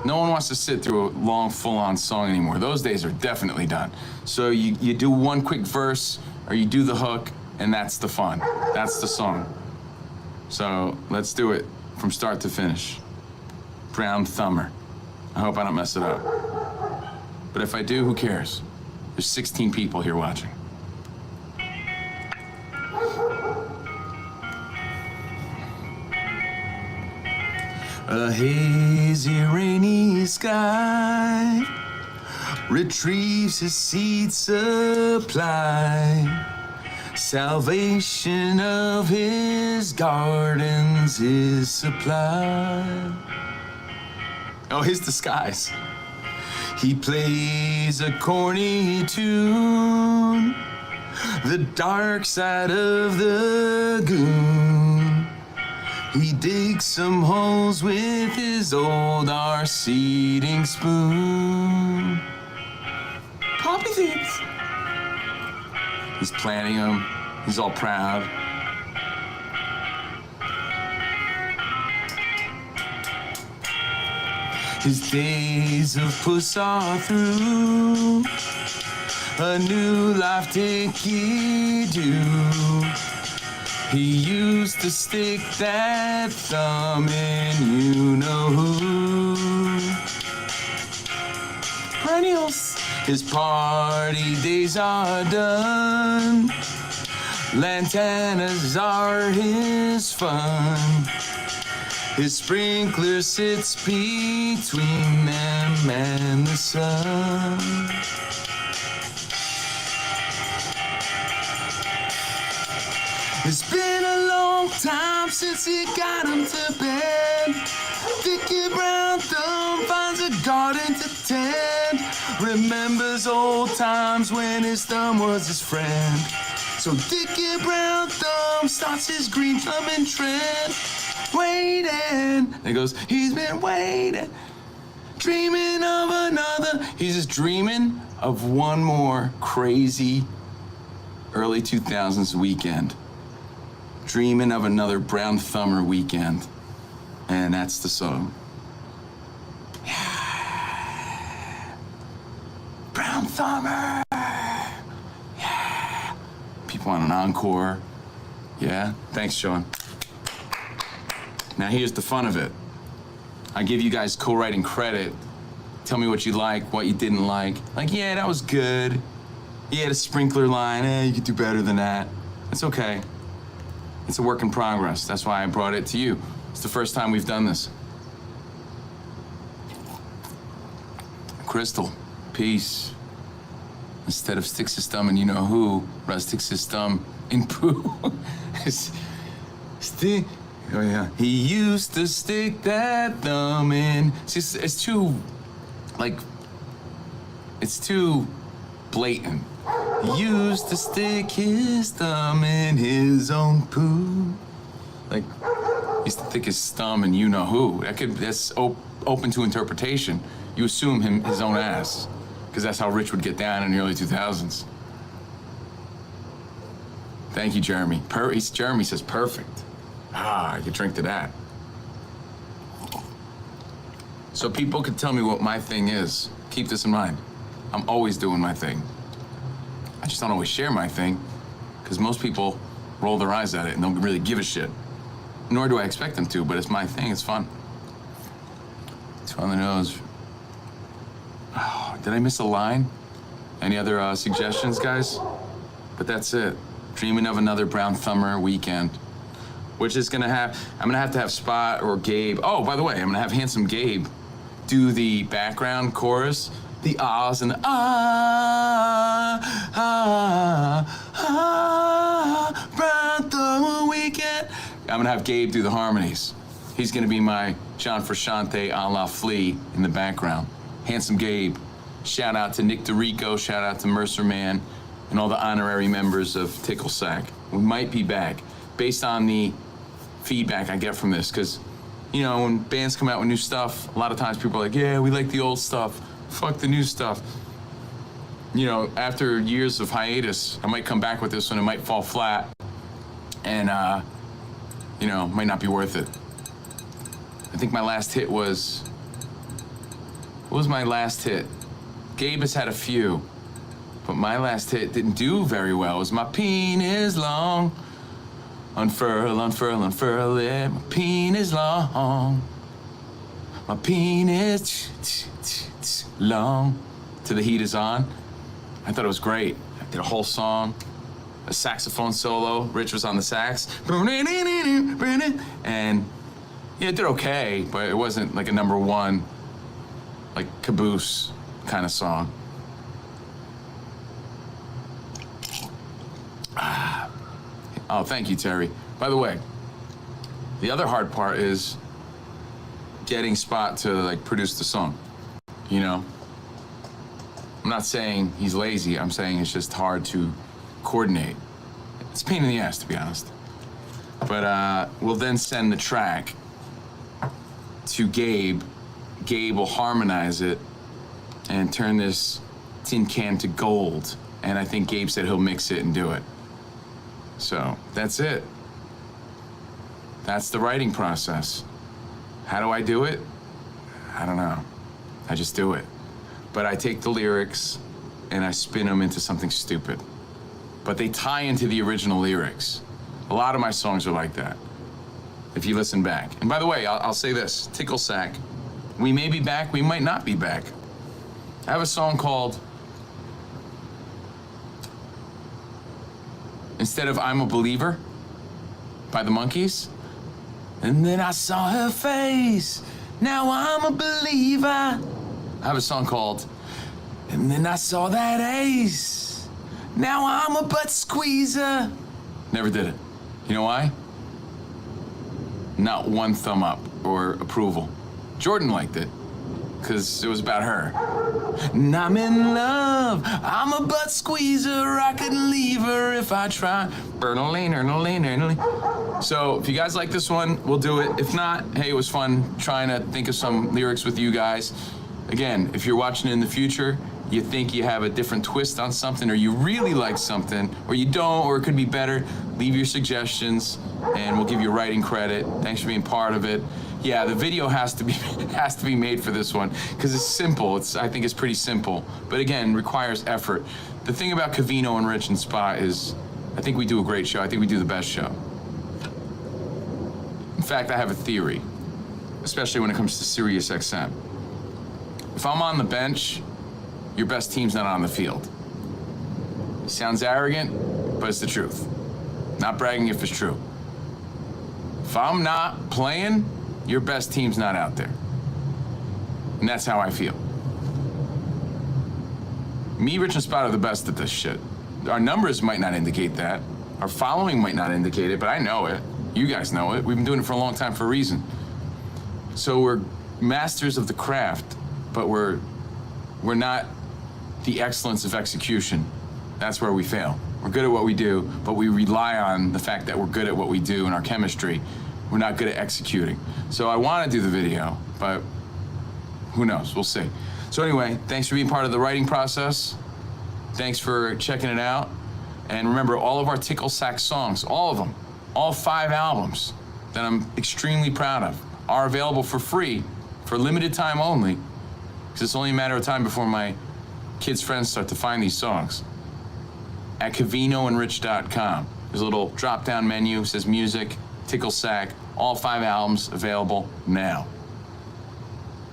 S8: No one wants to sit through a long, full-on song anymore. Those days are definitely done. So you do one quick verse, or you do the hook, and that's the fun. That's the song. So let's do it from start to finish. Brown Thumber. I hope I don't mess it up. But if I do, who cares? There's 16 people here watching. A hazy, rainy sky retrieves his seed supply. Salvation of his gardens, his supply. Oh, his disguise. He plays a corny tune, the dark side of the goon. He digs some holes with his old seeding spoon. Poppy seeds. He's planting them. He's all proud. His days of puss are through. A new life take-y-do. He used to stick that thumb in you-know-who. Perennials. His party days are done. Lantanas are his fun. His sprinkler sits between them and the sun. It's been a long time since he got him to bed. Dickie Brown Thumb finds a garden to tend. Remembers old times when his thumb was his friend. So Dickie Brown Thumb starts his green thumbing trend. Waiting. And he goes, he's been waiting. Dreaming of another. He's just dreaming of one more crazy early 2000s weekend. Dreaming of another Brown Thumber weekend. And that's the song. Yeah. Brown Thumber. Yeah. People want an encore. Yeah. Thanks, Sean. Now here's the fun of it. I give you guys co-writing credit. Tell me what you like, what you didn't like. Like, yeah, that was good. You had a sprinkler line. You could do better than that. It's okay. It's a work in progress. That's why I brought it to you. It's the first time we've done this. Crystal, peace. Instead of sticks his thumb in you-know-who, Russ sticks his thumb in poo. Oh, yeah. He used to stick that thumb in. It's too, like, it's too blatant. He used to stick his thumb in his own poo. Like, he used to stick his thumb in you-know-who. That's open to interpretation. You assume his own ass, because that's how Rich would get down in the early 2000s. Thank you, Jeremy. Jeremy says perfect. I could drink to that. So people could tell me what my thing is. Keep this in mind. I'm always doing my thing. I just don't always share my thing, because most people roll their eyes at it and don't really give a shit. Nor do I expect them to, but it's my thing, it's fun. It's on the nose. Oh, did I miss a line? Any other suggestions, guys? But that's it. Dreaming of another Brown Thumber weekend. Which is I'm gonna have to have Spot or Gabe. Oh, by the way, I'm gonna have Handsome Gabe do the background chorus, the ahs and the Brown Thumber weekend. I'm gonna have Gabe do the harmonies. He's gonna be my John Frusciante a la Flea in the background. Handsome Gabe. Shout out to Nick DeRico, shout out to Mercer Man, and all the honorary members of Tickle Sack. We might be back based on the feedback I get from this, because, you know, when bands come out with new stuff, a lot of times people are like, yeah, we like the old stuff. Fuck the new stuff. you know, after years of hiatus, I might come back with this one. It might fall flat, and you know, might not be worth it. I think my last hit was. What was my last hit? Gabe has had a few, but my last hit didn't do very well. It was My Penis Long. Unfurl, unfurl, unfurl it. My penis long. My penis long. Till the heat is on. I thought it was great. I did a whole song, a saxophone solo. Rich was on the sax. And yeah, it did okay, but it wasn't like a number one, like caboose kind of song. Oh, thank you, Terry. By the way, the other hard part is getting Spot to like produce the song. You know, I'm not saying he's lazy. I'm saying it's just hard to coordinate. It's a pain in the ass, to be honest. But we'll then send the track to Gabe. Gabe will harmonize it and turn this tin can to gold. And I think Gabe said he'll mix it and do it. So that's it. That's the writing process. How do I do it? I don't know. I just do it. But I take the lyrics and I spin them into something stupid. But they tie into the original lyrics. A lot of my songs are like that, if you listen back. And by the way, I'll say this, Tickle Sack, we may be back, we might not be back. I have a song called, instead of I'm a Believer, by the Monkees. And then I saw her face, now I'm a believer. I have a song called, and then I saw that ace, now I'm a butt squeezer. Never did it. You know why? Not one thumb up or approval. Jordan liked it, because it was about her. And I'm in love, I'm a butt squeezer, I couldn't leave her if I try. So if you guys like this one, we'll do it. If not, hey, it was fun trying to think of some lyrics with you guys. Again, if you're watching in the future, you think you have a different twist on something, or you really like something, or you don't, or it could be better, leave your suggestions, and we'll give you writing credit. Thanks for being part of it. Yeah, the video has to be made for this one, because it's simple. I think it's pretty simple, but again, requires effort. The thing about Covino and Rich and Spot is, I think we do a great show. I think we do the best show. In fact, I have a theory, especially when it comes to Sirius XM. If I'm on the bench, your best team's not on the field. Sounds arrogant, but it's the truth. Not bragging if it's true. If I'm not playing, your best team's not out there. And that's how I feel. Me, Rich, and Spot are the best at this shit. Our numbers might not indicate that. Our following might not indicate it, but I know it. You guys know it. We've been doing it for a long time for a reason. So we're masters of the craft, but we're not the excellence of execution. That's where we fail. We're good at what we do, but we rely on the fact that we're good at what we do and our chemistry. We're not good at executing. So I want to do the video, but who knows? We'll see. So anyway, thanks for being part of the writing process. Thanks for checking it out. And remember, all of our Tickle Sack songs, all of them, all 5 albums that I'm extremely proud of, are available for free, for limited time only, because it's only a matter of time before my kids' friends start to find these songs, at CovinoandRich.com. There's a little drop-down menu, says music, Tickle Sack, all 5 albums available now.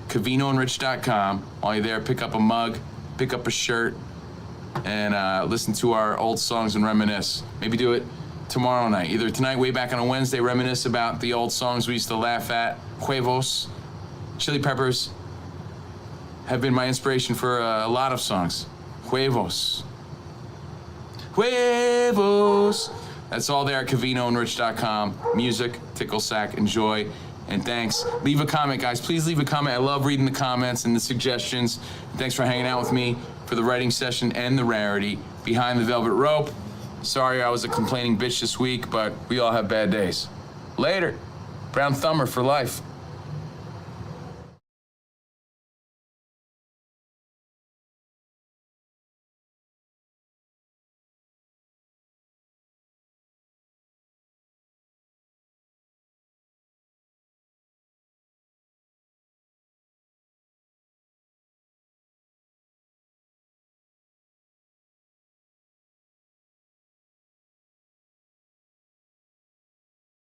S8: CovinoandRich.com. While you're there, pick up a mug, pick up a shirt, and listen to our old songs and reminisce. Maybe do it tomorrow night. Either tonight, way back on a Wednesday, reminisce about the old songs we used to laugh at. Huevos, Chili Peppers have been my inspiration for a lot of songs. Huevos. Huevos. That's all there at CovinoandRich.com. Music, Tickle Sack, enjoy, and thanks. Leave a comment, guys. Please leave a comment. I love reading the comments and the suggestions. Thanks for hanging out with me for the writing session and the rarity behind the velvet rope. Sorry I was a complaining bitch this week, but we all have bad days. Later. Brown Thumber for life.